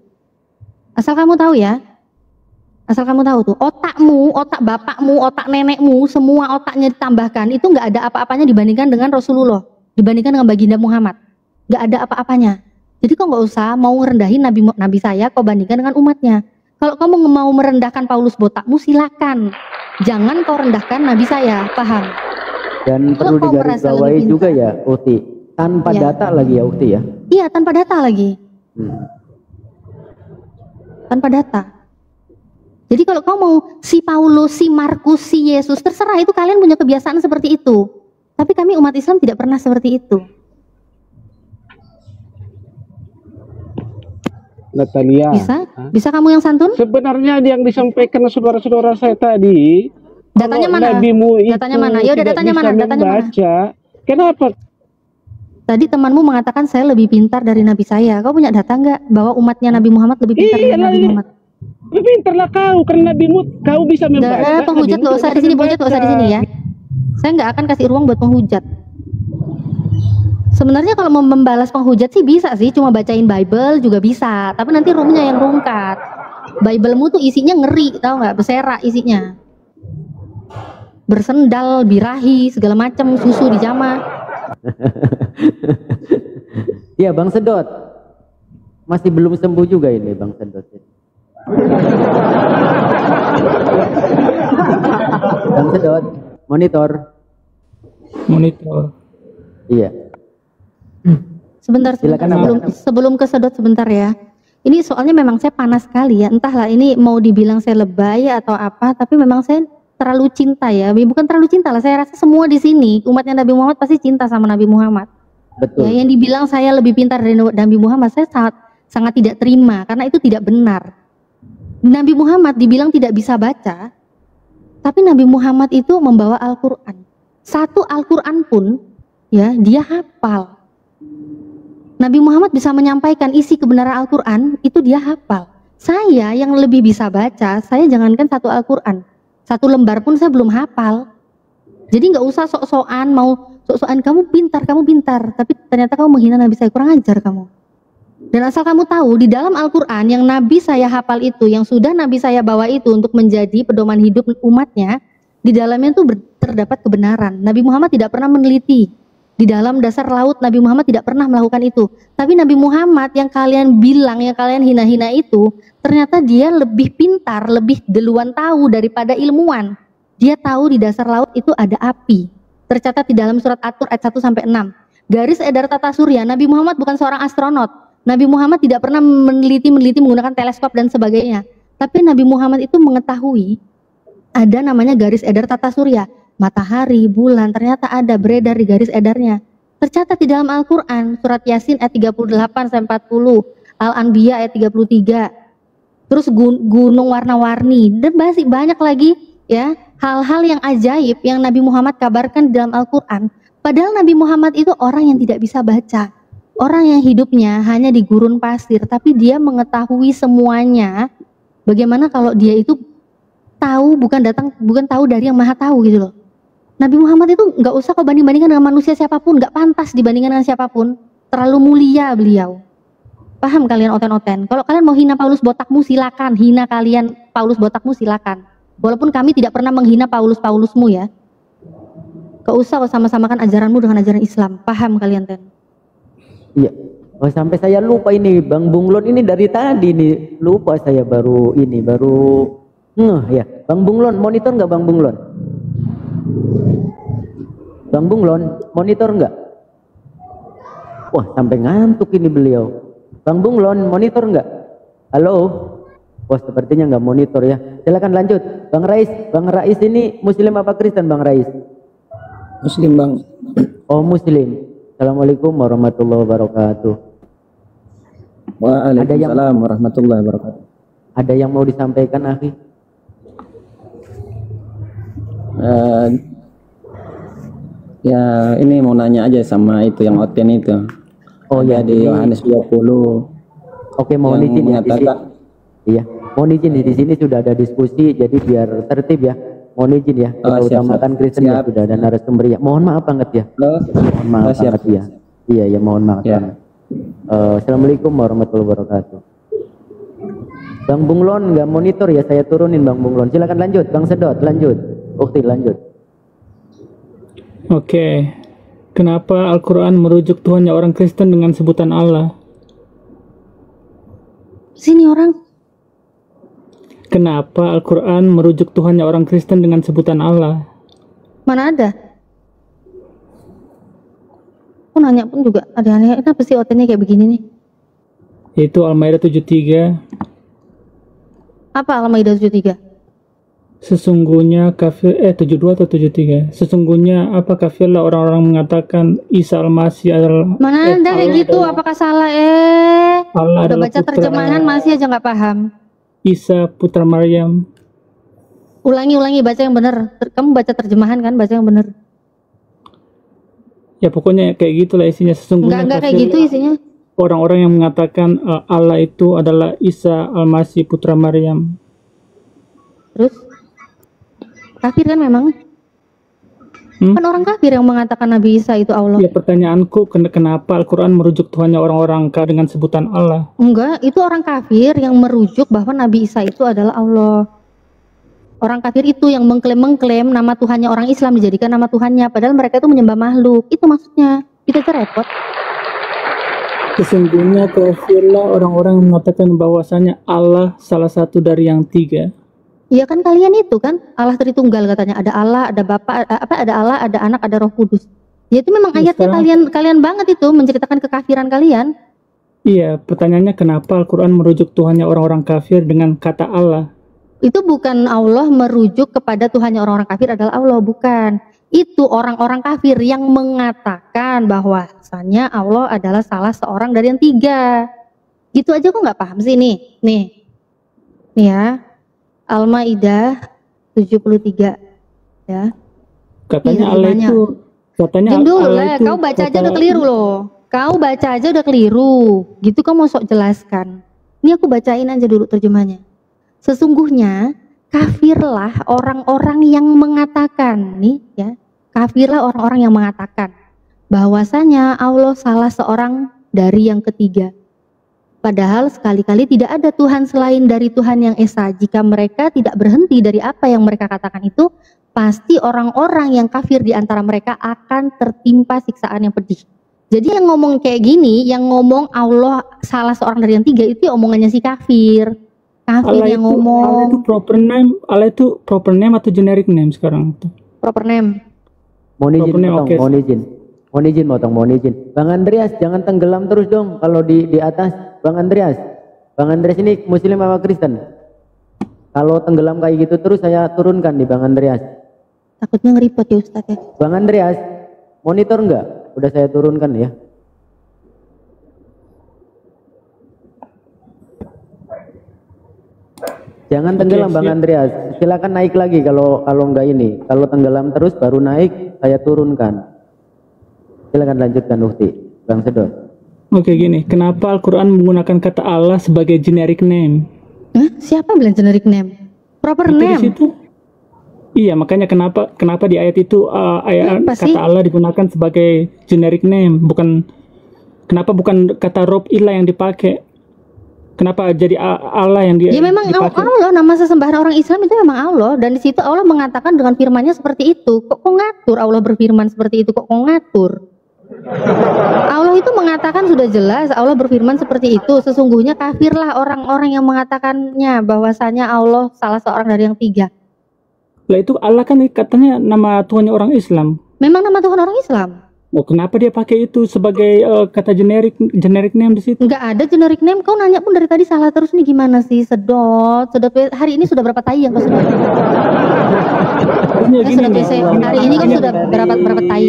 Asal kamu tahu ya. Asal kamu tahu tuh, otakmu, otak bapakmu, otak nenekmu, semua otaknya ditambahkan, itu nggak ada apa-apanya dibandingkan dengan Rasulullah. Dibandingkan dengan baginda Muhammad, nggak ada apa-apanya. Jadi kau nggak usah mau ngerendahin nabi saya, kau bandingkan dengan umatnya. Kalau kamu mau merendahkan Paulus botakmu, silakan. Jangan kau rendahkan nabi saya, paham? Dan perlu digarisbawahi juga ya, Ukti, tanpa data lagi ya, Ukti ya? Iya, tanpa data lagi. Tanpa data. Jadi kalau kau mau si Paulus, si Markus, si Yesus, terserah, itu kalian punya kebiasaan seperti itu. Tapi kami umat Islam tidak pernah seperti itu. Natalia. Bisa kamu yang santun? Sebenarnya yang disampaikan saudara-saudara saya tadi, datanya mana? Datanya mana? Ya udah, datanya mana? Datanya mana? Kenapa? Tadi temanmu mengatakan saya lebih pintar dari nabi saya. Kau punya data nggak bahwa umatnya Nabi Muhammad lebih pintar dari Nabi Muhammad? Lebih pintar lah kau, karena nabimu kau bisa membaca. Penghujat nggak usah di sini, penghujat nggak usah di sini ya. Saya nggak akan kasih ruang buat penghujat. Sebenarnya kalau mau membalas penghujat sih bisa sih, cuma bacain Bible juga bisa. Tapi nanti roomnya yang rungkat. Biblemu tuh isinya ngeri, tahu nggak? Berserak isinya. Bersendal, birahi, segala macam, susu dijamah. Ya, Bang Sedot. Masih belum sembuh juga ini Bang Sedot. Bang Sedot, monitor. Iya. Sebentar, sebelum kesedot sebentar ya. Ini soalnya memang saya panas sekali ya. Entahlah ini mau dibilang saya lebay atau apa, tapi memang saya terlalu cinta ya. Bukan terlalu cinta lah, saya rasa semua di sini umatnya Nabi Muhammad pasti cinta sama Nabi Muhammad. Betul. Ya, yang dibilang saya lebih pintar dari Nabi Muhammad, saya sangat tidak terima karena itu tidak benar. Nabi Muhammad dibilang tidak bisa baca, tapi Nabi Muhammad itu membawa Al-Quran. Satu Al-Quran pun ya dia hafal. Nabi Muhammad bisa menyampaikan isi kebenaran Al-Quran, itu dia hafal. Saya yang lebih bisa baca, saya jangankan satu Al-Quran, satu lembar pun saya belum hafal. Jadi nggak usah sok-sokan mau Sok-sokan kamu pintar, tapi ternyata kamu menghina Nabi saya, kurang ajar kamu. Dan asal kamu tahu, di dalam Al-Quran yang Nabi saya hafal itu, yang sudah Nabi saya bawa itu untuk menjadi pedoman hidup umatnya, di dalamnya itu terdapat kebenaran. Nabi Muhammad tidak pernah meneliti. Di dalam dasar laut Nabi Muhammad tidak pernah melakukan itu. Tapi Nabi Muhammad yang kalian bilang, yang kalian hina-hina itu, ternyata dia lebih pintar, lebih duluan tahu daripada ilmuwan. Dia tahu di dasar laut itu ada api. Tercatat di dalam surat At-Tur ayat 1-6. Garis edar tata surya, Nabi Muhammad bukan seorang astronot. Nabi Muhammad tidak pernah meneliti menggunakan teleskop dan sebagainya. Tapi Nabi Muhammad itu mengetahui ada namanya garis edar tata surya. Matahari, bulan, ternyata ada beredar di garis edarnya. Tercatat di dalam Al-Quran, surat Yasin ayat 38-40, Al-Anbiya ayat 33. Terus gunung warna-warni, dan masih banyak lagi ya. Hal-hal yang ajaib yang Nabi Muhammad kabarkan di dalam Al-Quran. Padahal Nabi Muhammad itu orang yang tidak bisa baca. Orang yang hidupnya hanya di gurun pasir. Tapi dia mengetahui semuanya. Bagaimana kalau dia itu tahu, bukan tahu dari yang maha tahu gitu loh. Nabi Muhammad itu nggak usah kau banding-bandingkan dengan manusia siapapun. Nggak pantas dibandingkan dengan siapapun. Terlalu mulia beliau. Paham kalian oten-oten? Kalau kalian mau hina Paulus botakmu silakan. Hina kalian Paulus botakmu silakan. Walaupun kami tidak pernah menghina Paulusmu ya. Gak usah sama-samakan ajaranmu dengan ajaran Islam. Paham kalian, Ten? Iya. Oh, sampai saya lupa ini Bang Bunglon ini dari tadi nih. Lupa saya baru ya. Bang Bunglon, monitor nggak Bang Bunglon? Bang Bunglon, monitor nggak? Wah, sampai ngantuk ini beliau. Bang Bunglon, monitor nggak? Halo? Wah, sepertinya nggak monitor ya. Silakan lanjut. Bang Rais ini Muslim apa Kristen Bang Rais? Muslim Bang. Oh Muslim. Assalamualaikum warahmatullahi wabarakatuh. Waalaikumsalam warahmatullahi wabarakatuh. Ada yang mau disampaikan akhi? Ya ini mau nanya aja sama itu yang Oten itu. Oh ya, di Yohanes 20. Oke, mohon izin ya. Iya, mohon izin di sini sudah ada diskusi, jadi biar tertib ya. Mohon izin ya, kita utamakan Kristen ya, sudah ada narasumber ya. Mohon maaf banget ya. Mohon maaf banget ya. Iya ya, mohon maaf. Ya. Assalamualaikum warahmatullahi wabarakatuh. Bang Bunglon nggak monitor ya, saya turunin Bang Bunglon. Silakan lanjut, Bang Sedot lanjut. Ukti lanjut. Oke, kenapa Al-Quran merujuk Tuhannya orang Kristen dengan sebutan Allah? Sini orang. Kenapa Al-Quran merujuk Tuhannya orang Kristen dengan sebutan Allah? Mana ada? Aku nanya pun juga ada-aneh. Kenapa sih otennya kayak begini nih? Itu Al-Maidah 73. Apa Al-Maidah 73? Sesungguhnya kafir 72 atau 73. Sesungguhnya apa kafirlah orang-orang mengatakan Isa Al-Masih adalah mana ada kayak gitu, apakah salah Allah udah baca terjemahan masih aja nggak paham. Isa putra Maryam. Ulangi baca yang benar. Kamu baca terjemahan kan, baca yang benar. Ya pokoknya kayak gitulah isinya. Sesungguhnya enggak kayak gitu isinya. Orang-orang yang mengatakan Allah itu adalah Isa Al-Masih putra Maryam. Terus kafir kan memang? Kan orang kafir yang mengatakan Nabi Isa itu Allah. Ya pertanyaanku, kenapa Al-Quran merujuk Tuhannya orang-orang dengan sebutan Allah? Enggak, itu orang kafir yang merujuk bahwa Nabi Isa itu adalah Allah. Orang kafir itu yang mengklaim nama Tuhannya orang Islam dijadikan nama Tuhannya, padahal mereka itu menyembah makhluk. Itu maksudnya. Itu aja repot. Sesungguhnya kafirlah orang-orang yang mengatakan bahwasanya Allah salah satu dari yang tiga. Iya kan kalian itu kan Allah Tritunggal katanya, ada Allah, ada Bapa, ada Allah, ada Anak, ada Roh Kudus. Ya itu memang ayatnya kalian banget itu menceritakan kekafiran kalian. Iya, pertanyaannya kenapa Al-Quran merujuk Tuhannya orang-orang kafir dengan kata Allah? Itu bukan Allah merujuk kepada Tuhannya orang-orang kafir adalah Allah, bukan. Itu orang-orang kafir yang mengatakan bahwasanya Allah adalah salah seorang dari yang tiga. Gitu aja kok nggak paham sih nih ya. Al-Maidah 73 ya. Katanya Allah itu kau baca aja udah keliru loh. Kau baca aja udah keliru. Gitu kau mau sok jelaskan. Ini aku bacain aja dulu terjemahnya. Sesungguhnya kafirlah orang-orang yang mengatakan nih ya. kafirlah orang-orang yang mengatakan bahwasanya Allah salah seorang dari yang ketiga. Padahal sekali-kali tidak ada Tuhan selain dari Tuhan yang Esa. Jika mereka tidak berhenti dari apa yang mereka katakan itu, pasti orang-orang yang kafir di antara mereka akan tertimpa siksaan yang pedih. Jadi yang ngomong kayak gini, yang ngomong Allah salah seorang dari yang tiga, itu omongannya si kafir. Kafir Allah yang itu, ngomong. Allah itu proper name atau generic name sekarang? Proper name. Mohon izin Proper name, potong, oke. mohon izin. Bang Andreas, jangan tenggelam terus dong kalau di atas. Bang Andreas ini Muslim apa Kristen? Kalau tenggelam kayak gitu terus saya turunkan nih Bang Andreas. Takutnya ngeripot ya Ustadz ya. Bang Andreas, monitor enggak? Udah saya turunkan ya. Jangan tenggelam Bang Andreas. Silakan naik lagi kalau enggak ini. Kalau tenggelam terus baru naik saya turunkan. Silakan lanjutkan Ukti. Bang Sedot. Oke gini, kenapa Al-Quran menggunakan kata Allah sebagai generic name? Siapa bilang generic name? Proper Itu di name. situ. Iya, makanya kenapa di ayat itu kata Allah digunakan sebagai generic name, kenapa bukan kata Rob Ilah yang dipakai? Kenapa jadi Allah yang Ya memang dipakai? Allah, nama sesembahan orang Islam itu memang Allah, dan di situ Allah mengatakan dengan firman-Nya seperti itu. Kok ngatur Allah berfirman seperti itu? Kok ngatur? Allah itu mengatakan sudah jelas, Allah berfirman seperti itu. Sesungguhnya kafirlah orang-orang yang mengatakannya bahwasanya Allah salah seorang dari yang tiga. Lah itu Allah kan katanya nama Tuhannya orang Islam. Memang nama Tuhan orang Islam. Oh, kenapa dia pakai itu sebagai kata generic name di situ? Nggak ada generic name. Kau nanya pun dari tadi salah terus nih, gimana sih? Sedot hari ini sudah berapa tai yang kau sedot? Hari ini kan sudah berapa tai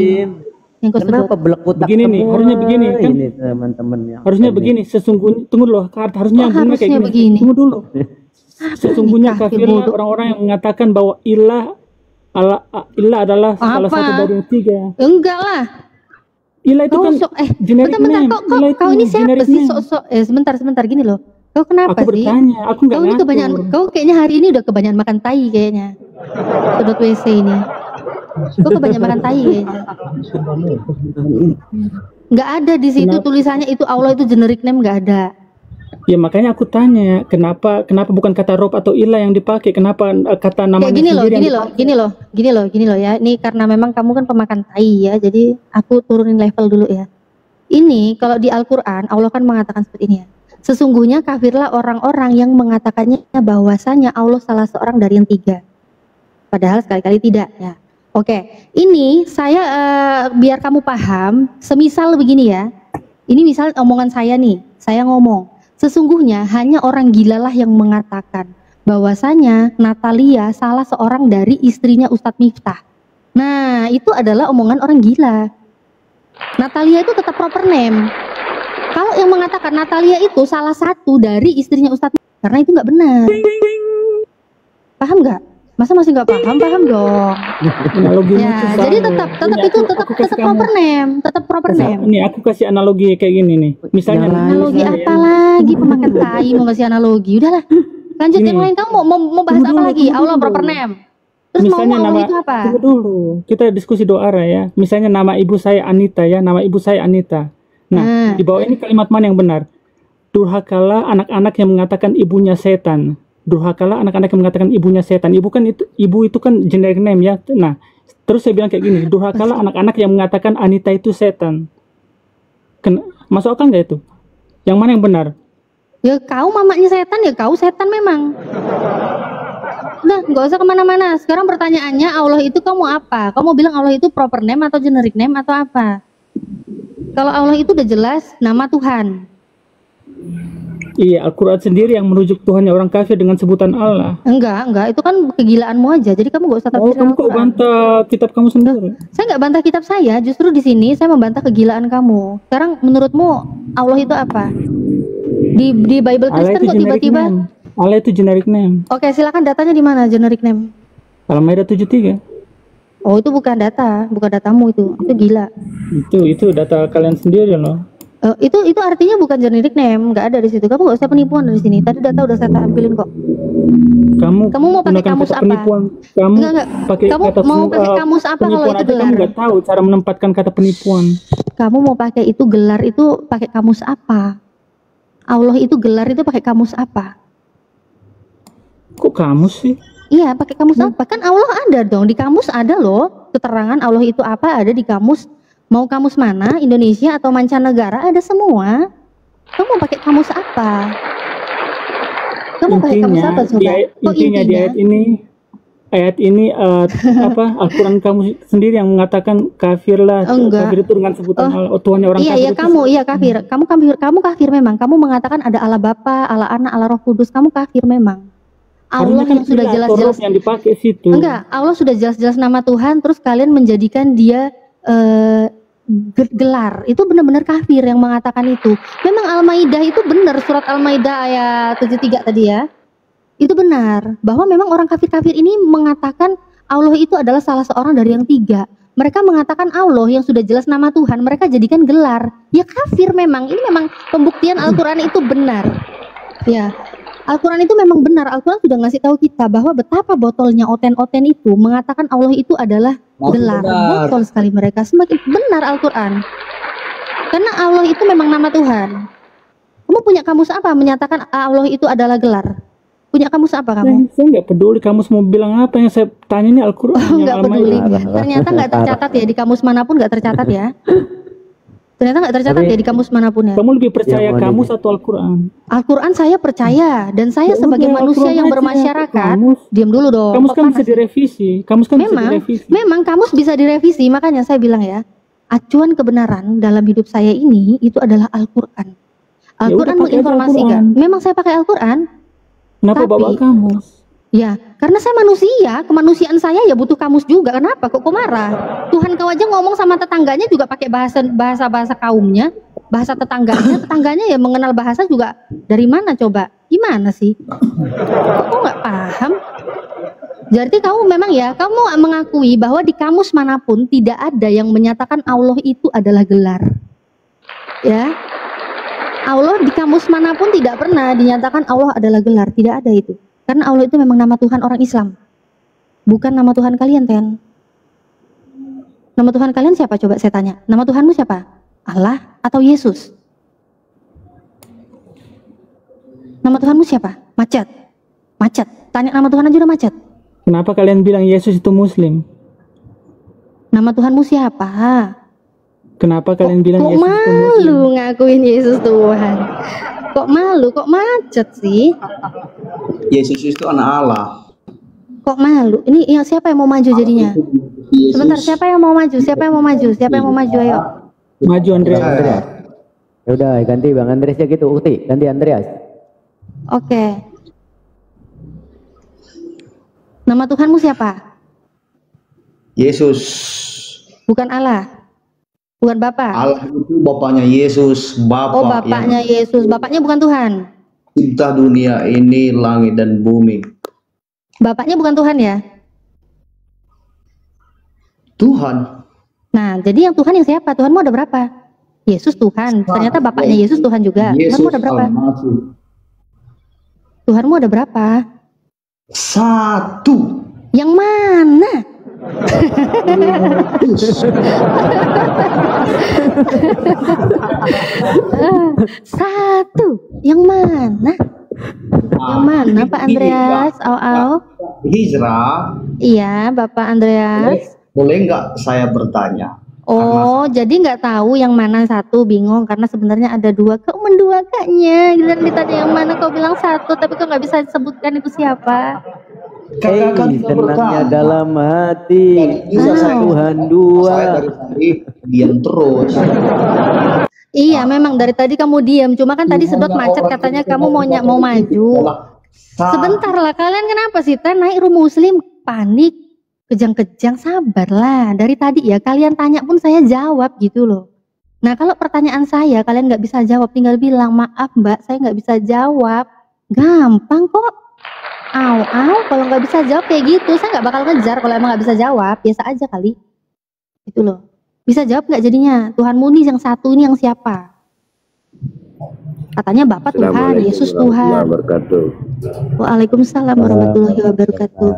yang kau sedot? Kenapa belekutak Begini nih, harusnya begini kan? Ini teman-teman yang Harusnya begini, sesungguhnya tunggu dulu, harusnya Oh, bunga kayak harusnya gini. begini. Tunggu dulu. Sesungguhnya kafirlah orang-orang yang mengatakan bahwa ilah adalah salah satu dari yang tiga. Enggak lah. Ilah itu kan generic bentar, name. Ilah kau ini itu siapa generic sih? name. Sok-sok. Sebentar gini loh. Kau kenapa Aku sih? bertanya, aku nggak Kau ini ngatur. kebanyakan, kau kayaknya hari ini udah kebanyakan makan tai kayaknya. Sedot WC ini. Kau kebanyakan makan tai kayaknya. Nggak ada di situ tulisannya itu Allah itu generic name, nggak ada. Ya makanya aku tanya, kenapa bukan kata Rob atau ilah yang dipakai? Kenapa kata namanya Kayak sendiri yang gini loh ya. Ini karena memang kamu kan pemakan tai ya, jadi aku turunin level dulu ya. Ini kalau di Al-Quran Allah kan mengatakan seperti ini ya. Sesungguhnya kafirlah orang-orang yang mengatakannya bahwasanya Allah salah seorang dari yang tiga. Padahal sekali-kali tidak ya. Oke, ini saya biar kamu paham, semisal begini ya. Ini misal omongan saya nih, saya ngomong, sesungguhnya hanya orang gilalah yang mengatakan bahwasanya Natalia salah seorang dari istrinya Ustadz Miftah. Nah, itu adalah omongan orang gila. Natalia itu tetap proper name. Kalau yang mengatakan Natalia itu salah satu dari istrinya Ustadz Miftah, karena itu nggak benar. Paham nggak? Masa masih nggak paham? Paham dong. Ya, jadi tetap proper name, tetap proper name. Ini aku kasih analogi kayak gini nih. Misalnya Analogi apa lagi, pemakan tai mau kasih analogi? Udahlah, lanjut yang lain. Kamu mau bahas apa lagi? Allah proper name. Terus mau misalnya Allah itu apa? Tunggu dulu, kita diskusi dua arah ya. Misalnya nama ibu saya Anita ya, nama ibu saya Anita. Nah, di bawah ini kalimat mana yang benar? Durhakalah anak-anak yang mengatakan ibunya setan. Durhakalah anak-anak yang mengatakan ibunya setan. Ibu itu kan generic name ya. Nah, terus saya bilang kayak gini, durhakalah anak-anak yang mengatakan Anita itu setan. Masuk akal nggak itu? Yang mana yang benar? Ya kau mamanya setan, ya kau setan memang. Udah, nggak usah kemana-mana. Sekarang pertanyaannya, Allah itu kamu apa? Kamu bilang Allah itu proper name atau generic name atau apa? Kalau Allah itu udah jelas nama Tuhan. Iya, Al-Quran sendiri yang merujuk Tuhannya orang kafir dengan sebutan Allah. Enggak, itu kan kegilaanmu aja. Jadi kamu gak usah tafsir kamu kok bantah kitab kamu sendiri? Saya nggak bantah kitab saya, justru di sini saya membantah kegilaan kamu. Sekarang menurutmu Allah itu apa? Di Bible Kristen kok tiba-tiba? Allah itu generic name. Oke, silakan datanya di mana generic name? Al-Maidah 73. Oh, itu bukan data, bukan datamu itu gila. Itu data kalian sendiri loh. Itu artinya bukan generic name, nggak ada di situ. Kamu nggak usah penipuan dari sini. Tadi data udah saya tampilin kok. Kamu mau pakai kamus apa? Kamu Enggak. pakai Kamu kata mau pakai kamus apa kalau penipuan itu aja gelar? kamu nggak tahu cara menempatkan kata penipuan. Kamu mau pakai itu gelar itu pakai kamus apa? Allah itu gelar itu pakai kamus apa? Kok kamus sih? Iya, pakai kamus apa? Kan Allah ada dong, di kamus ada loh keterangan Allah itu apa, ada di kamus. Mau kamus mana, Indonesia atau mancanegara, ada semua. Kamu mau pakai kamus apa? Kamu pakai kamus apa coba? Intinya di ayat ini apa Al-Quran kamu sendiri yang mengatakan kafir lah. Kafir itu dengan sebutan Tuhannya orang kafir. Iya kafir. Kamu kafir memang. Kamu mengatakan ada Allah Bapa, Allah Anak, Allah Roh Kudus. Kamu kafir memang. Allah yang sudah jelas-jelas yang dipakai situ. Enggak, Allah sudah jelas-jelas nama Tuhan, terus kalian menjadikan dia gelar. Itu benar-benar kafir yang mengatakan itu. Memang Al-Maidah itu benar, surat Al-Maidah ayat 73 tadi ya. Itu benar bahwa memang orang kafir-kafir ini mengatakan Allah itu adalah salah seorang dari yang tiga. Mereka mengatakan Allah yang sudah jelas nama Tuhan, mereka jadikan gelar. Ya kafir memang. Ini memang pembuktian Al-Quran itu benar. Ya, Al-Quran itu memang benar. Al-Quran sudah ngasih tahu kita bahwa betapa botolnya oten-oten itu mengatakan Allah itu adalah gelar. Botol sekali mereka. Semakin benar Al-Quran. Karena Allah itu memang nama Tuhan. Kamu punya kamus apa menyatakan Allah itu adalah gelar? Punya kamus apa kamu? Saya nggak peduli kamus mau bilang apa, yang saya tanya ini Al-Quran. Nggak peduli. Ternyata nggak tercatat ya di kamus manapun, nggak tercatat ya. Ternyata nggak tercatat ya di kamus manapun ya. Kamu lebih percaya kamus atau Al-Quran? Al-Quran saya percaya, dan saya sebagai manusia yang bermasyarakat. Diam dulu dong. Kamus kan bisa direvisi. Kamus kan bisa direvisi. Memang kamus bisa direvisi, makanya saya bilang ya, acuan kebenaran dalam hidup saya ini itu adalah Al-Quran. Al-Quran menginformasikan. Memang saya pakai Al-Quran. Kenapa bawa kamus? Ya, karena saya manusia, kemanusiaan saya ya butuh kamus juga. Kenapa? Kok marah? Tuhan kau aja ngomong sama tetangganya juga pakai bahasa kaumnya, bahasa tetangganya ya mengenal bahasa juga. Dari mana coba? Gimana sih? Kok nggak paham? Jadi kamu memang ya, kamu mengakui bahwa di kamus manapun tidak ada yang menyatakan Allah itu adalah gelar. Ya. Allah di kamus manapun tidak pernah dinyatakan Allah adalah gelar, tidak ada itu. Karena Allah itu memang nama Tuhan orang Islam. Bukan nama Tuhan kalian, Ten. Nama Tuhan kalian siapa coba saya tanya? Nama Tuhanmu siapa? Allah atau Yesus? Nama Tuhanmu siapa? Macet. Macet. Tanya nama Tuhan aja udah macet. Kenapa kalian bilang Yesus itu Muslim? Nama Tuhanmu siapa? Kenapa kalian bilang Yesus itu Muslim? Kok malu ngakuin Yesus Tuhan? Kok malu? Kok macet sih? Yesus itu anak Allah. Kok malu? Ini yang siapa yang mau maju jadinya? Sebentar, siapa yang mau maju? Siapa yang mau maju? Siapa yang mau maju? Ayo. Maju Andreas. Ya udah, ganti Bang Andreas ya gitu. Ukti, ganti Andreas. Oke. Nama Tuhanmu siapa? Yesus. Bukan Allah. Bukan Bapak. Allah itu bapaknya Yesus, Bapak. Oh, bapaknya Yesus. Bapaknya bukan Tuhan. Cipta dunia ini, langit dan bumi. Bapaknya bukan Tuhan ya? Tuhan. Nah, jadi yang Tuhan yang siapa? Tuhanmu ada berapa? Yesus Tuhan. Ternyata bapaknya Yesus Tuhan juga. Yesus Tuhanmu ada berapa? Tuhanmu ada berapa? Satu. Yang mana? Satu. Yang mana? Yang mana Pak Andreas? Hijrah. Iya, Bapak Andreas. Boleh nggak saya bertanya? Oh, jadi nggak tahu yang mana satu, bingung karena sebenarnya ada dua. Kau menduakannya. Giliran ditanya yang mana kau bilang satu, tapi kau nggak bisa disebutkan itu siapa. Tenangnya dalam hati Tuhan dua. Saya dari tadi diam terus. Iya, memang dari tadi kamu diam. Cuma kan tadi sedot macet katanya kamu mau maju. Sebentar lah, kalian kenapa sih? Naik room muslim panik, kejang-kejang, sabarlah. Dari tadi ya kalian tanya pun saya jawab gitu loh. Nah kalau pertanyaan saya kalian nggak bisa jawab, tinggal bilang maaf Mbak, saya nggak bisa jawab. Gampang kok. Kalau nggak bisa jawab kayak gitu, saya nggak bakal ngejar. Kalau emang nggak bisa jawab, biasa aja kali. Itu loh. Bisa jawab nggak jadinya? Tuhanmu nih yang satu ini yang siapa? Katanya Bapa Tuhan, Yesus Tuhan. Waalaikumsalam warahmatullahi wabarakatuh.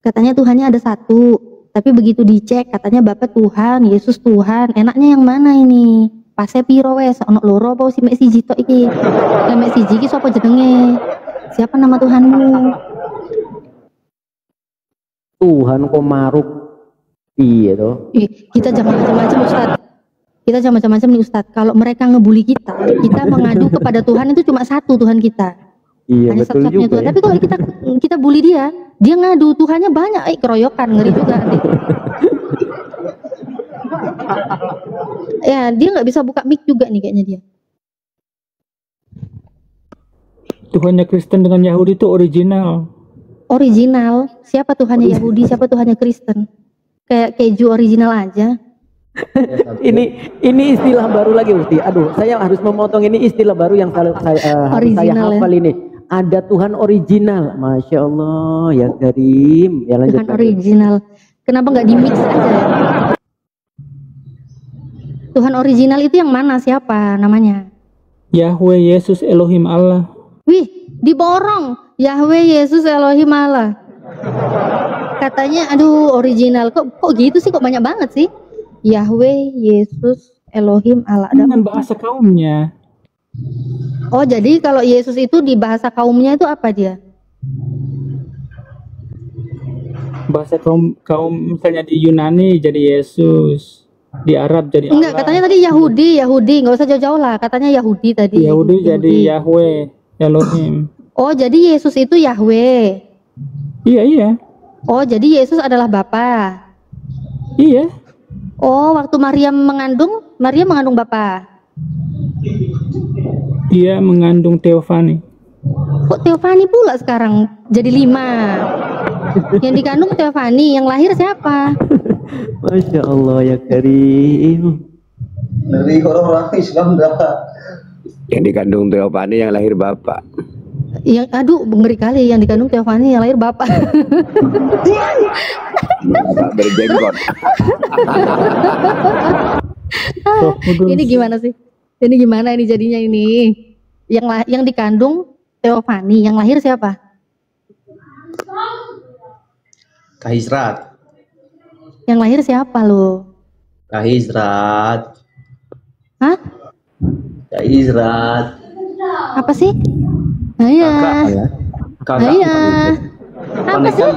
Katanya Tuhannya ada satu, tapi begitu dicek katanya Bapa Tuhan, Yesus Tuhan. Enaknya yang mana ini? Pase piro wes, ono loro apa si mek siji tok iki? Lah mek siji iki sapa jenenge? Siapa nama Tuhanmu? Tuhan kok maruk. Iya toh. Kita jangan macam-macam Ustaz. Kita jangan macam-macam nih Ustaz. Kalau mereka ngebully kita mengadu kepada Tuhan itu cuma satu Tuhan kita. Iya, hanya betul satu-satunya juga Tuhan. ya. Tapi kalau kita bully dia ngadu Tuhannya banyak, keroyokan, ngeri juga nanti. Ya, dia nggak bisa buka mic juga nih kayaknya dia. Tuhannya Kristen dengan Yahudi itu original. Original. Siapa Tuhannya Yahudi, siapa Tuhannya Kristen? Kayak keju original aja. ini istilah baru lagi Ustaz. Aduh, saya harus memotong ini istilah baru yang saya hafal ini. Ada Tuhan original, Masya Allah, ya Karim. Ya lanjut. Tuhan original. Kenapa nggak di mix aja ya? Tuhan original itu yang mana? Siapa namanya? Yahweh, Yesus, Elohim, Allah. Wih, diborong. Yahweh, Yesus, Elohim, Allah. Katanya, aduh original. Kok gitu sih? Kok banyak banget sih? Yahweh, Yesus, Elohim, Allah. Dengan bahasa kaumnya. Oh, jadi kalau Yesus itu di bahasa kaumnya itu apa dia? Bahasa kaum misalnya di Yunani jadi Yesus, di Arab jadi Enggak, Allah. katanya tadi Yahudi, nggak usah jauh-jauh lah. Katanya Yahudi tadi. Yahudi jadi Yahweh, Elohim. Oh, jadi Yesus itu Yahweh. Iya. Oh, jadi Yesus adalah Bapa. Iya. Oh, waktu Maria mengandung Bapa. Dia mengandung Theophany. Kok Theophany pula sekarang jadi 5? Yang dikandung Theophany, yang lahir siapa? Masya Allah ya Karim. Dari orang Islam dah. Yang dikandung Theophany yang lahir bapak. Yang aduh ngeri kali, yang dikandung Theophany yang lahir Bapak. Bapak berjenggot. Ini gimana sih? Ini gimana ini jadinya ini? Yang dikandung Theophany, yang lahir siapa? Kahizrat. Yang lahir siapa lo? Kahizrat. Hah? Kahizrat. Apa sih? Ayah. Kakak. Ayah. Apa sih?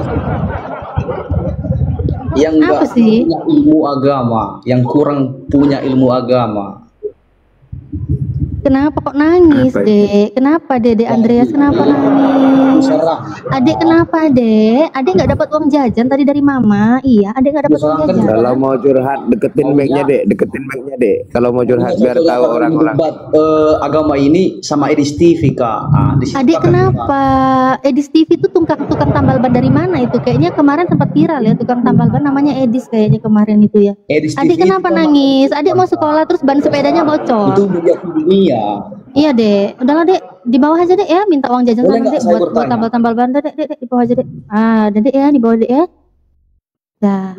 Yang enggak punya ilmu agama, yang kurang punya ilmu agama. Kenapa kok nangis, Dek? Kenapa Dede Andreas kenapa nangis? Adik kenapa, Dek? Adik nggak dapat uang jajan tadi dari Mama? Iya, Adik nggak dapat uang jajan. Kalau mau curhat deketin mic-nya Dek, Kalau mau curhat biar tahu orang-orang. Agama ini sama Edis TV, Kak. Adik kenapa? Edis TV itu tukang tambal ban dari mana itu? Kayaknya kemarin sempat viral ya, tukang tambal ban namanya Edis kayaknya kemarin itu ya. Adik kenapa nangis? Adik mau sekolah terus ban sepedanya bocor. Itu dunia. Iya Dek, udahlah Dek, di bawah aja Dek ya, minta uang jajan sama Dek buat tambal-tambal ban Dek, di bawah aja Dek. Dek ya, di bawah Dek ya. Dah.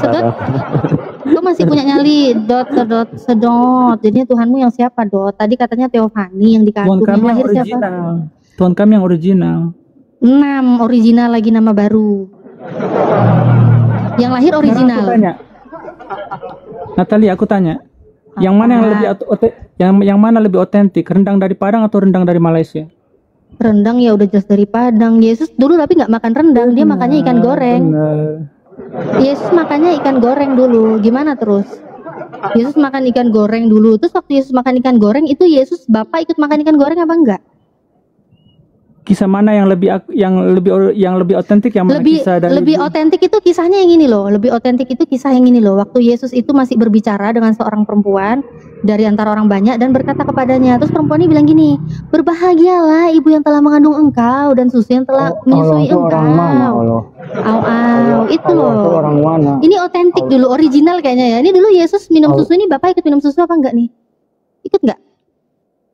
Sedot. Kau masih punya nyali sedot. Jadinya Tuhanmu yang siapa, Dot? Tadi katanya Theophany yang dikandung. Tuhan kami yang lahir yang siapa? original. Tuhan kami yang original. 6 original lagi nama baru. Yang lahir original. Natalia, aku tanya. Yang mana yang mana lebih otentik, rendang dari Padang atau rendang dari Malaysia? Rendang ya udah jelas dari Padang. Yesus dulu tapi nggak makan rendang, dia makannya ikan goreng. Yesus makannya ikan goreng dulu. Gimana terus? Yesus makan ikan goreng dulu. Terus waktu Yesus makan ikan goreng itu Yesus Bapak ikut makan ikan goreng apa enggak? Kisah mana yang lebih otentik, yang mana kisah dari lebih otentik itu kisahnya yang ini loh. Lebih otentik itu kisah yang ini loh. Waktu Yesus itu masih berbicara dengan seorang perempuan dari antara orang banyak dan berkata kepadanya. Terus perempuan ini bilang gini, berbahagialah ibu yang telah mengandung engkau dan susu yang telah menyusui engkau. Itu loh. Ini otentik dulu, original kayaknya ya. Ini dulu Yesus minum susu, ini Bapak ikut minum susu apa enggak nih? Ikut enggak?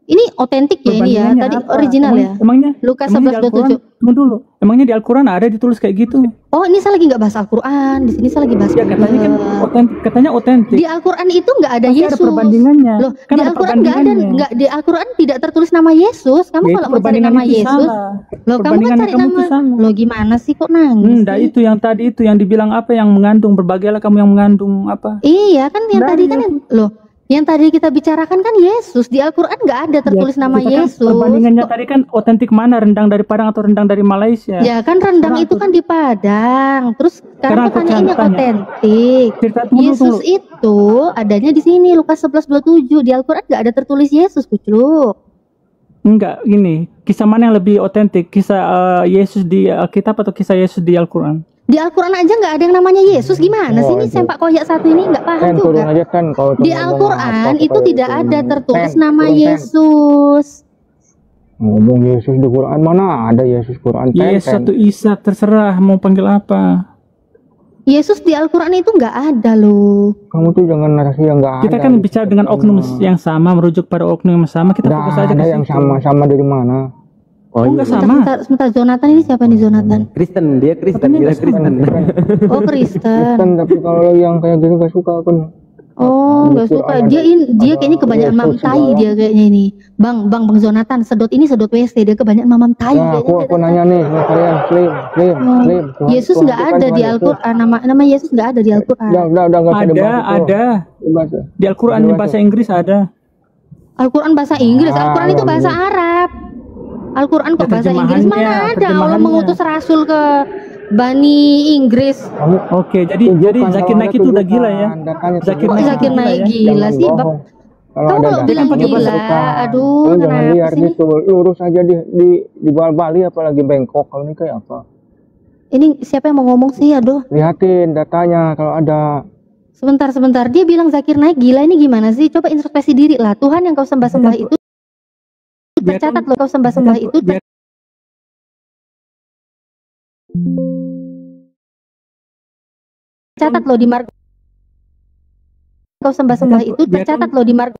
Ini otentik ya ini ya. Perbandingannya Tadi apa? original ya. Emangnya Lukas emangnya di Al-Quran, 11:27. tunggu dulu. Emangnya di Al-Quran ada ditulis kayak gitu? Oh, ini saya lagi nggak bahas Al-Quran. Di sini saya lagi bahas Ya katanya kan otentik, katanya otentik. Di Al-Quran itu nggak ada Pasti Yesus. ada perbandingannya. Loh, Kan di ada Al-Quran nggak ada, perbandingannya. nggak di Al-Quran tidak tertulis nama Yesus. Kamu Ya, itu kalau mau cari perbandingan nama itu Yesus, salah. loh kamu kan Perbandingan cari kamu nama. itu salah. Loh gimana sih kok nangis? Enggak, itu yang tadi itu yang dibilang apa yang mengandung, berbagailah kamu yang mengandung apa? Iya kan yang Nggak tadi ada. kan loh, yang tadi kita bicarakan kan Yesus. Di Al-Quran nggak ada tertulis nama kita kan Yesus. perbandingannya tadi kan otentik mana, rendang dari Padang atau rendang dari Malaysia? Ya kan rendang itu kan di Padang. Terus sekarang Sekarang aku pertanyaannya tanya. otentik. Tunggu, Yesus tunggu. itu adanya di sini Lukas 11:27. Di Al-Quran nggak ada tertulis Yesus, Kucluk. Enggak, gini, kisah mana yang lebih otentik? Kisah Yesus di Alkitab atau kisah Yesus di Al-Quran? Di Al-Quran aja nggak ada yang namanya Yesus. Gimana sih ini sempak koyak satu ini nggak paham juga. aja kan kalau Di Al-Quran itu tidak ada tertulis nama Yesus. ngomong Yesus di Quran, mana ada Yesus Quran Yesus atau Isa, terserah mau panggil apa. Yesus di Al-Quran itu nggak ada loh. Kamu tuh jangan narasi yang nggak ada. Kita kan bicara dengan oknum yang sama, merujuk pada oknum yang sama. Kita fokus aja ada ke yang situ. sama dari mana? Oh, enggak sama. Sebentar, Jonathan ini siapa nih Jonathan? Kristen, dia Kristen, dia Kristen. Oh Kristen. Tapi kalau yang kayak gini gak suka kan. Oh nggak suka. Dia kayaknya kebanyakan mamam tai dia kayaknya ini. Bang Jonathan, sedot ini sedot WC, dia kebanyakan mamam tai. Nah, aku nanya nih sama kalian, Slim. Tuhan- Yesus Tuhan nggak itu kan ada di Tuhan Al-Quran. Nama Yesus nggak ada di Al-Quran. Udah nggak usah dibahas itu. Ada. Dibahas. Di Al-Quran di bahasa Inggris ada. Al-Quran bahasa Inggris, Al-Quran itu bahasa Arab. Al-Quran kok bahasa Inggris mana ada? Allah mengutus rasul ke Bani Inggris. Oke, jadi Zakir Naik itu udah gila ya. Kok Zakir Naik gila sih, Bab? Kamu kalau bilang gila, aduh, Jangan kenapa liar sih? gitu, lurus aja di Bali apalagi bengkok. Kalau ini kayak apa? Ini siapa yang mau ngomong sih, aduh. Lihatin datanya kalau ada. Sebentar, dia bilang Zakir Naik gila, ini gimana sih? Coba introspeksi diri lah. Tuhan yang kau sembah-sembah itu tercatat loh, kau sembah-sembah itu tercatat loh di mark. Kau sembah-sembah itu tercatat loh di mark.